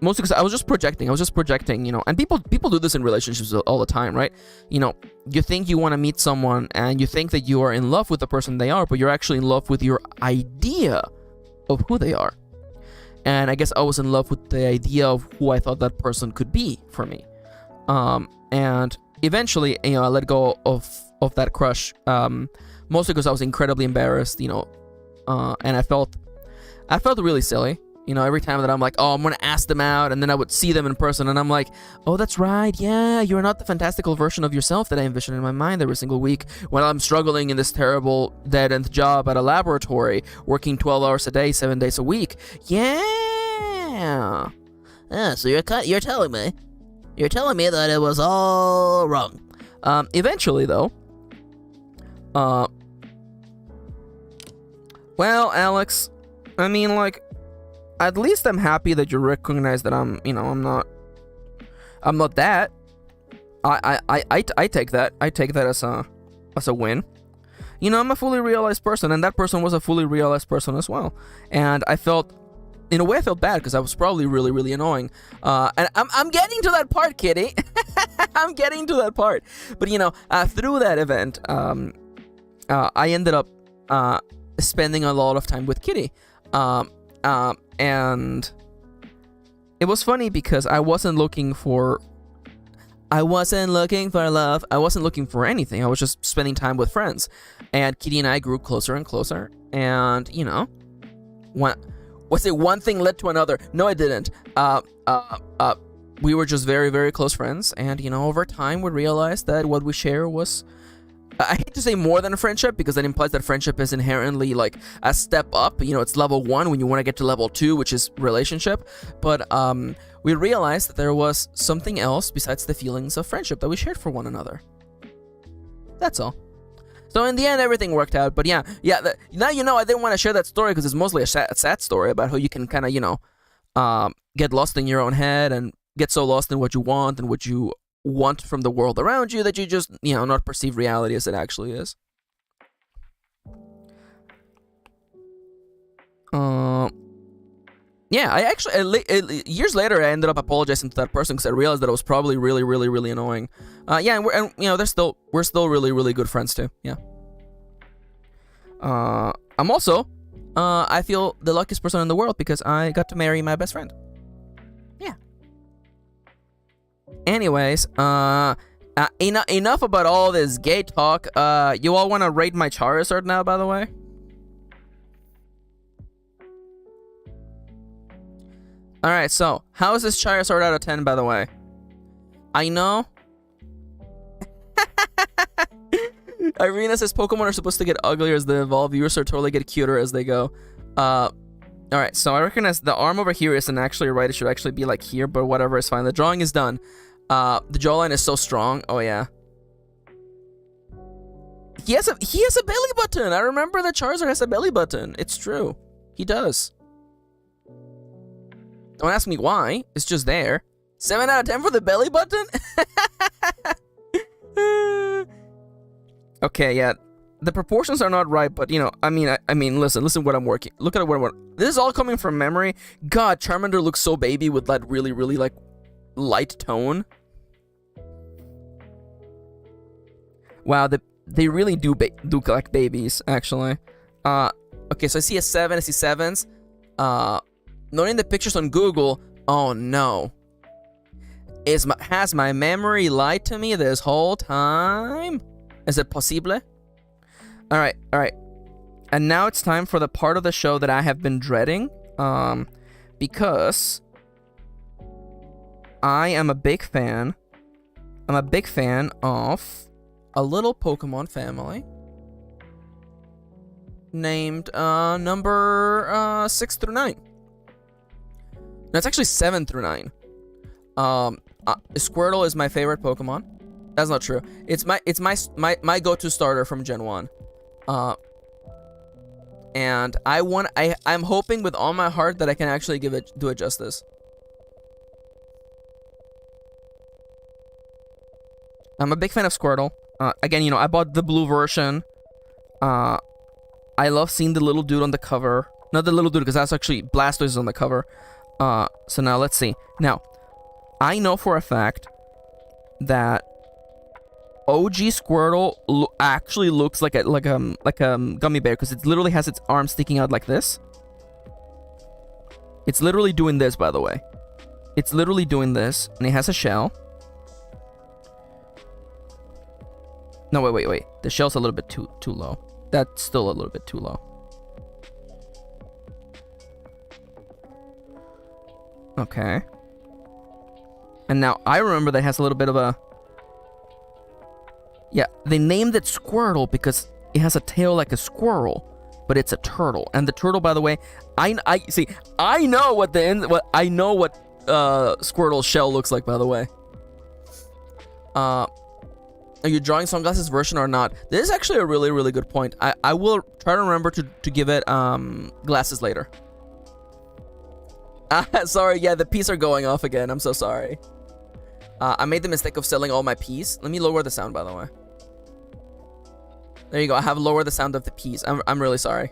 mostly because I was just projecting, and people do this in relationships all the time, right? You think you want to meet someone and you think that you are in love with the person they are, but you're actually in love with your idea of who they are. And I guess I was in love with the idea of who I thought that person could be for me. And eventually, I let go of that crush, mostly because I was incredibly embarrassed, and I felt really silly. Every time that I'm like, oh, I'm going to ask them out, and then I would see them in person, and I'm like, oh, that's right, yeah, you're not the fantastical version of yourself that I envision in my mind every single week when I'm struggling in this terrible dead-end job at a laboratory, working 12 hours a day, 7 days a week. Yeah. So you're telling me that it was all wrong. Eventually, though, well, Alex, I mean, like, at least I'm happy that you recognize that I'm not that. I take that. I take that as a win. I'm a fully realized person, and that person was a fully realized person as well. And in a way, I felt bad because I was probably really, really annoying. And I'm getting to that part, Kitty. I'm getting to that part. But through that event, I ended up spending a lot of time with Kitty. And it was funny because I wasn't looking for love. I wasn't looking for anything. I was just spending time with friends. And Kitty and I grew closer and closer. And, one thing led to another? No, it didn't. We were just very, very close friends. And, over time, we realized that what we share was, I hate to say more than a friendship because that implies that friendship is inherently like a step up. It's level 1 when you want to get to level 2, which is relationship. But we realized that there was something else besides the feelings of friendship that we shared for one another. That's all. So in the end, everything worked out. But yeah. Now I didn't want to share that story because it's mostly a sad story about how you can kind of get lost in your own head and get so lost in what you want and what you want from the world around you that you just not perceive reality as it actually is. I actually years later I ended up apologizing to that person because I realized that I was probably really, really, really annoying. And we're still really, really good friends too. Yeah. I'm also I feel the luckiest person in the world because I got to marry my best friend. Yeah. Anyways, enough about all this gay talk. You all want to rate my Charizard now, by the way? Alright, so, how is this Charizard out of 10, by the way? I know Irina says Pokemon are supposed to get uglier as they evolve. Viewers are totally get cuter as they go. Alright, so I recognize the arm over here isn't actually right. It should actually be like here, but whatever, it's fine. The drawing is done. The jawline is so strong. Oh, yeah. He has a belly button. I remember that Charizard has a belly button. It's true. He does. Don't ask me why. It's just there. 7 out of 10 for the belly button? Okay, yeah. The proportions are not right, but you know, I mean, listen what I'm working. Look at what this is all coming from memory. God, Charmander looks so baby with that really, really like light tone. Wow, they really do look like babies, actually. Okay, so I see a 7, I see 7s. Noting the pictures on Google. Oh no. Has my memory lied to me this whole time? Is it possible? Alright. And now it's time for the part of the show that I have been dreading. Because I am a big fan. I'm a big fan of a little Pokemon family named number 6 through 9. No, it's actually 7 through 9. Squirtle is my favorite Pokemon. That's not true. It's my go-to starter from Gen 1. And I'm hoping with all my heart that I can actually do it justice. I'm a big fan of Squirtle. Again, you know, I bought the blue version. I love seeing the little dude on the cover. Not the little dude, because that's actually Blastoise on the cover. So now let's see. Now, I know for a fact that OG Squirtle actually looks like a gummy bear, because it literally has its arm sticking out like this. It's literally doing this, by the way. It's literally doing this, and it has a shell. No, wait. The shell's a little bit too low. That's still a little bit too low. Okay. And now I remember that it has a little bit of a... Yeah, they named it Squirtle because it has a tail like a squirrel, but it's a turtle. And the turtle, by the way, I know what Squirtle's shell looks like, by the way. Are you drawing Sunglasses version or not? This is actually a really, really good point. I will try to remember to give it glasses later. Sorry, yeah, the peas are going off again. I'm so sorry. I made the mistake of selling all my peas. Let me lower the sound, by the way. There you go. I have lowered the sound of the peas. I'm really sorry.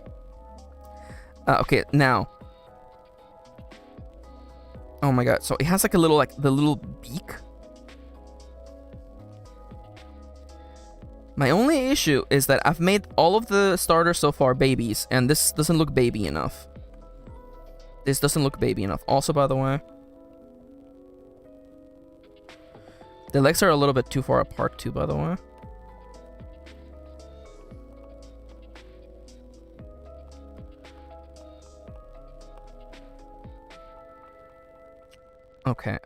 Okay, now. Oh my god. So it has like a little, the little beak. My only issue is that I've made all of the starters so far babies, and this doesn't look baby enough. This doesn't look baby enough. Also, by the way, the legs are a little bit too far apart too, by the way. Okay.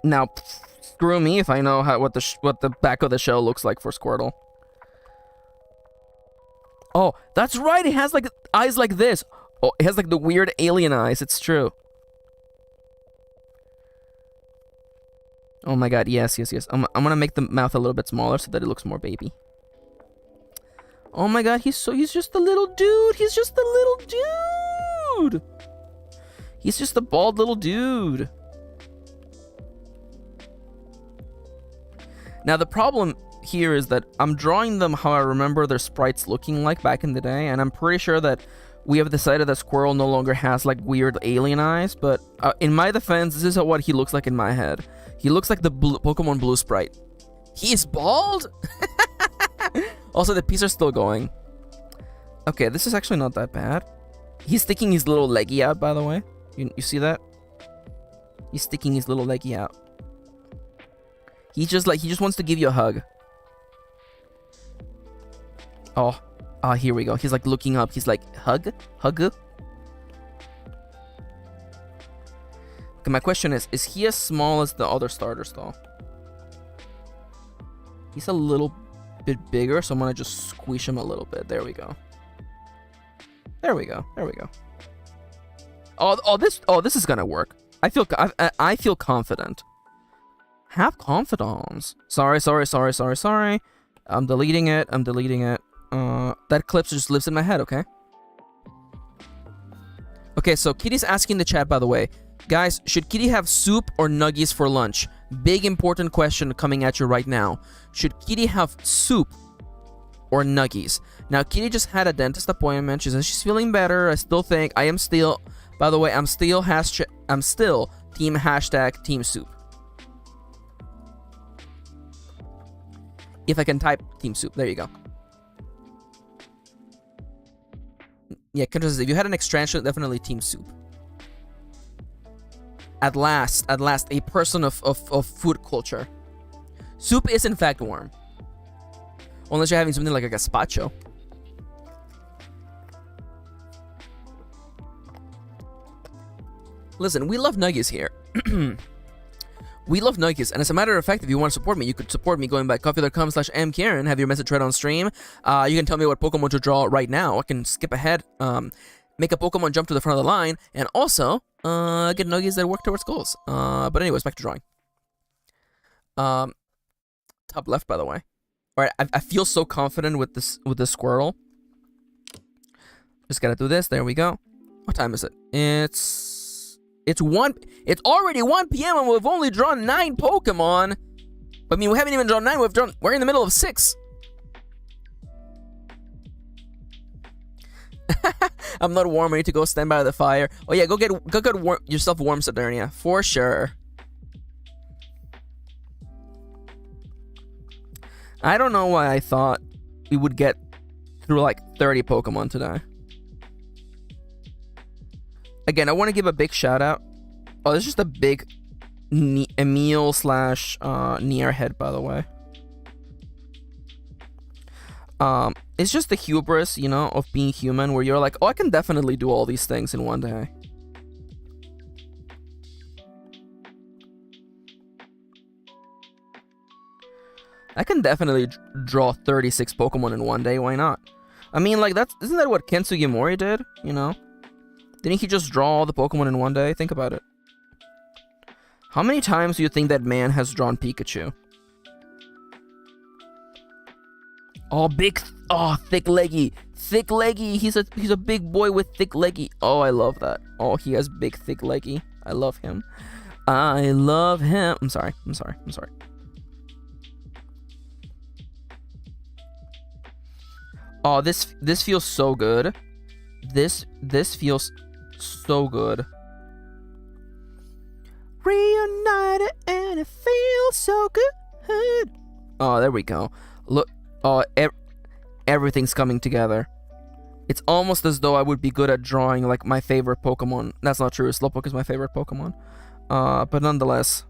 Now, screw me if I know what the back of the shell looks like for Squirtle. Oh, that's right. It has like eyes like this. Oh, it has like the weird alien eyes. It's true. Oh my god, yes. I'm gonna make the mouth a little bit smaller so that it looks more baby. Oh my god, he's just a little dude. He's just a little dude. He's just a bald little dude. Now the problem here is that I'm drawing them how I remember their sprites looking like back in the day, and I'm pretty sure that we have decided that Squirrel no longer has like weird alien eyes, but in my defense, this is what he looks like in my head. He looks like the Pokemon Blue sprite. He is bald? Also, the peas are still going. Okay, this is actually not that bad. He's sticking his little leggy out, by the way. You see that? He's sticking his little leggy out. He just wants to give you a hug. Oh, here we go. He's like looking up. He's like, hug? Hug? Okay, my question is he as small as the other starters though? He's a little bit bigger, so I'm gonna just squish him a little bit. There we go. There we go. There we go. Oh, this is gonna work. I feel confident. Have confidence. Sorry. I'm deleting it. That clip just lives in my head, okay? Okay, so Kitty's asking in the chat, by the way. Guys, should Kitty have soup or nuggies for lunch? Big important question coming at you right now. Should Kitty have soup or nuggies? Now, Kitty just had a dentist appointment. She says she's feeling better. I still think I am still... By the way, I'm still team hashtag team soup. If I can type team soup, there you go. Yeah, if you had an extraction, definitely team soup. At last, a person of food culture. Soup is in fact warm. Unless you're having something like a gazpacho. Listen, we love nuggies here. We love nuggies, and as a matter of fact, if you want to support me, you could support me going by coffee.com/MKirin, have your message read on stream. You can tell me what Pokemon to draw right now. I can skip ahead, make a Pokemon jump to the front of the line, and also get nuggies that work towards goals. But anyways, back to drawing. Top left, by the way. All right, I feel so confident with this Squirtle. Just gotta do this. There we go. What time is it? It's already 1 p.m. and we've only drawn 9 Pokemon. I mean, we haven't even drawn 9. We're in the middle of 6. I'm not warm. I need to go stand by the fire. Oh yeah, go get yourself warm, Saturnia, for sure. I don't know why I thought we would get through like 30 Pokemon today. Again, I want to give a big shout out. Oh, this is just a big Emil / Nier head, by the way. It's just the hubris, you know, of being human, where you're like, oh, I can definitely do all these things in one day. I can definitely draw 36 Pokemon in one day. Why not? I mean, like, isn't that what Ken Sugimori did? You know? Didn't he just draw all the Pokemon in one day? Think about it. How many times do you think that man has drawn Pikachu? Oh, thick leggy. Thick leggy. He's a big boy with thick leggy. Oh, I love that. Oh, he has big, thick leggy. I love him. I love him. I'm sorry. Oh, this feels so good. This feels so good. Reunited and it feels so good. Oh, there we go. Look, oh, everything's coming together. It's almost as though I would be good at drawing like my favorite Pokemon. That's not true. Slowpoke is my favorite Pokemon. But nonetheless,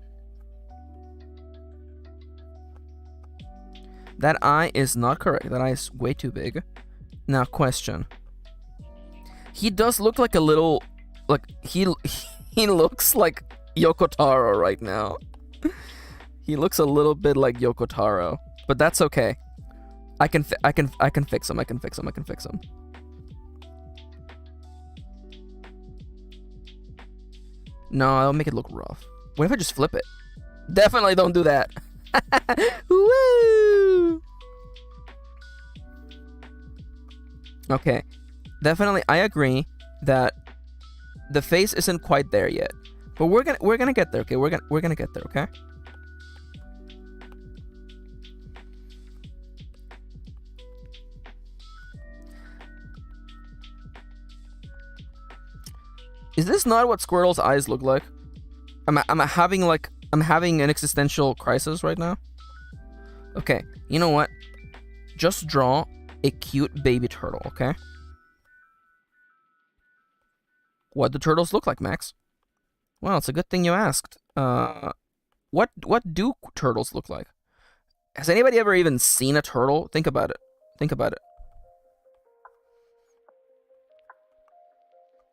that eye is not correct. That eye is way too big. Now, question. He does look like a little, like he looks like Yoko Taro right now. He looks a little bit like Yoko Taro, but that's okay. I can fix him. No, I'll make it look rough. What if I just flip it? Definitely don't do that. Woo! Okay. Definitely, I agree that the face isn't quite there yet, but we're gonna get there. Okay, we're gonna get there. Okay. Is this not what Squirtle's eyes look like? I'm having an existential crisis right now. Okay, you know what? Just draw a cute baby turtle. Okay. What do turtles look like, Max? Well, it's a good thing you asked. What do turtles look like? Has anybody ever even seen a turtle? Think about it.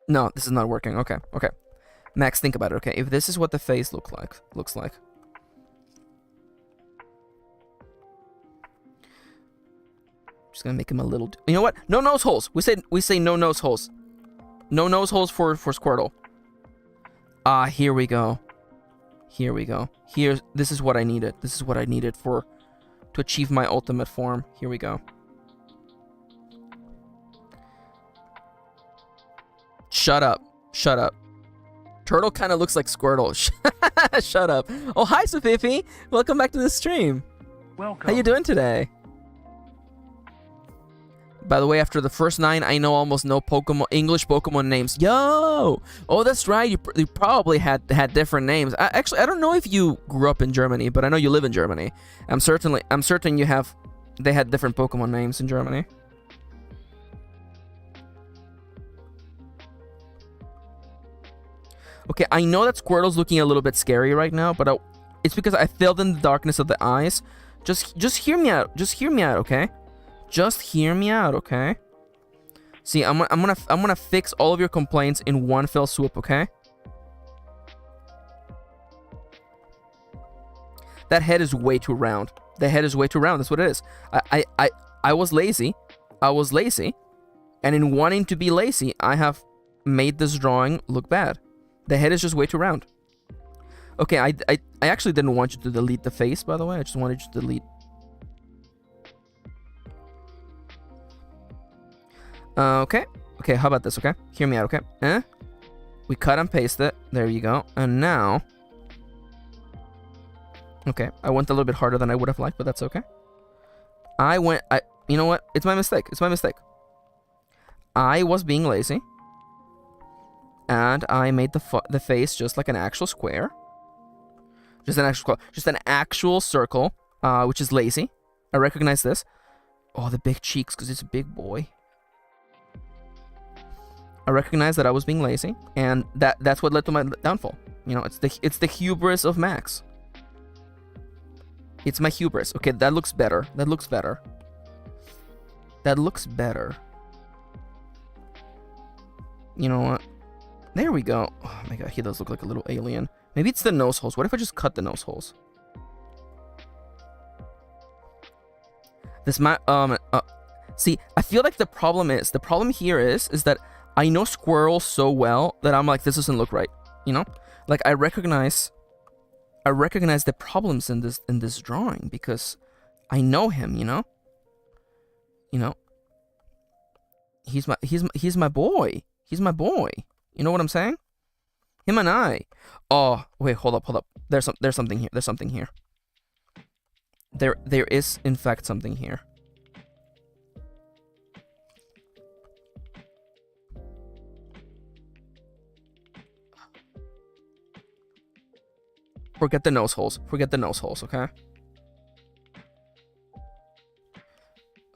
No, this is not working. Okay. Max, think about it. Okay, if this is what the face looks like. Just gonna make him a little. You know what? No nose holes. We say no nose holes. No nose holes for Squirtle. Here we go. Here we go. This is what I needed. This is what I needed to achieve my ultimate form. Here we go. Shut up. Shut up. Turtle kind of looks like Squirtle. Shut up. Oh, hi, Sofifi. Welcome back to the stream. Welcome. How you doing today? By the way, after the first 9, I know almost no English Pokemon names. Yo! Oh, that's right. You probably had different names. Actually, I don't know if you grew up in Germany, but I know you live in Germany. I'm certain they had different Pokemon names in Germany. Okay, I know that Squirtle's looking a little bit scary right now, but it's because I filled in the darkness of the eyes. Just hear me out. Just hear me out, okay? Just hear me out, okay? See, I'm gonna fix all of your complaints in one fell swoop, okay? That head is way too round. The head is way too round. That's what it is. I was lazy. I was lazy, and in wanting to be lazy, I have made this drawing look bad. The head is just way too round. Okay, I actually didn't want you to delete the face, by the way. I just wanted you to delete. Okay, how about this, okay? Hear me out, okay? We cut and paste it. There you go. And now... Okay, I went a little bit harder than I would have liked, but that's okay. You know what? It's my mistake. It's my mistake. I was being lazy. And I made the face just like an actual square. Just an actual circle, which is lazy. I recognize this. Oh, the big cheeks, because it's a big boy. I recognize that I was being lazy, and that's what led to my downfall. You know, it's the hubris of Max. It's my hubris. Okay, that looks better. That looks better. That looks better. You know what? There we go. Oh my god, he does look like a little alien. Maybe it's the nose holes. What if I just cut the nose holes? This might see, I feel like the problem here is that I know Squirrel so well that I'm like, this doesn't look right. You know? Like I recognize the problems in this drawing because I know him, you know? You know? He's my boy. He's my boy. You know what I'm saying? Him and I. Oh, wait, hold up. There's something here. There's something here. There is in fact something here. Forget the nose holes. Forget the nose holes, okay?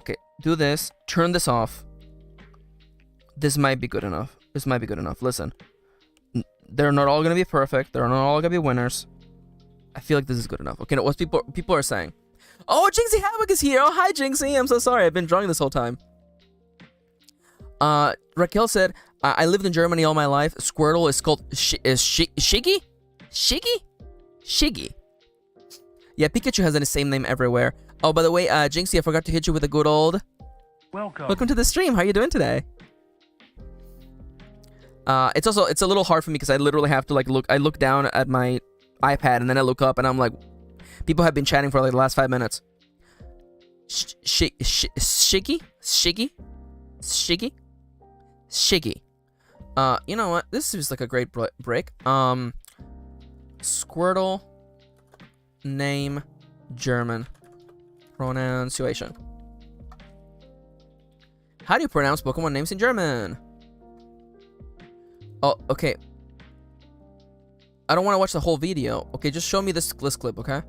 Okay, do this. Turn this off. This might be good enough. This might be good enough. Listen. They're not all gonna be perfect. They're not all gonna be winners. I feel like this is good enough. Okay, what people are saying. Oh, Jinxie Havoc is here. Oh, hi, Jinxie. I'm so sorry. I've been drawing this whole time. Raquel said, I lived in Germany all my life. Squirtle is called Shiggy? Shiggy? Shiggy. Yeah, Pikachu has the same name everywhere. Oh, by the way, Jinxie, I forgot to hit you with a good old... Welcome to the stream. How are you doing today? It's a little hard for me because I literally have to look down at my iPad and then I look up and I'm like, people have been chatting for like the last 5 minutes. Shiggy? You know what? This is like a great break. Squirtle, name, German, pronunciation. How do you pronounce Pokemon names in German? Oh, okay. I don't want to watch the whole video. Okay, just show me this clip, okay?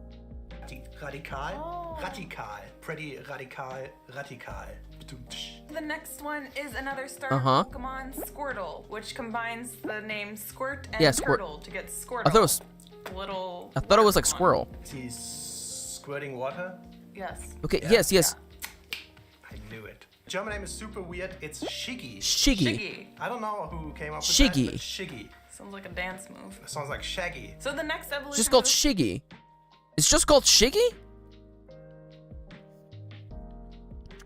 Radikal, radikal, pretty radikal, radikal. The next one is another starter Pokemon, Squirtle, which combines the name Squirt and Turtle to get Squirtle. I thought it was like squirrel. Is he squirting water? Yes. Okay, yeah. yes. I knew it. German name is super weird. It's Shiggy. Shiggy. I don't know who came up with Shiggy. that, but Shiggy. Sounds like a dance move. It sounds like Shaggy. So the next evolution... It's just called Shiggy. It's just called Shiggy?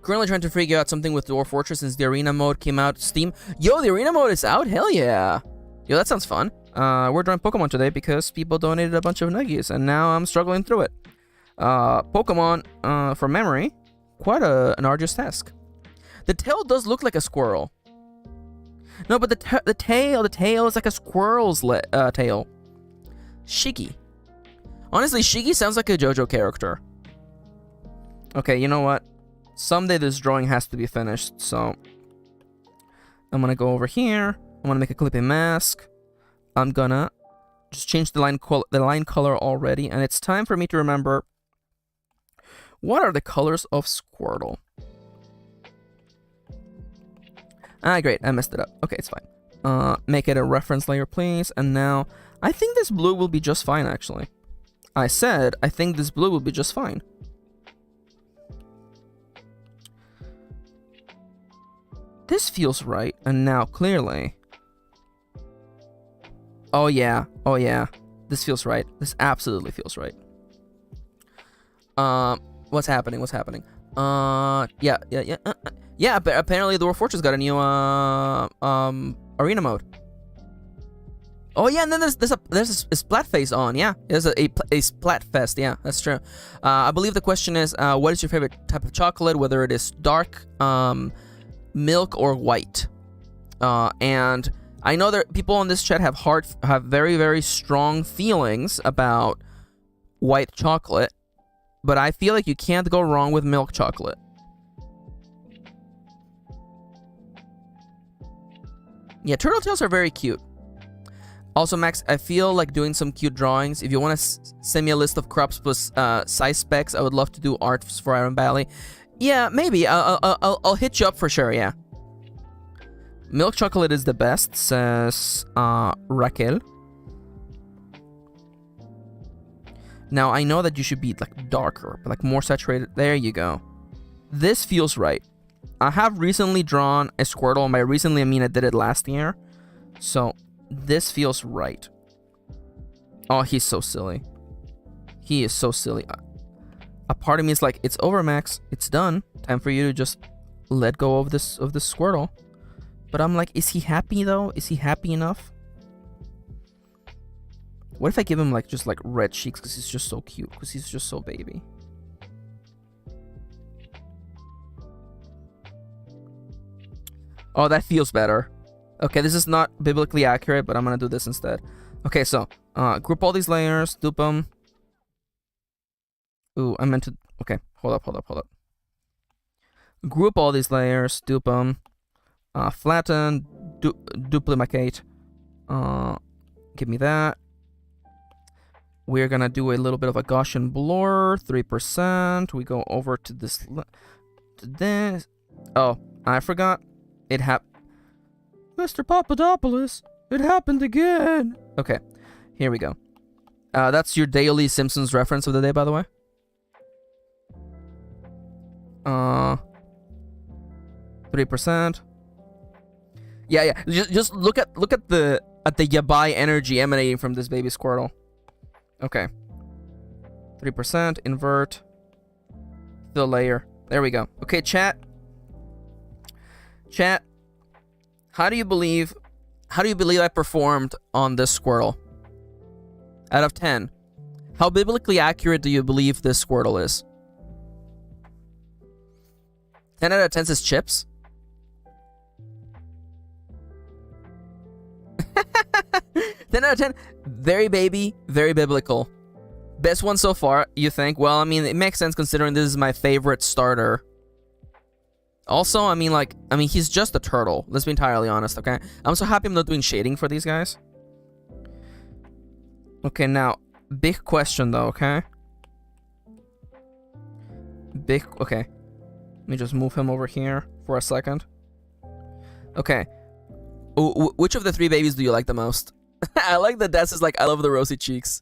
Currently trying to figure out something with Dwarf Fortress since the arena mode came out. Steam. Yo, the arena mode is out. Hell yeah. Yo, that sounds fun. We're drawing Pokemon today because people donated a bunch of nuggies, and now I'm struggling through it. Pokemon, from memory, quite an arduous task. The tail does look like a squirrel. No, but the tail is like a squirrel's tail. Shiggy. Honestly, Shiggy sounds like a JoJo character. Okay, you know what? Someday this drawing has to be finished, so I'm gonna go over here. I'm gonna make a clipping mask. I'm gonna just change the line color already, and it's time for me to remember what are the colors of Squirtle. Ah, great, I messed it up. Okay, it's fine. Make it a reference layer, please. And now I think this blue will be just fine, actually. I said I think this blue will be just fine. This feels right, and now clearly. Oh yeah, this feels right. This absolutely feels right. What's happening? Yeah. But apparently the Dwarf Fortress got a new arena mode. Oh yeah, and then there's a Splatfest on. Yeah, there's a Splatfest. Yeah, that's true. I believe the question is, what is your favorite type of chocolate? Whether it is dark, milk, or white. And I know that people on this chat have very, very strong feelings about white chocolate, but I feel like you can't go wrong with milk chocolate. Yeah, turtle tails are very cute. Also, Max, I feel like doing some cute drawings. If you want to send me a list of crops plus size specs, I would love to do art for Iron Valley. Yeah, maybe. I'll hit you up for sure, yeah. Milk chocolate is the best, says Raquel. Now, I know that you should be like darker, but like more saturated. There you go. This feels right. I have recently drawn a Squirtle, and by recently I mean I did it last year. So, this feels right. Oh, he's so silly. He is so silly. A part of me is like, it's over, Max. It's done. Time for you to just let go of this Squirtle. But I'm like, is he happy though? Is he happy enough? What if I give him like just like red cheeks because he's just so cute? Because he's just so baby. Oh, that feels better. Okay, this is not biblically accurate, but I'm gonna do this instead. Okay, so group all these layers, dupe them. Ooh, I meant to. Okay, hold up. Group all these layers, dupe them. Flatten, duplicate. Give me that. We're gonna do a little bit of a Gaussian blur, 3%. We go over to this. To this. Oh, I forgot. It happened. Mr. Papadopoulos, it happened again. Okay, here we go. That's your daily Simpsons reference of the day, by the way. 3%. Yeah. Just look at the yabai energy emanating from this baby Squirtle. Okay. 3%. Invert. Fill layer. There we go. Okay, chat. How do you believe I performed on this Squirtle? Out of 10. How biblically accurate do you believe this Squirtle is? 10 out of 10 says chips. 10 out of 10. Very baby, very biblical. Best one so far, you think? Well, I mean, it makes sense considering this is my favorite starter. Also, I mean, he's just a turtle. Let's be entirely honest, okay? I'm so happy I'm not doing shading for these guys. Okay, now, big question though, okay? Okay. Let me just move him over here for a second. Okay. Which of the three babies do you like the most? I like that Des is like, I love the rosy cheeks.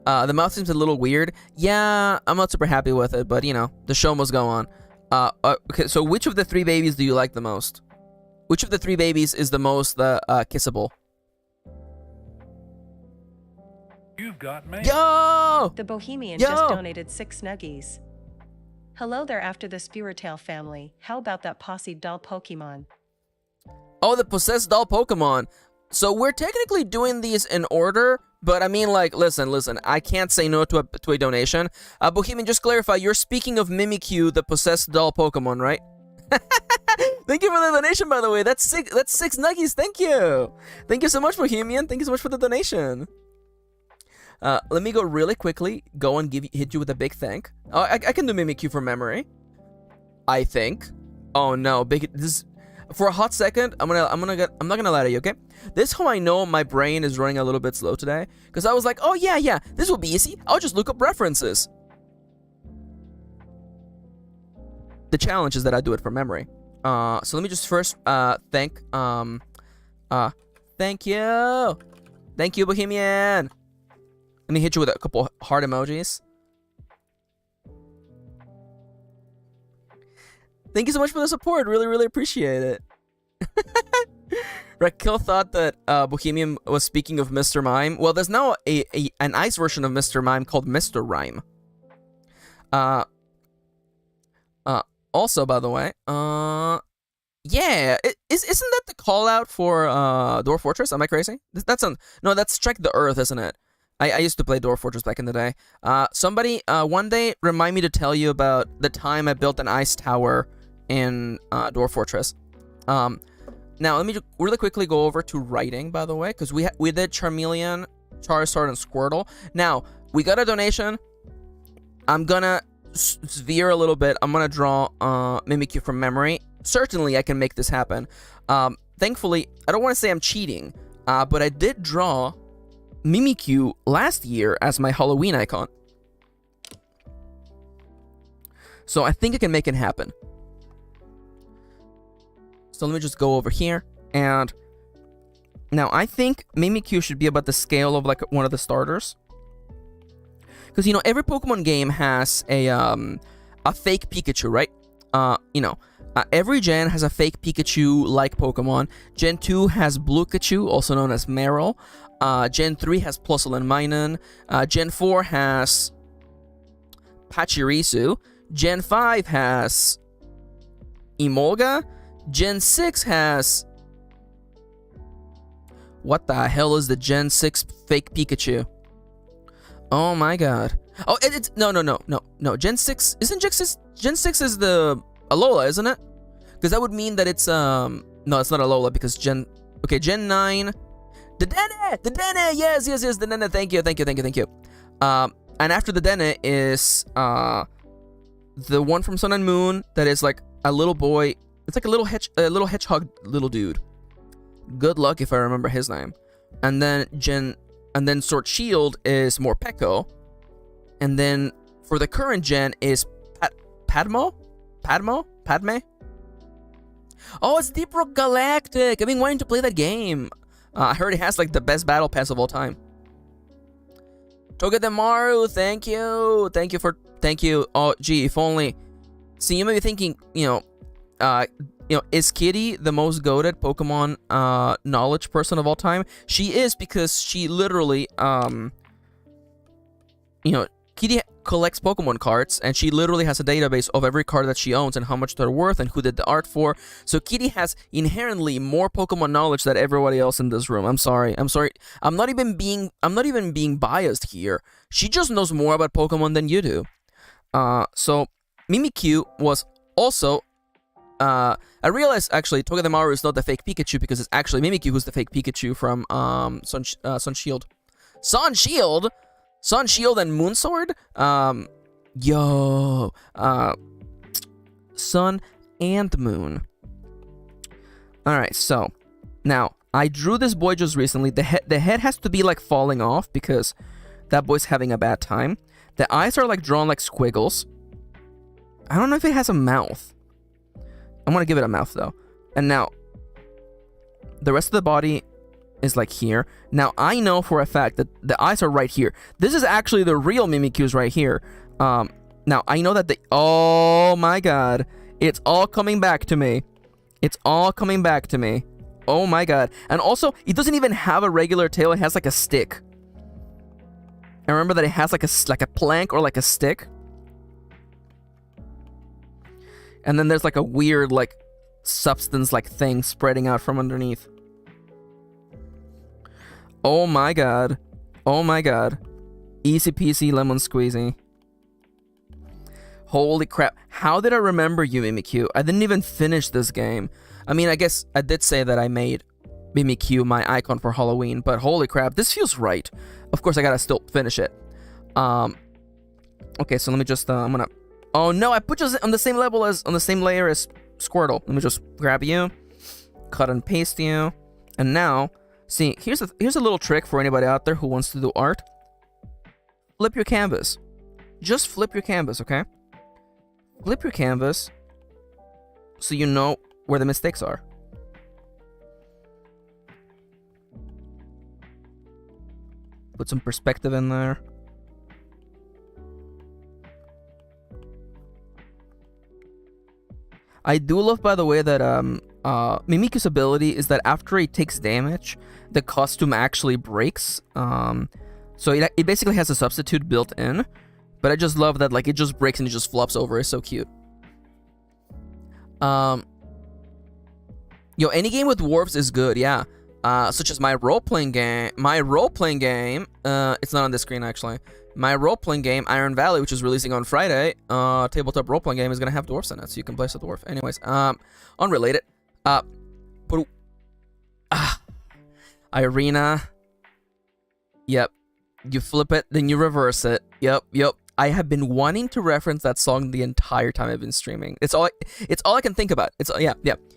The mouth seems a little weird. Yeah, I'm not super happy with it, but you know, the show must go on. Okay, so which of the three babies do you like the most? Which of the three babies is the most kissable? You've got me. Yo! The Bohemian just donated 6 nuggies. Hello there after the Speartail family. How about that posse doll Pokemon? Oh, the possessed doll Pokemon. So we're technically doing these in order, but I mean, like, listen, I can't say no to a donation. Bohemian, just clarify, you're speaking of Mimikyu, the possessed doll Pokemon, right? Thank you for the donation, by the way. That's six nuggies. Thank you. Thank you so much, Bohemian. Thank you so much for the donation. Let me go really quickly. Go and hit you with a big thank. Oh, I can do Mimikyu from memory. I think. Oh no, this. For a hot second, I'm not gonna lie to you, okay? This is how I know my brain is running a little bit slow today. Because I was like, oh yeah, this will be easy. I'll just look up references. The challenge is that I do it from memory. So let me just first thank you. Thank you, Bohemian. Let me hit you with a couple heart emojis. Thank you so much for the support. Really appreciate it. Raquel thought that Bohemian was speaking of Mr. Mime. Well, there's now an ice version of Mr. Mime called Mr. Rhyme. Also, by the way, yeah, isn't that the call out for Dwarf Fortress? Am I crazy? No, that's Strike the Earth, isn't it? I used to play Dwarf Fortress back in the day. Somebody one day remind me to tell you about the time I built an ice tower in Dwarf Fortress. Now let me just really quickly go over to writing, by the way, because we did Charmeleon, Charizard, and Squirtle. Now we got a donation. I'm gonna veer a little bit. I'm gonna draw Mimikyu from memory. Certainly, I can make this happen. Thankfully, I don't want to say I'm cheating, but I did draw Mimikyu last year as my Halloween icon. So I think I can make it happen. So let me just go over here, and now I think Mimikyu should be about the scale of like one of the starters. Because, you know, every Pokemon game has a fake Pikachu, right? Every gen has a fake Pikachu-like Pokemon. Gen 2 has Bluekachu, also known as Meryl. Gen 3 has Plusle and Minun. Gen 4 has Pachirisu. Gen 5 has Emolga. Gen 6 has... What the hell is the Gen 6 fake Pikachu? Oh my god. Oh, it's... No. Gen 6... Gen 6 is the Alola, isn't it? Because that would mean that it's... No, it's not Alola because Gen... Okay, Gen 9... The Dene! Yes, the Dene. Thank you. And after the Dene is... the one from Sun and Moon that is like a little boy... It's like a little hedgehog little dude. Good luck if I remember his name. And then Sword Shield is Morpeko. And then for the current gen is Padme? Oh, it's Deep Rock Galactic. I've been wanting to play that game. I heard it has like the best battle pass of all time. Togedemaru, thank you. Oh, gee, if only. See, you may be thinking, is Kitty the most goated Pokemon knowledge person of all time? She is, because she literally, Kitty collects Pokemon cards, and she literally has a database of every card that she owns and how much they're worth and who did the art for. So Kitty has inherently more Pokemon knowledge than everybody else in this room. I'm sorry. I'm not even being biased here. She just knows more about Pokemon than you do. So Mimikyu was also... I realized, actually, Togedemaru is not the fake Pikachu, because it's actually Mimikyu who's the fake Pikachu from Sun Shield. Sun Shield and Moonsword? Sun and Moon. Alright, so, now, I drew this boy just recently. The head has to be, like, falling off, because that boy's having a bad time. The eyes are, like, drawn like squiggles. I don't know if it has a mouth. I'm gonna give it a mouth, though. And now, the rest of the body is like here. Now, I know for a fact that the eyes are right here. This is actually the real Mimikyu's right here. Now, I know that oh my god. It's all coming back to me. Oh my god. And also, it doesn't even have a regular tail. It has like a stick. I remember that it has like a plank or like a stick. And then there's like a weird like substance like thing spreading out from underneath. Oh my god. Oh my god. Easy peasy lemon squeezy. Holy crap. How did I remember you, Mimikyu? I didn't even finish this game. I mean, I guess I did say that I made Mimikyu my icon for Halloween, but holy crap, this feels right. Of course, I gotta still finish it. Okay, so let me just, I'm gonna... Oh no, I put you on the same level as, on the same layer as Squirtle. Let me just grab you, cut and paste you, and now, see, here's a little trick for anybody out there who wants to do art. Flip your canvas. Just flip your canvas, okay? Flip your canvas so you know where the mistakes are. Put some perspective in there. I do love, by the way, that Mimikyu's ability is that after he takes damage, the costume actually breaks. So it basically has a substitute built in. But I just love that, like, it just breaks and it just flops over. It's so cute. Yo, any game with dwarves is good, yeah. Such as my role-playing game. It's not on this screen, actually. My role-playing game, Iron Valley, which is releasing on Friday, tabletop role-playing game, is gonna have dwarfs in it, so you can play as a dwarf. Anyways, unrelated. Irina. Yep. You flip it, then you reverse it. Yep. I have been wanting to reference that song the entire time I've been streaming. It's all I can think about. Yeah.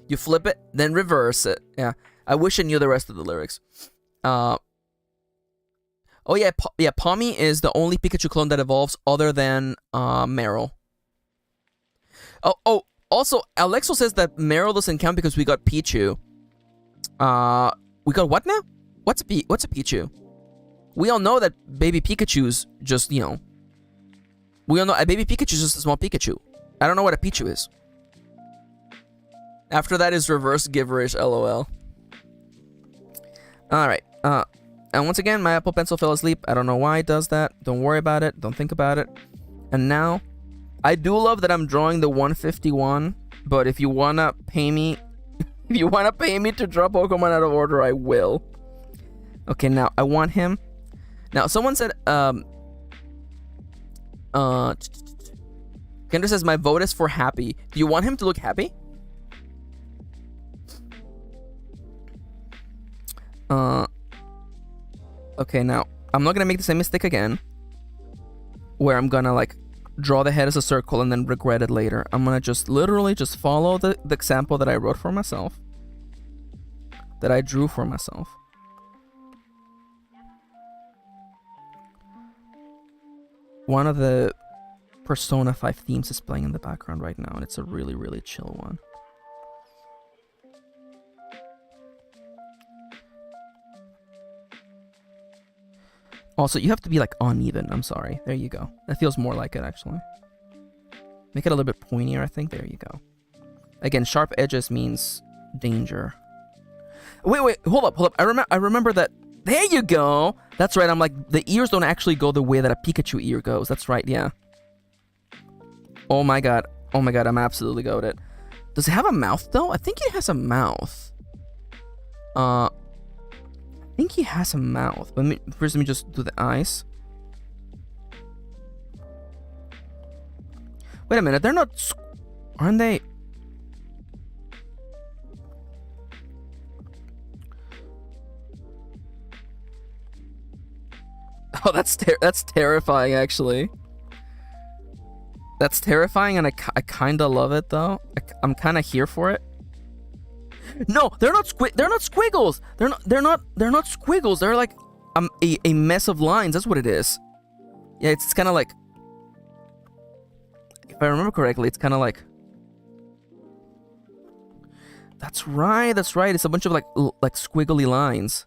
You flip it, then reverse it. Yeah. I wish I knew the rest of the lyrics. Oh yeah, Pommy is the only Pikachu clone that evolves other than Meryl. Oh, also Alexo says that Meryl doesn't count because we got Pichu. We got what now? What's a Pichu? We all know that baby Pikachu's just, you know. We all know a baby Pikachu's just a small Pikachu. I don't know what a Pichu is. After that is reverse giverish, lol. Alright, and once again, my Apple Pencil fell asleep. I don't know why it does that. Don't worry about it. Don't think about it. And now, I do love that I'm drawing the 151, but if you wanna pay me, to draw Pokemon out of order, I will. Okay, now, I want him. Now, someone said, Kendra says, my vote is for happy. Do you want him to look happy? Okay, now, I'm not gonna make the same mistake again, where I'm gonna, like, draw the head as a circle and then regret it later. I'm gonna just literally just follow the example that I wrote for myself, that I drew for myself. One of the Persona 5 themes is playing in the background right now, and it's a really, really chill one. Also, you have to be, like, uneven. I'm sorry. There you go. That feels more like it, actually. Make it a little bit pointier, I think. There you go. Again, sharp edges means danger. Wait. Hold up. I remember that. There you go. That's right. I'm like, the ears don't actually go the way that a Pikachu ear goes. That's right, yeah. Oh my god. I'm absolutely goated. Does it have a mouth, though? I think it has a mouth. I think he has a mouth. First, let me just do the eyes. Wait a minute, they're not... Aren't they... Oh, that's terrifying, actually. That's terrifying, and I kind of love it, though. I'm kind of here for it. No, they're not squiggles. They're not squiggles. They're like a mess of lines. That's what it is. Yeah, it's kind of like, if I remember correctly, it's kind of like. That's right. It's a bunch of like squiggly lines.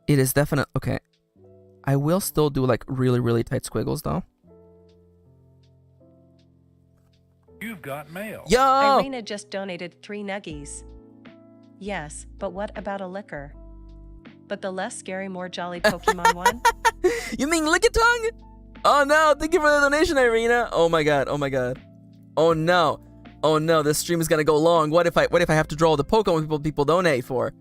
It is definite. Okay, I will still do like really, really tight squiggles though. You've got mail. Yo! Irina just donated 3 nuggies. Yes, but what about a liquor? But the less scary, more jolly Pokemon one? You mean Lickitung? Oh no, thank you for the donation, Irina. Oh my god, oh my god. Oh no. Oh no, this stream is gonna go long. What if I have to draw the Pokemon people donate for?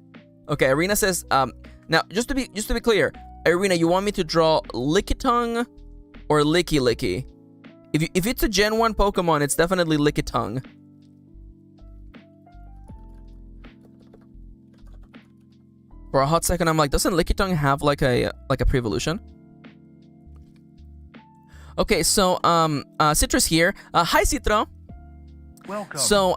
Okay, Irina says, now just to be clear, Irina, you want me to draw Lickitung or Licky Licky? If it's a Gen 1 Pokemon, it's definitely Lickitung. For a hot second, I'm like, doesn't Lickitung have like a pre-evolution? Okay, so Citra's here. Hi, Citra. Welcome. So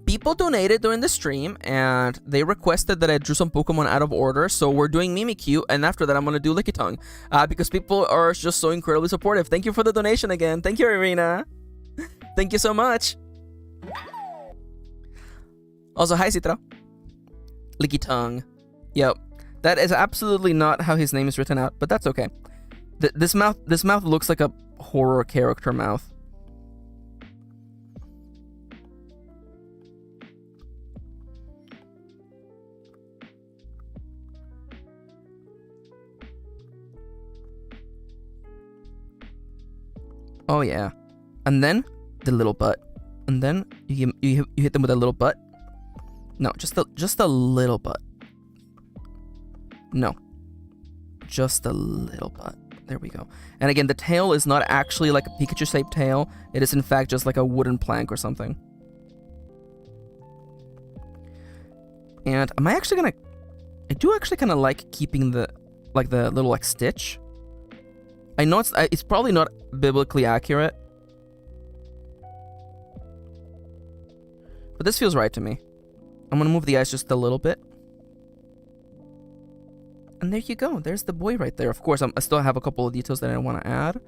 people donated during the stream, and they requested that I drew some Pokemon out of order. So we're doing Mimikyu, and after that, I'm gonna do Lickitung, because people are just so incredibly supportive. Thank you for the donation again. Thank you, Irina. Thank you so much. Also, hi, Citra. Lickitung. Yep, that is absolutely not how his name is written out, but that's okay. This mouth looks like a horror character mouth. Oh yeah, and then the little butt, and then you hit them with a little butt. No, just a little butt. No, just a little butt. There we go. And again, the tail is not actually like a Pikachu-shaped tail. It is in fact just like a wooden plank or something. And am I actually gonna? I do actually kind of like keeping the little like stitch. I know it's probably not biblically accurate, but this feels right to me. I'm gonna move the eyes just a little bit. And there you go. There's the boy right there. Of course, I still have a couple of details that I want to add.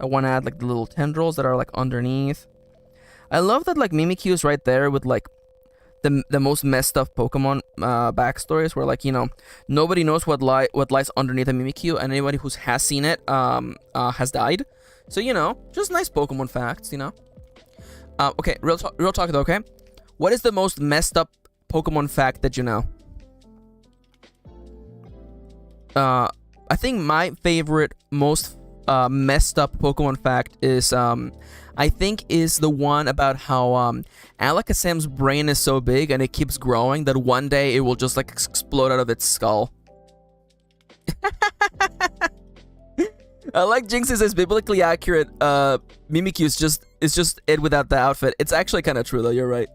I want to add like the little tendrils that are like underneath. I love that like Mimikyu is right there with like the most messed up Pokemon backstories, where like, you know, nobody knows what lies underneath a Mimikyu, and anybody who has seen it has died. So, you know, just nice Pokemon facts, you know. Okay, real talk though. Okay, what is the most messed up Pokemon fact that you know? I think my favorite, most messed up Pokemon fact is I think is the one about how Alakazam's brain is so big and it keeps growing that one day it will just like explode out of its skull. I like Jinx says biblically accurate. Mimikyu is just it without the outfit. It's actually kind of true though. You're right.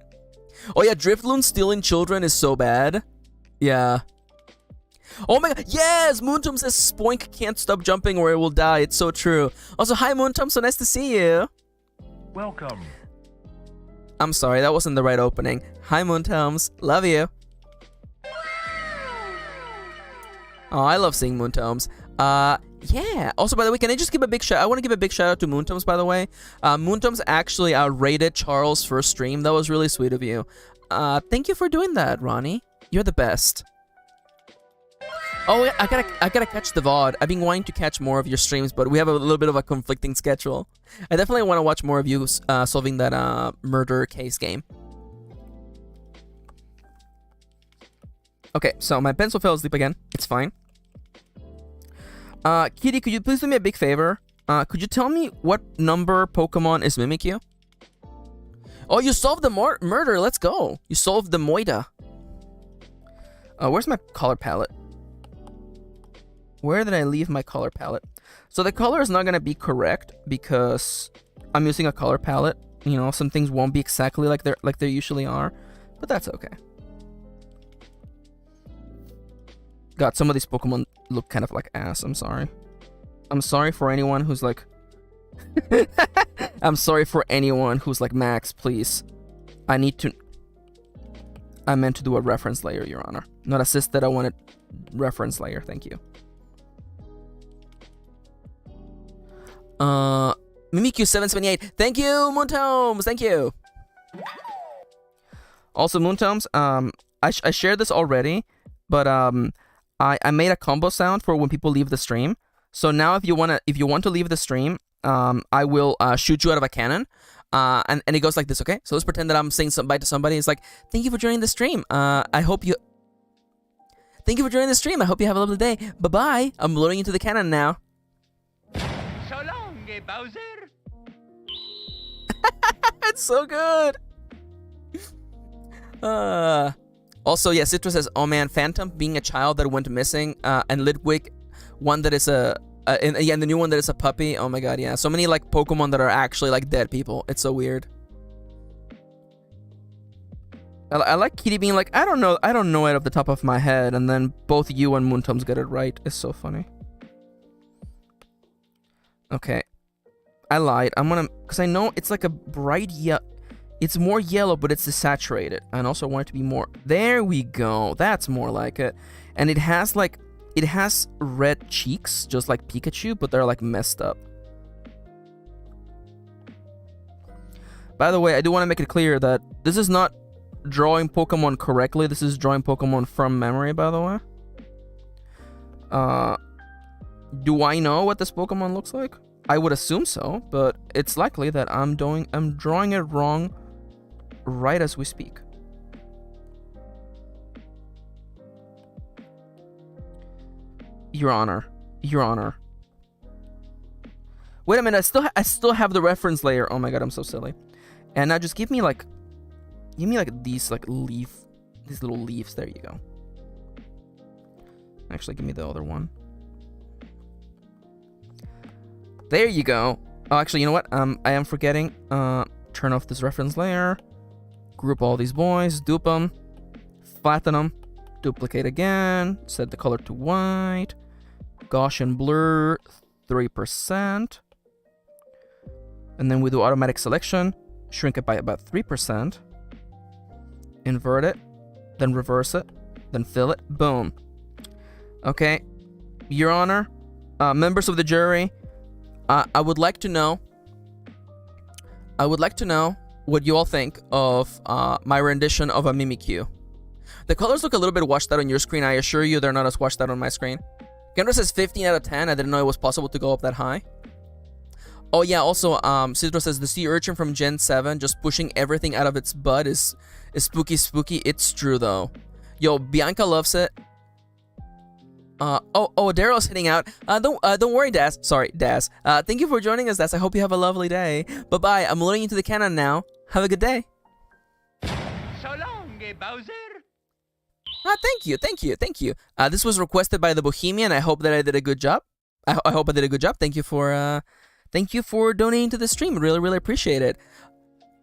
Oh yeah, Drifloon stealing children is so bad. Yeah. Oh my god, yes! Moontum says Spoink can't stop jumping or it will die. It's so true. Also, hi Moontum, so nice to see you. Welcome. I'm sorry, that wasn't the right opening. Hi Moontums, love you. Oh, I love seeing Moontums. Yeah. Also, by the way, can I just give a big shout? I want to give a big shout out to Moontums, by the way. Moontums actually rated Charles' first stream. That was really sweet of you. Thank you for doing that, Ronnie. You're the best. Oh, I gotta catch the VOD. I've been wanting to catch more of your streams, but we have a little bit of a conflicting schedule. I definitely want to watch more of you solving that murder case game. Okay, so my pencil fell asleep again. It's fine. Kitty, could you please do me a big favor? Could you tell me what number Pokemon is Mimikyu? Oh, you solved the murder. Let's go. You solved the Moida. Where's my color palette? Where did I leave my color palette? So the color is not going to be correct because I'm using a color palette. You know, some things won't be exactly like they usually are, but that's okay. God, some of these Pokemon look kind of like ass. I'm sorry. I'm sorry for anyone who's like... I'm sorry for anyone who's like, Max, please. I meant to do a reference layer, Your Honor. Not assisted, I wanted reference layer. Thank you. Mimikyu 778. Thank you, Moontomes. Thank you. Also, Moontomes, I shared this already, but I made a combo sound for when people leave the stream. So now if you want to leave the stream, I will shoot you out of a cannon. And it goes like this, okay? So let's pretend that I'm saying bye to somebody. It's like, thank you for joining the stream. Thank you for joining the stream. I hope you have a lovely day. Bye-bye. I'm loading into the cannon now. So long, Bowser? It's so good. Also, yeah, Citrus says, oh man, Phantom being a child that went missing, and Litwick, one that is and the new one that is a puppy. Oh my god, yeah. So many like Pokemon that are actually like dead people. It's so weird. I like Kitty being like, I don't know it off the top of my head, and then both you and Moontoms get it right. It's so funny. Okay. I lied. I'm gonna, because I know it's like a bright yellow. It's more yellow, but it's desaturated. And also I want it to be more. There we go. That's more like it. And it has like, it has red cheeks, just like Pikachu, but they're like messed up. By the way, I do want to make it clear that this is not drawing Pokemon correctly. This is drawing Pokemon from memory, by the way. Do I know what this Pokemon looks like? I would assume so, but it's likely that I'm drawing it wrong right as we speak. Your Honor. Your Honor. Wait a minute, I still have the reference layer. Oh my god, I'm so silly. And now just give me like these like these little leaves. There you go. Actually, give me the other one. There you go. Oh, actually, you know what? I am forgetting. Turn off this reference layer. Group all these boys. Dupe them. Flatten them. Duplicate again. Set the color to white. Gaussian blur 3%. And then we do automatic selection. Shrink it by about 3%. Invert it. Then reverse it. Then fill it. Boom. Okay. Your Honor. Members of the jury. I would like to know what you all think of my rendition of a Mimikyu. The colors look a little bit washed out on your screen. I assure you they're not as washed out on my screen. Kendra says 15 out of 10. I didn't know it was possible to go up that high. Oh yeah, also, Sidro says the sea urchin from Gen 7 just pushing everything out of its butt is spooky. It's true though. Yo, Bianca loves it. Daryl's hitting out. Don't worry, Daz. Sorry, Daz. Thank you for joining us, Daz. I hope you have a lovely day. Bye-bye. I'm loading into the cannon now. Have a good day. So long, Bowser. Thank you. This was requested by the Bohemian. I hope that I did a good job. I hope I did a good job. Thank you for donating to the stream. Really, really appreciate it.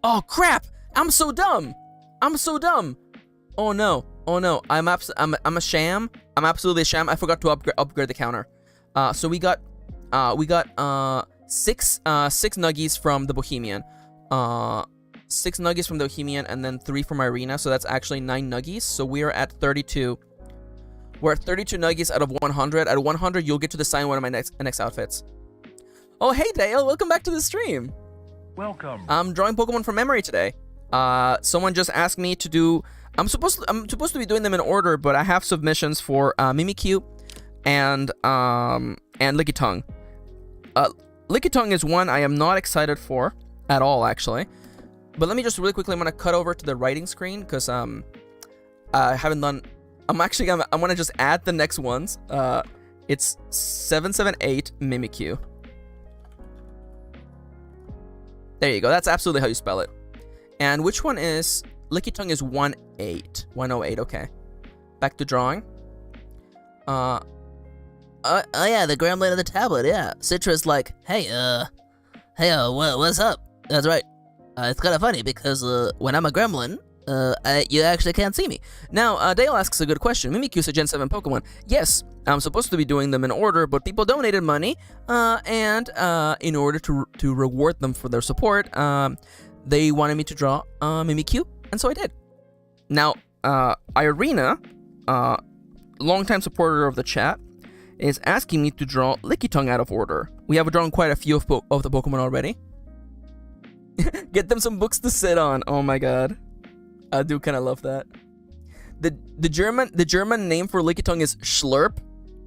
Oh crap! I'm so dumb. Oh no. I'm a sham. I'm absolutely a sham. I forgot to upgrade the counter. So we got six nuggies from the Bohemian. 6 nuggies from the Bohemian, and then 3 from Irina. So that's actually 9 nuggies. So we are at 32. We're at 32 nuggies out of 100. At 100, you'll get to design one of my next outfits. Oh hey Dale, welcome back to the stream. Welcome. I'm drawing Pokemon from memory today. Someone just asked me to do. I'm supposed to be doing them in order, but I have submissions for Mimikyu and Lickitung. Lickitung is one I am not excited for at all, actually. But let me just really quickly. I'm gonna cut over to the writing screen because I haven't done. I'm gonna just add the next ones. It's 778 Mimikyu. There you go. That's absolutely how you spell it. And which one is? Lickitung is 108. 108, okay. Back to drawing. Oh yeah, the gremlin of the tablet, yeah. Citra's like, hey, what's up? That's right. It's kind of funny because when I'm a gremlin, you actually can't see me. Now, Dale asks a good question. Mimikyu's a Gen 7 Pokemon. Yes, I'm supposed to be doing them in order, but people donated money, and in order to reward them for their support, they wanted me to draw Mimikyu, and so I did. Now, Irina, longtime supporter of the chat, is asking me to draw Lickitung out of order. We have drawn quite a few of the Pokemon already. Get them some books to sit on. Oh my god. I do kind of love that. The German name for Lickitung is Schlurp.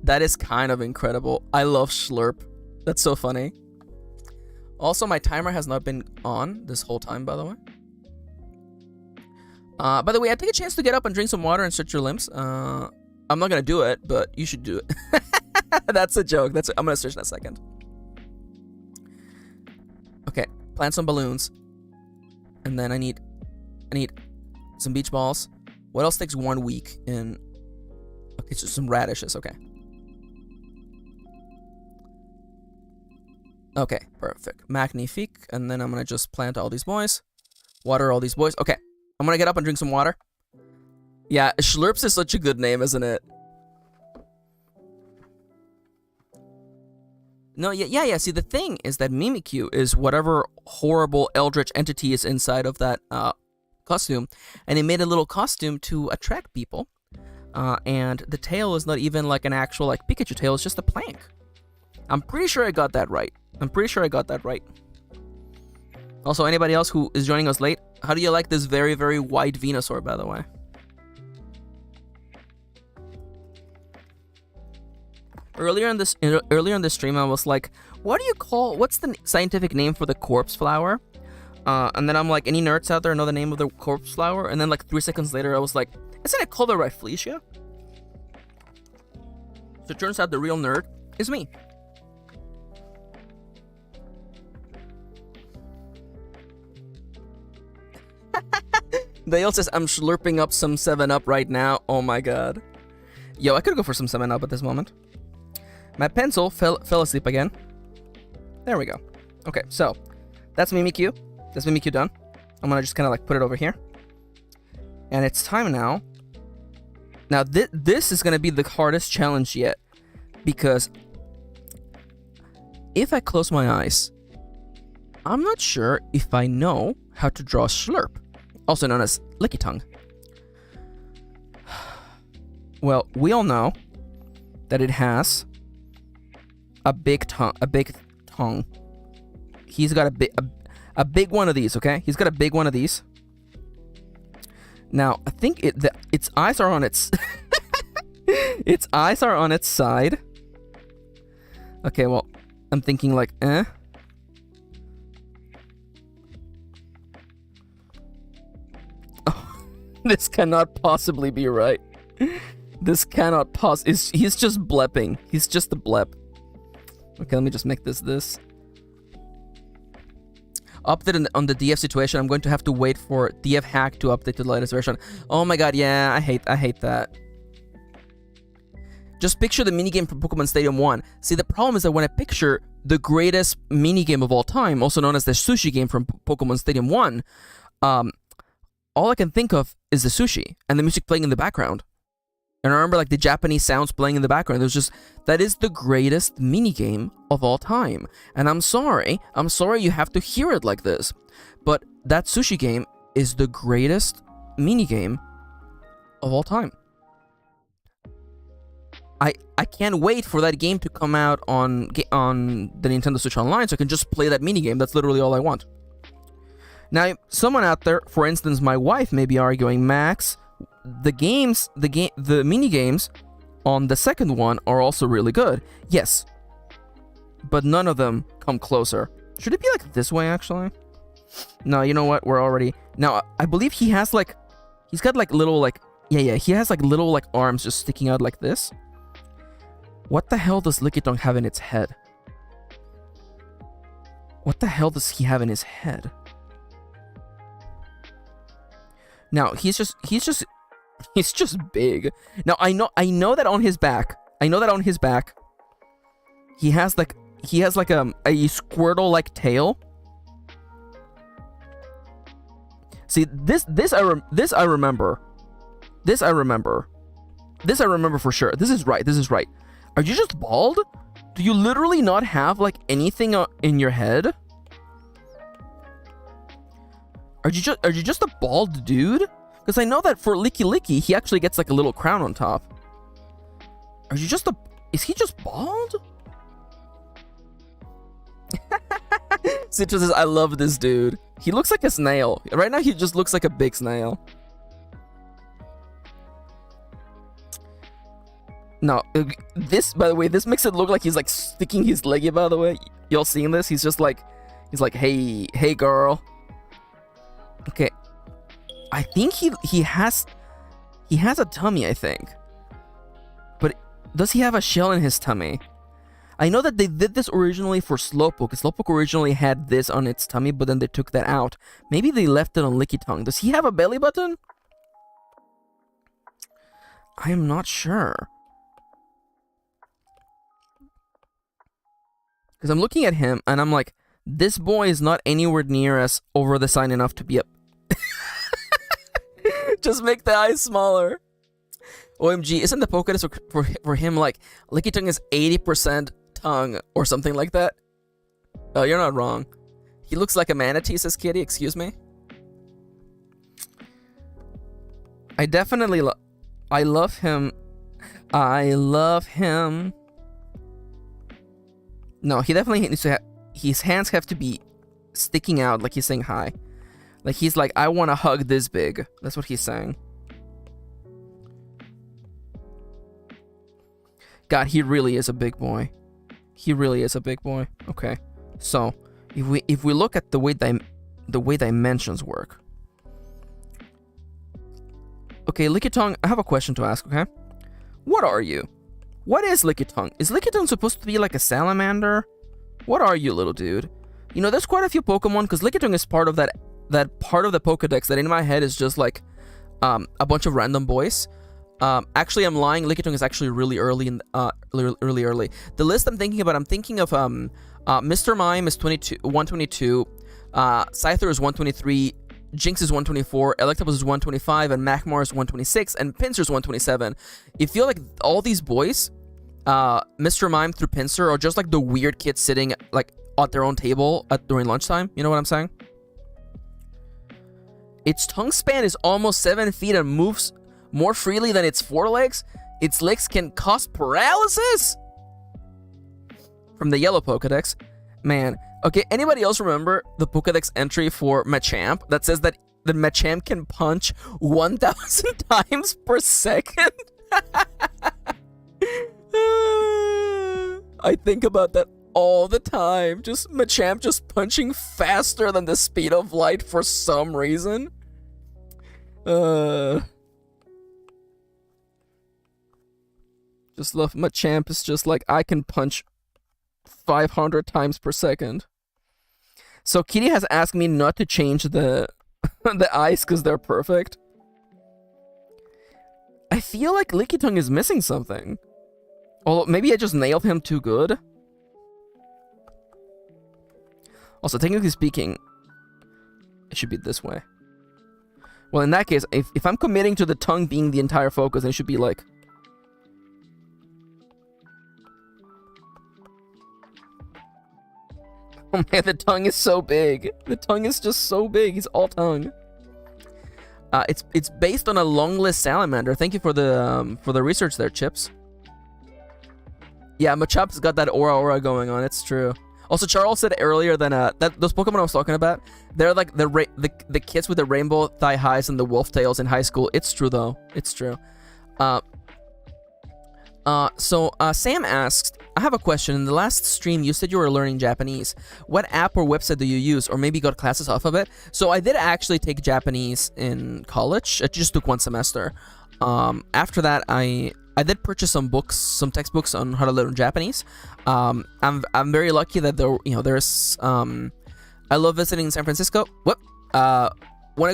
That is kind of incredible. I love Schlurp. That's so funny. Also, my timer has not been on this whole time, by the way. By the way, I take a chance to get up and drink some water and stretch your limbs. I'm not gonna do it, but you should do it. That's a joke. I'm gonna stretch in a second. plant some balloons. And then I need some beach balls. What else takes 1 week? Okay, so some radishes, okay. Okay, perfect. Magnifique. And then I'm gonna just plant all these boys. Water all these boys. Okay, I'm gonna get up and drink some water. Yeah, Schlurps is such a good name, isn't it? No, yeah. See, the thing is that Mimikyu is whatever horrible eldritch entity is inside of that costume, and they made a little costume to attract people. And the tail is not even like an actual like Pikachu tail; it's just a plank. I'm pretty sure I got that right. Also, anybody else who is joining us late, how do you like this very, very white Venusaur, by the way? Earlier in this stream, I was like, what's the scientific name for the corpse flower? And then I'm like, any nerds out there know the name of the corpse flower? And then like 3 seconds later, I was like, isn't it called the Rafflesia? So it turns out the real nerd is me. Dale says, I'm slurping up some 7-Up right now. Oh my god. Yo, I could go for some 7-Up at this moment. My pencil fell asleep again. There we go. Okay, so that's Mimikyu. That's Mimikyu done. I'm gonna just kind of like put it over here. And it's time now. Now, this is gonna be the hardest challenge yet. Because if I close my eyes, I'm not sure if I know how to draw Slurp, also known as Licky Tongue. Well, we all know that it has a big tongue. He's got a big one of these, okay? He's got a big one of these. Now, I think its eyes are on its its eyes are on its side. Okay, well, I'm thinking like, Oh, this cannot possibly be right. This cannot he's just blepping. He's just a blep. Okay, let me just make this. Update on the DF situation. I'm going to have to wait for DF hack to update to the latest version. Oh my god, yeah, I hate that. Just picture the minigame from Pokemon Stadium 1. See, the problem is that when I picture the greatest minigame of all time, also known as the sushi game from Pokemon Stadium 1, all I can think of is the sushi and the music playing in the background. And I remember like the Japanese sounds playing in the background. That is the greatest minigame of all time. And I'm sorry you have to hear it like this. But that sushi game is the greatest minigame of all time. I can't wait for that game to come out on the Nintendo Switch Online so I can just play that minigame. That's literally all I want. Now, someone out there, for instance, my wife may be arguing, Max, the mini games on the second one are also really good. Yes, but none of them come closer. Should it be like this way, actually? No, you know what? We're already... Now, I believe he has like... He's got like little like... Yeah, he has like little like arms just sticking out like this. What the hell does Lickitung have in its head? What the hell does he have in his head? Now, he's just big. Now, I know that on his back, he has like a Squirtle-like tail. See, this I remember for sure. This is right. Are you just bald? Do you literally not have like anything in your head? Are you just a bald dude? Because I know that for Licky, he actually gets like a little crown on top. Is he just bald? Citrus says, I love this dude. He looks like a snail. Right now, he just looks like a big snail. No, by the way, this makes it look like he's like sticking his leg in, by the way. Y'all seeing this? He's like, hey girl. Okay. I think he has a tummy, I think. But does he have a shell in his tummy? I know that they did this originally for Slowpoke. Slowpoke originally had this on its tummy, but then they took that out. Maybe they left it on Lickitung. Does he have a belly button? I am not sure. Because I'm looking at him, and I'm like, this boy is not anywhere near as over the sign enough to be up. Just make the eyes smaller. OMG, isn't the Pokédex for him like, Lickitung is 80% tongue or something like that? Oh, you're not wrong. He looks like a manatee, says Kitty, excuse me. I definitely I love him. I love him. No, he definitely needs to have, his hands have to be sticking out like he's saying hi. Like he's like, I want to hug this big. That's what he's saying. God, he really is a big boy. He really is a big boy. Okay, so if we look at the way dimensions work. Okay, Lickitung, I have a question to ask. Okay, what are you? What is Lickitung? Is Lickitung supposed to be like a salamander? What are you, little dude? You know, there's quite a few Pokemon because Lickitung is part of that part of the Pokedex that in my head is just like a bunch of random boys. Actually, I'm lying. Lickitung is actually really early in really early. The list I'm thinking about, I'm thinking of Mr. Mime is 122, Scyther is 123, Jinx is 124, Electabuzz is 125, and Magmar is 126, and Pinsir is 127. You feel like all these boys, Mr. Mime through Pinsir, are just like the weird kids sitting like at their own table during lunchtime. You know what I'm saying? Its tongue span is almost 7 feet and moves more freely than its forelegs. Its legs can cause paralysis. From the yellow Pokedex. Man. Okay, anybody else remember the Pokedex entry for Machamp that says that the Machamp can punch 1,000 times per second? I think about that all the time. Just Machamp just punching faster than the speed of light for some reason. Just love Machamp is just like, I can punch 500 times per second. So Kitty has asked me not to change the the eyes because they're perfect. I feel like Lickitung is missing something. Although maybe I just nailed him too good. Also, technically speaking, it should be this way. Well, in that case, if I'm committing to the tongue being the entire focus, then it should be like... Oh man, the tongue is so big. The tongue is just so big. He's all tongue. It's based on a longless salamander. Thank you for the research there, Chips. Yeah, Machamp's got that aura going on. It's true. Also, Charles said earlier that those Pokemon I was talking about, they're like the kids with the rainbow thigh highs and the wolf tails in high school. It's true though. It's true. So Sam asks, I have a question. In the last stream, you said you were learning Japanese. What app or website do you use, or maybe got classes off of it? So I did actually take Japanese in college. I just took one semester. After that, I did purchase some books, some textbooks on how to learn Japanese. I'm very lucky that there's I love visiting San Francisco. When I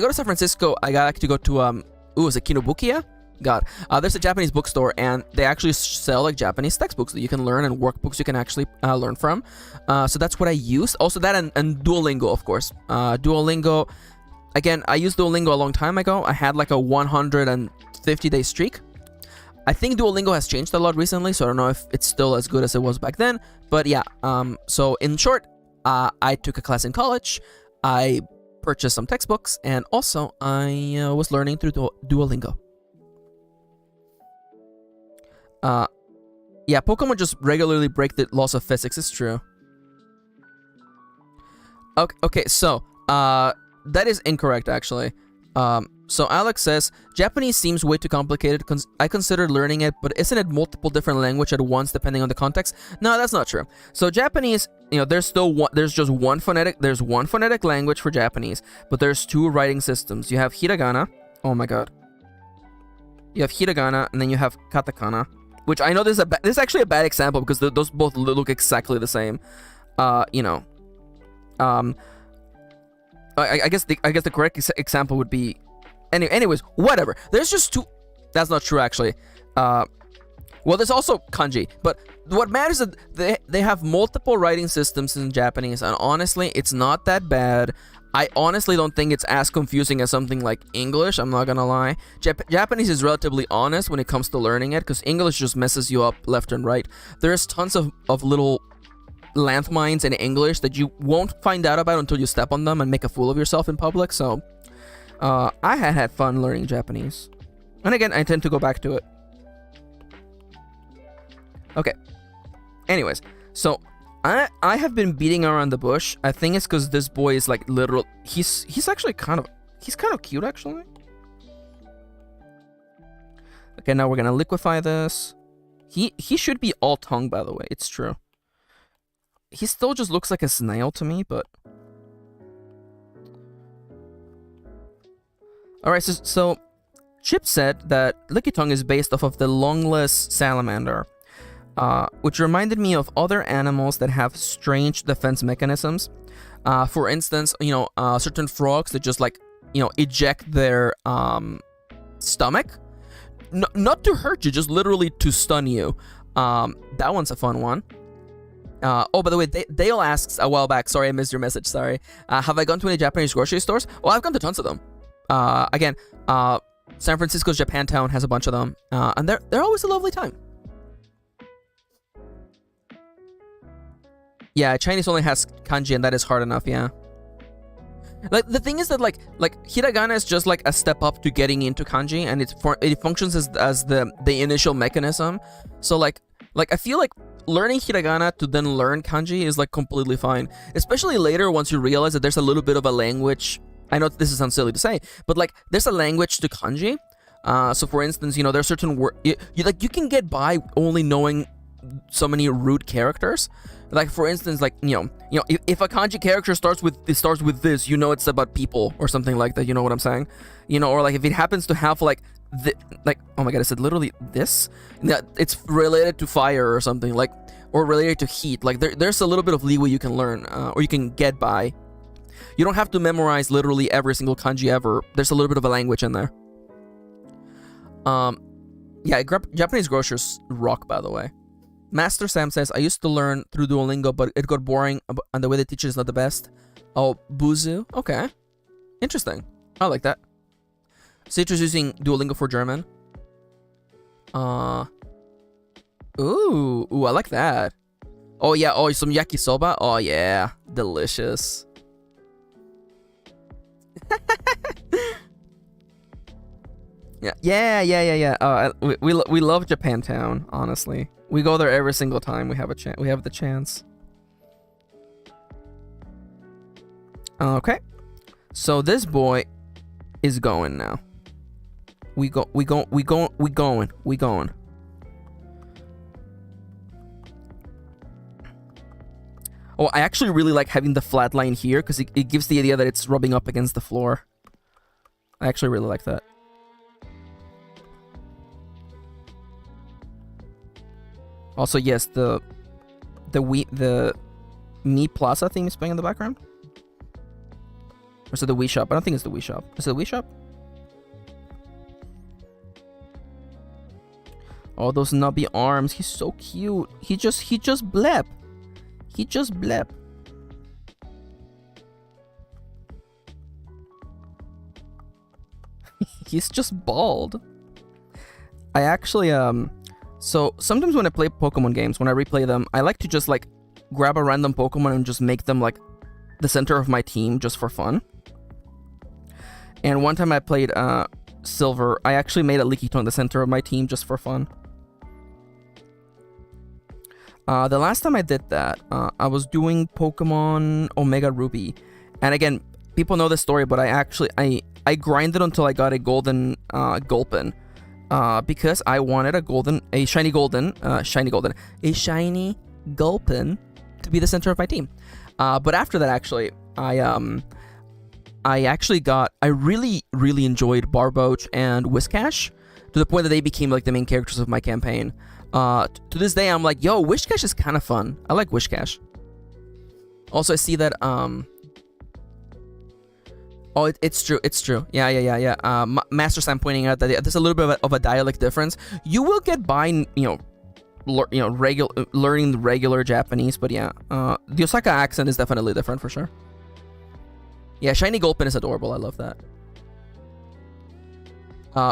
go to San Francisco, I got to go to is it Kinobukiya? God, there's a Japanese bookstore, and they actually sell like Japanese textbooks that you can learn and workbooks you can actually learn from. So that's what I use. Also that and Duolingo, of course. Duolingo, again, I used Duolingo a long time ago. I had like a 150-day streak. I think Duolingo has changed a lot recently, so I don't know if it's still as good as it was back then. But yeah, so in short, I took a class in college. I purchased some textbooks, and also I was learning through Duolingo. Yeah, Pokemon just regularly break the laws of physics. It's true. Okay, so that is incorrect actually. So Alex says Japanese seems way too complicated. I considered learning it, but isn't it multiple different language at once depending on the context? No, that's not true. So Japanese, there's just one phonetic. There's one phonetic language for Japanese, but there's two writing systems. You have hiragana. Oh my god. You have hiragana, and then you have katakana. which I know this is actually a bad example because those both look exactly the same. You know, I guess the correct example would be, anyways, whatever. There's just two. That's not true actually. Well, there's also kanji, but what matters is that they have multiple writing systems in Japanese, and honestly, it's not that bad. I honestly don't think it's as confusing as something like English, I'm not gonna lie. Japanese is relatively honest when it comes to learning it, because English just messes you up left and right. There's tons of little landmines in English that you won't find out about until you step on them and make a fool of yourself in public, so I had fun learning Japanese. And again, I intend to go back to it. Okay. Anyways, so I have been beating around the bush. I think it's because this boy is like literal. He's actually kind of cute actually. Okay, now we're gonna liquefy this. He should be all tongue, by the way. It's true. He still just looks like a snail to me, but all right. So Chip said that Licky Tongue is based off of the longless salamander. Which reminded me of other animals that have strange defense mechanisms. For instance, certain frogs that just like, eject their stomach. Not to hurt you, just literally to stun you. That one's a fun one. Oh, by the way, Dale asks a while back, sorry I missed your message, sorry. Have I gone to any Japanese grocery stores? Well, I've gone to tons of them. Again, San Francisco's Japantown has a bunch of them. And they're always a lovely time. Yeah, Chinese only has kanji, and that is hard enough, yeah. Like, the thing is that, like hiragana is just, like, a step up to getting into kanji, and it functions as the initial mechanism. So, like, I feel like learning hiragana to then learn kanji is, like, completely fine. Especially later, once you realize that there's a little bit of a language. I know this sounds silly to say, but, like, there's a language to kanji. So, for instance, there's certain words... You can get by only knowing so many root characters. Like, for instance, like, if a kanji character starts with this, it's about people or something like that. You know what I'm saying? Or like if it happens to have like oh my god, I said literally this. It's related to fire or something, like, or related to heat. Like there's a little bit of leeway you can learn, or you can get by. You don't have to memorize literally every single kanji ever. There's a little bit of a language in there. Yeah, Japanese grocers rock, by the way. Master Sam says, I used to learn through Duolingo, but it got boring, and the way they teach it is not the best. Oh, Buzu? Okay. Interesting. I like that. Citrus using Duolingo for German. Ooh, I like that. Oh, yeah. Oh, some yakisoba? Oh, yeah. Delicious. Yeah. We love Japantown, honestly. We go there every single time we have the chance. Okay. So this boy is going now. We going. Oh, I actually really like having the flat line here because it gives the idea that it's rubbing up against the floor. I actually really like that. Also, yes, the Mi Plaza thing is playing in the background. Or is it the Wii Shop? I don't think it's the Wii Shop. Is it the Wii Shop? Oh, those nubby arms. He's so cute. He just blep. He just blep. He's just bald. I actually so sometimes when I play Pokemon games, when I replay them, I like to just like grab a random Pokemon and just make them like the center of my team just for fun. And one time I played Silver, I actually made a Leaky Tongue the center of my team just for fun. The last time I did that, I was doing Pokemon Omega Ruby. And again, people know this story, but I grinded until I got a golden Gulpin. Because I wanted a shiny Gulpin to be the center of my team. But after that, actually, I really enjoyed Barboach and Whiscash to the point that they became like the main characters of my campaign. To this day, I'm like, yo, Wish Cash is kind of fun. I like Wish Cash. Also, I see that, oh, it's true. It's true. Yeah. Master Sam pointing out that there's a little bit of a dialect difference. You will get by, learning the regular Japanese, but yeah, the Osaka accent is definitely different for sure. Yeah, Shiny Gulpin is adorable. I love that.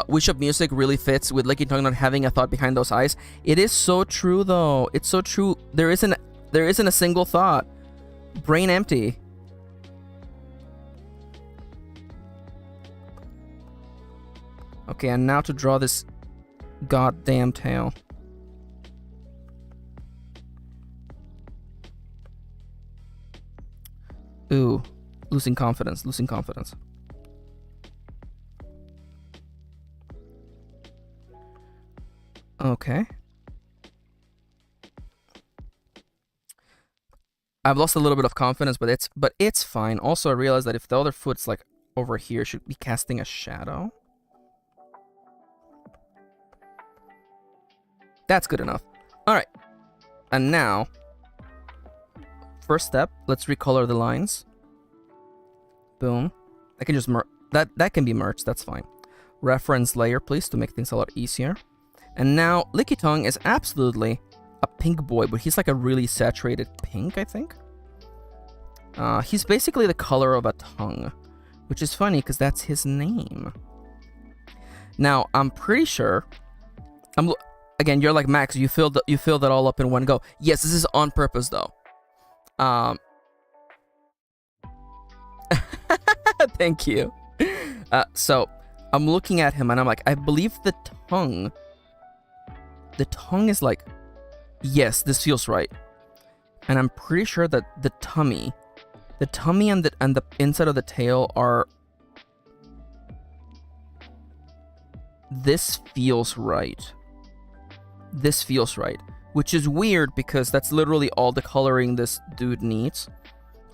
Wish Up Music really fits with Licky Tongue not having a thought behind those eyes. It is so true, though. It's so true. There isn't a single thought. Brain empty. Okay, and now to draw this goddamn tail. Ooh, losing confidence. Okay. I've lost a little bit of confidence, but it's fine. Also, I realized that if the other foot's like over here, should be casting a shadow. That's good enough. All right. And now, first step, let's recolor the lines. Boom. I can just that can be merged. That's fine. Reference layer, please, to make things a lot easier. And now, Licky Tongue is absolutely a pink boy, but he's like a really saturated pink, I think. He's basically the color of a tongue, which is funny because that's his name. Now, I'm pretty sure. Again, you're like, Max, you filled that all up in one go. Yes, this is on purpose, though. Thank you. So, I'm looking at him and I'm like, I believe the tongue is like, yes, this feels right. And I'm pretty sure that the tummy and the inside of the tail are. This feels right. Which is weird because that's literally all the coloring this dude needs.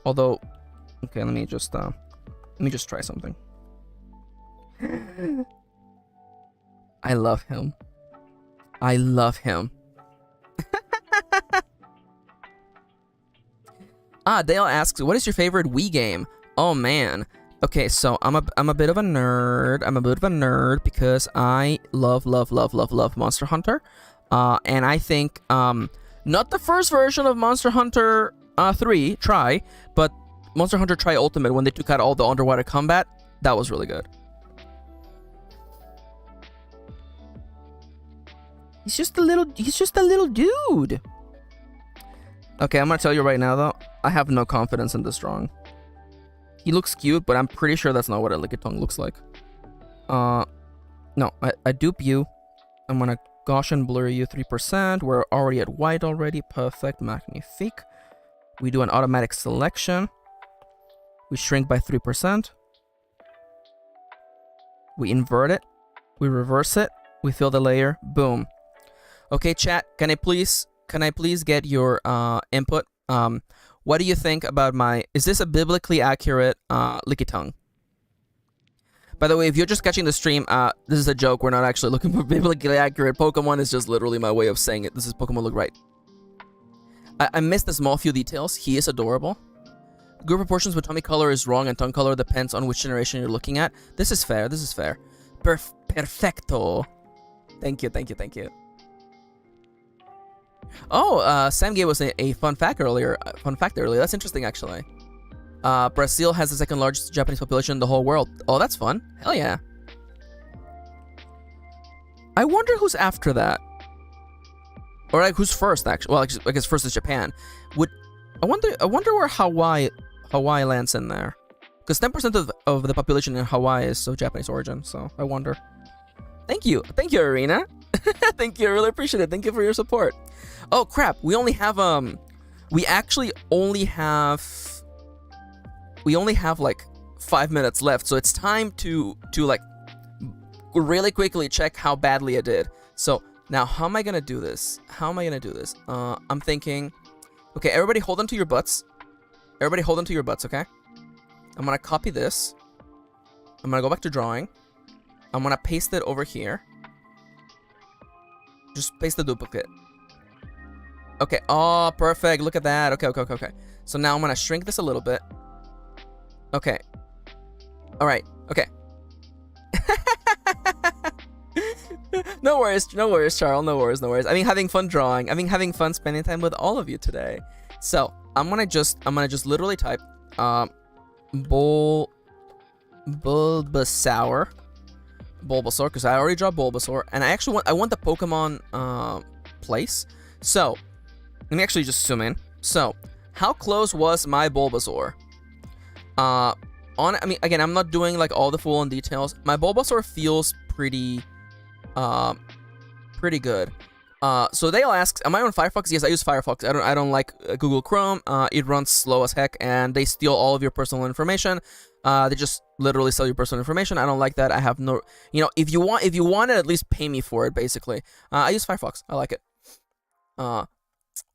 Although, okay, let me just try something. I love him. Dale asks, what is your favorite Wii game? Oh man. Okay, so I'm a bit of a nerd. Because I love Monster Hunter. And I think not the first version of Monster Hunter 3 Tri, but Monster Hunter Tri Ultimate, when they took out all the underwater combat, that was really good. He's just a little dude. Okay, I'm gonna tell you right now though, I have no confidence in this drawing. He looks cute, but I'm pretty sure that's not what a Licky Tongue looks like. No, I dupe you. I'm gonna Gaussian blur you 3%. We're already at white already. Perfect, magnifique. We do an automatic selection. We shrink by 3%. We invert it. We reverse it. We fill the layer. Boom. Okay, chat. Can I please get your input? What do you think about my? Is this a biblically accurate Licky Tongue? By the way, if you're just catching the stream, this is a joke. We're not actually looking for biblically accurate. Pokemon is just literally my way of saying it. This is Pokemon look right. I missed the small few details. He is adorable. Group proportions with tummy color is wrong, and tongue color depends on which generation you're looking at. This is fair. Perfecto. Thank you. Oh, Sam gave us a fun fact earlier. That's interesting, actually. Brazil has the second largest Japanese population in the whole world. Oh, that's fun. Hell yeah. I wonder who's after that. Or like who's first, actually. Well, I guess first is Japan. I wonder where Hawaii lands in there. Because 10% of the population in Hawaii is of Japanese origin, so I wonder. Thank you, Arena. Thank you, I really appreciate it. Thank you for your support. Oh crap, we only have like 5 minutes left, so it's time to like really quickly check how badly I did. So now, how am I gonna do this? I'm thinking, okay, everybody hold on to your butts. Okay? I'm gonna copy this. I'm gonna go back to drawing. I'm gonna paste it over here. Just paste the duplicate. Okay. Oh, perfect. Look at that. Okay. So now I'm gonna shrink this a little bit. Okay. All right. Okay. No worries, Charles. No worries. I mean, having fun drawing. I mean, having fun spending time with all of you today. So I'm gonna just literally type Bulbasaur, because I already draw Bulbasaur, and I want the Pokemon place. So let me actually just zoom in. So how close was my Bulbasaur? I mean, again, I'm not doing like all the full-on details. My Bulbasaur feels pretty good. So they'll ask, am I on Firefox? Yes, I use Firefox. I don't like Google Chrome. It runs slow as heck, and they steal all of your personal information. They just literally sell your personal information. I don't like that. I have no, if you want it, at least pay me for it. Basically, I use Firefox. I like it.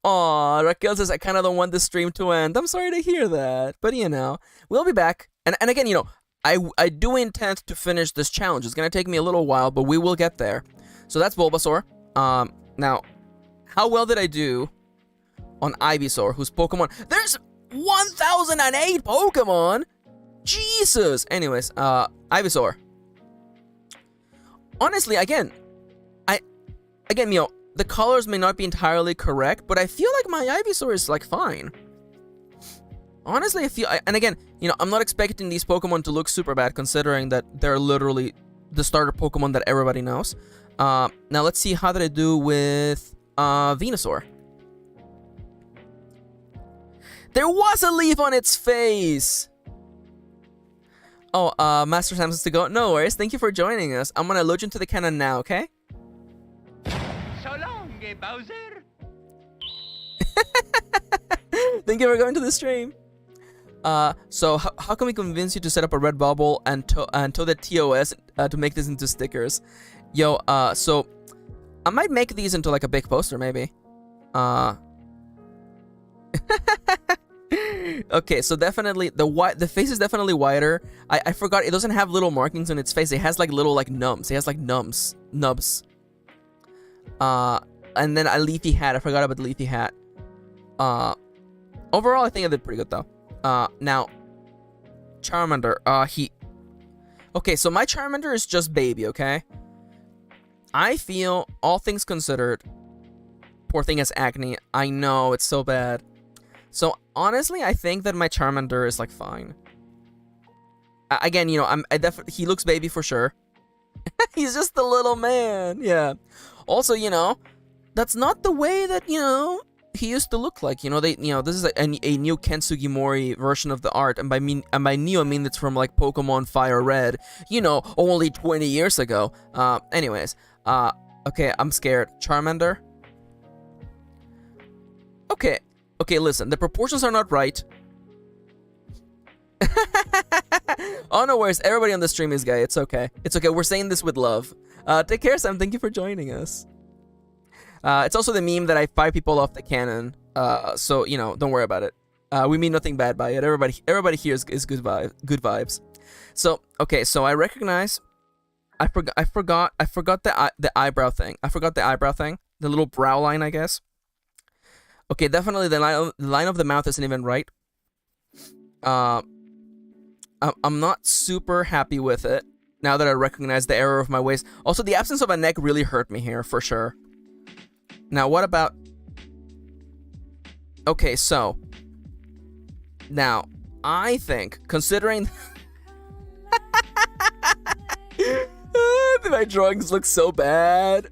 Raquel says I kind of don't want this stream to end. I'm sorry to hear that, but we'll be back. And again, I do intend to finish this challenge. It's gonna take me a little while, but we will get there. So that's Bulbasaur. Now, how well did I do on Ivysaur, whose Pokemon? There's 1,008 Pokemon. Jesus. Anyways, Ivysaur. Honestly, again, the colors may not be entirely correct, but I feel like my Ivysaur is like fine. Honestly, and again, I'm not expecting these Pokemon to look super bad, considering that they're literally the starter Pokemon that everybody knows. Now let's see, how did I do with Venusaur? There was a leaf on its face. Oh, Master Sam says to go. No worries. Thank you for joining us. I'm gonna load you into the cannon now, okay? So long, Bowser. Thank you for going to the stream. So how can we convince you to set up a red bubble and tow the TOS to make this into stickers? Yo, so I might make these into like a big poster, maybe. Okay, so definitely the face is definitely wider. I forgot it doesn't have little markings on its face. It has like little like nubs. It has like nubs. And then a leafy hat. I forgot about the leafy hat. Overall, I think I did pretty good though. Now, Charmander. Okay, so my Charmander is just baby. Okay. I feel, all things considered, poor thing has acne. I know, it's so bad. So honestly, I think that my Charmander is like fine. Again, he looks baby for sure. He's just a little man, yeah. Also, that's not the way that he used to look like. This is a new Ken Sugimori version of the art, and by new I mean it's from like Pokemon Fire Red. Only 20 years ago. Anyways, okay, I'm scared. Charmander. Okay, listen, the proportions are not right. Oh, no worries. Everybody on the stream is gay. It's okay. We're saying this with love. Take care, Sam. Thank you for joining us. It's also the meme that I fire people off the cannon. So, don't worry about it. We mean nothing bad by it. Everybody here is good vibes. So, okay, so I recognize. I forgot the eyebrow thing. The little brow line, I guess. Okay, definitely the line of the mouth isn't even right. I'm not super happy with it now that I recognize the error of my ways. Also, the absence of a neck really hurt me here, for sure. Now, what about... Okay, so... Now, I think, considering... My drawings look so bad.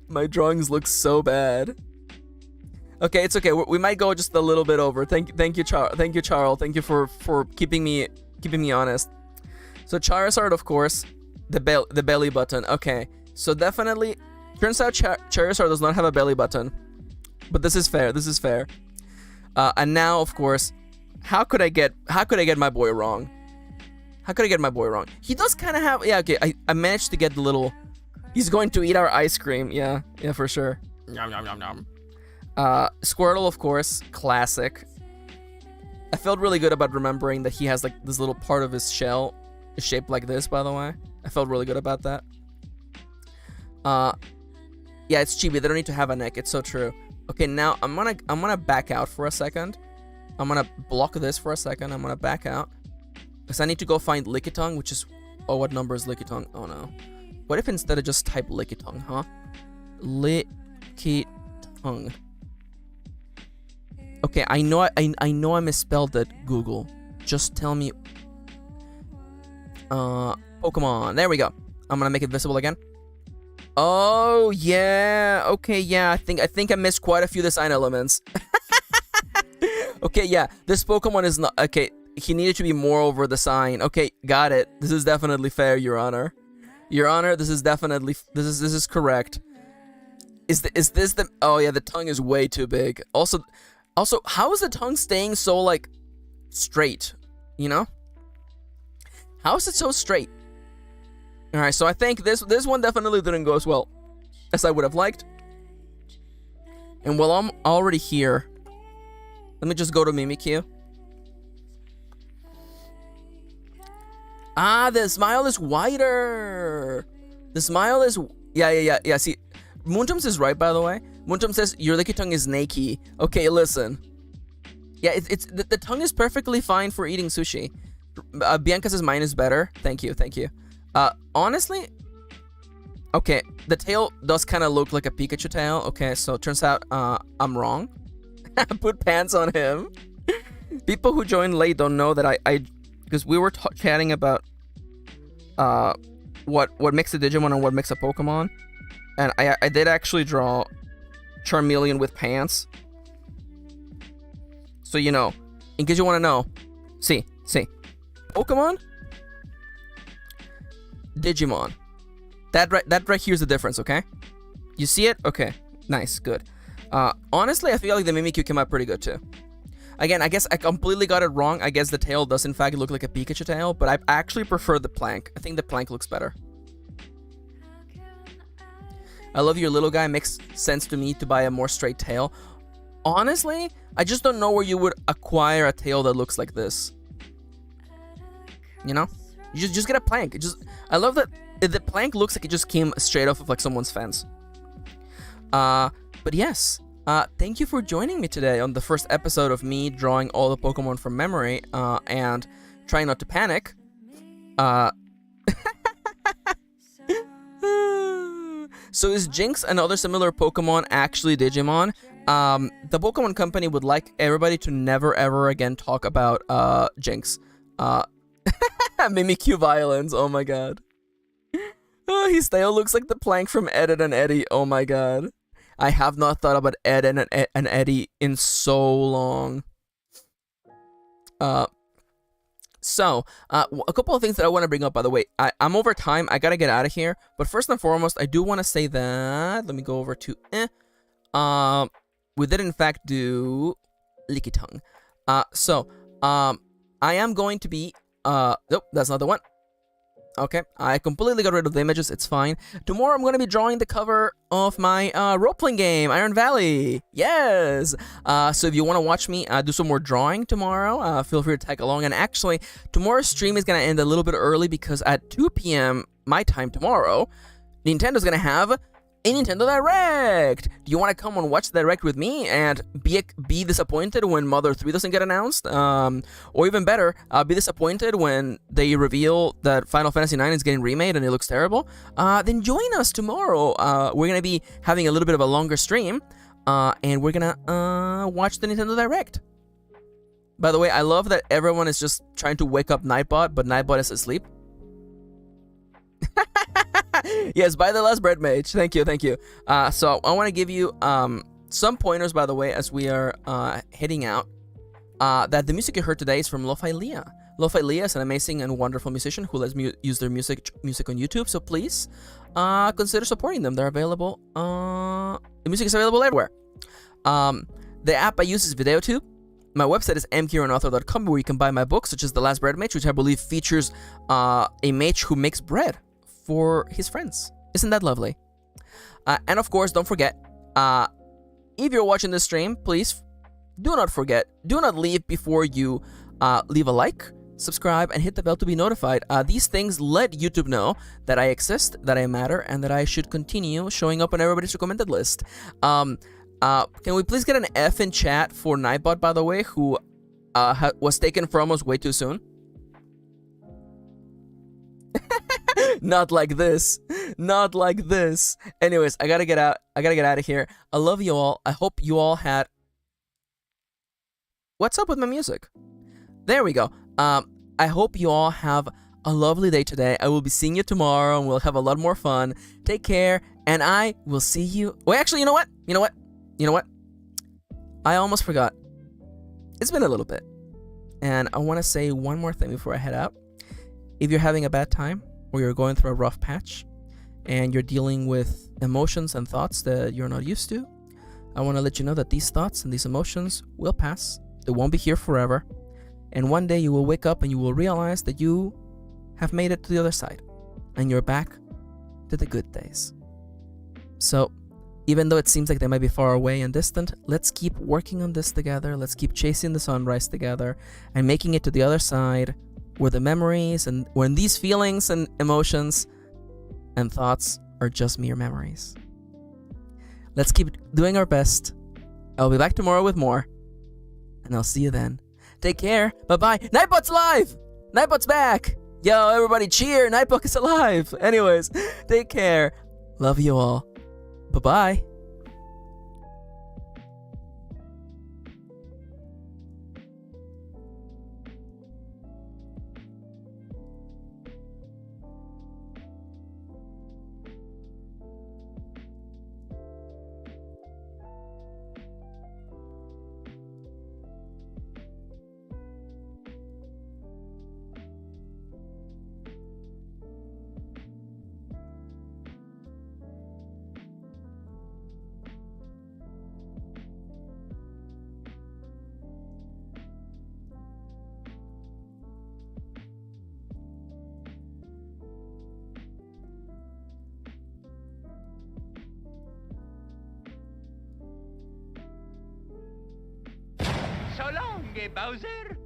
Okay, it's okay. We might go just a little bit over. Thank you, Charles. Thank you for keeping me honest. So Charizard, of course, the belly button. Okay, so definitely, turns out Charizard does not have a belly button, but this is fair. And now, of course, how could I get my boy wrong? He does kind of have. Yeah, okay. I managed to get the little. He's going to eat our ice cream. Yeah, for sure. Yum yum yum yum. Squirtle, of course, classic. I felt really good about remembering that he has like this little part of his shell is shaped like this, by the way. I felt really good about that. Yeah, it's chibi. They don't need to have a neck. It's so true. Okay, now I'm gonna back out for a second. I'm gonna block this for a second. I'm gonna back out because I need to go find Lickitung, which is, oh, what number is Lickitung? Oh no. What if instead I just type Lickitung, huh? Lickitung. Okay, I know I misspelled that, Google. Just tell me. Pokemon. There we go. I'm gonna make it visible again. Oh yeah. Okay, yeah. I think I missed quite a few design elements. Okay, yeah. This Pokemon is not okay. He needed to be more over the sign. Okay, got it. This is definitely fair, Your Honor. Your Honor, this is definitely this is correct. Is this the? Oh yeah, the tongue is way too big. Also, how is the tongue staying so like straight? You know? How is it so straight? All right, so I think this one definitely didn't go as well as I would have liked. And while I'm already here, let me just go to Mimikyu. Ah, the smile is wider. The smile is yeah. See, Moontum is right, by the way. Moontum says your Lickitung is naked. Okay, listen. Yeah, it's the tongue is perfectly fine for eating sushi. Bianca says mine is better. Thank you. Honestly, okay, the tail does kind of look like a Pikachu tail. Okay, so it turns out I'm wrong. Put pants on him. People who joined late don't know that I because we were chatting about what makes a Digimon and what makes a Pokemon, and I did actually draw Charmeleon with pants. So you know, in case you want to know, see, Pokemon, Digimon. That right here's the difference, okay? You see it? Okay, nice, good. Honestly, I feel like the Mimikyu came out pretty good too. Again, I guess I completely got it wrong. I guess the tail does in fact look like a Pikachu tail, but I actually prefer the plank. I think the plank looks better. I love your little guy. Makes sense to me to buy a more straight tail. Honestly, I just don't know where you would acquire a tail that looks like this. You know? You just get a plank. I love that the plank looks like it just came straight off of like someone's fence. But yes, thank you for joining me today on the first episode of me drawing all the Pokemon from memory and trying not to panic. So is Jinx and other similar Pokemon actually Digimon? The Pokemon Company would like everybody to never ever again talk about Jinx. Mimikyu violence, oh my god. Oh, his tail looks like the plank from Ed, Edd and Eddy, oh my god. I have not thought about Ed and Eddy in so long. So, a couple of things that I want to bring up, by the way. I'm over time, I gotta get out of here. But first and foremost, I do want to say that, let me go over to, we did in fact do Lickitung. I am going to be, nope, that's not the one. Okay, I completely got rid of the images, it's fine. Tomorrow I'm going to be drawing the cover of my role-playing game, Iron Valley. Yes! So if you want to watch me do some more drawing tomorrow, feel free to tag along. And actually, tomorrow's stream is going to end a little bit early because at 2 p.m. my time tomorrow, Nintendo's going to have a Nintendo Direct. Do you want to come and watch the Direct with me and be disappointed when Mother 3 doesn't get announced? Or even better, be disappointed when they reveal that Final Fantasy IX is getting remade and it looks terrible? Then join us tomorrow. We're going to be having a little bit of a longer stream, and we're going to watch the Nintendo Direct. By the way, I love that everyone is just trying to wake up Nightbot, but Nightbot is asleep. Yes, buy the last bread mage. Thank you. So I want to give you some pointers, by the way, as we are heading out. That the music you heard today is from Lo-Fi Leah. Lo-Fi Leah is an amazing and wonderful musician who lets me use their music on YouTube. So please consider supporting them. They're available. The music is available everywhere. The app I use is Videotube. My website is MKirinauthor.com, where you can buy my books, such as The Last Bread Mage, which I believe features a mage who makes bread for his friends. Isn't that lovely? And of course, don't forget, if you're watching this stream, please do not forget, do not leave before you leave a like, subscribe, and hit the bell to be notified. These things let YouTube know that I exist, that I matter, and that I should continue showing up on everybody's recommended list. Can we please get an F in chat for Nightbot, by the way, who was taken from us way too soon? Not like this. Not like this. Anyways, I gotta get out. I gotta get out of here. I love you all. I hope you all had... What's up with my music? There we go. I hope you all have a lovely day today. I will be seeing you tomorrow, and we'll have a lot more fun. Take care, and I will see you... Wait, actually, you know what? You know what? You know what? I almost forgot. It's been a little bit. And I want to say one more thing before I head out. If you're having a bad time, or you're going through a rough patch, and you're dealing with emotions and thoughts that you're not used to, I want to let you know that these thoughts and these emotions will pass. They won't be here forever. And one day you will wake up and you will realize that you have made it to the other side. And you're back to the good days. So, even though it seems like they might be far away and distant, let's keep working on this together. Let's keep chasing the sunrise together and making it to the other side, where the memories and when these feelings and emotions and thoughts are just mere memories. Let's keep doing our best. I'll be back tomorrow with more, and I'll see you then. Take care. Bye-bye. Nightbot's alive! Nightbot's back! Yo, everybody cheer! Nightbot is alive! Anyways, take care. Love you all. Bye-bye. So long, Bowser.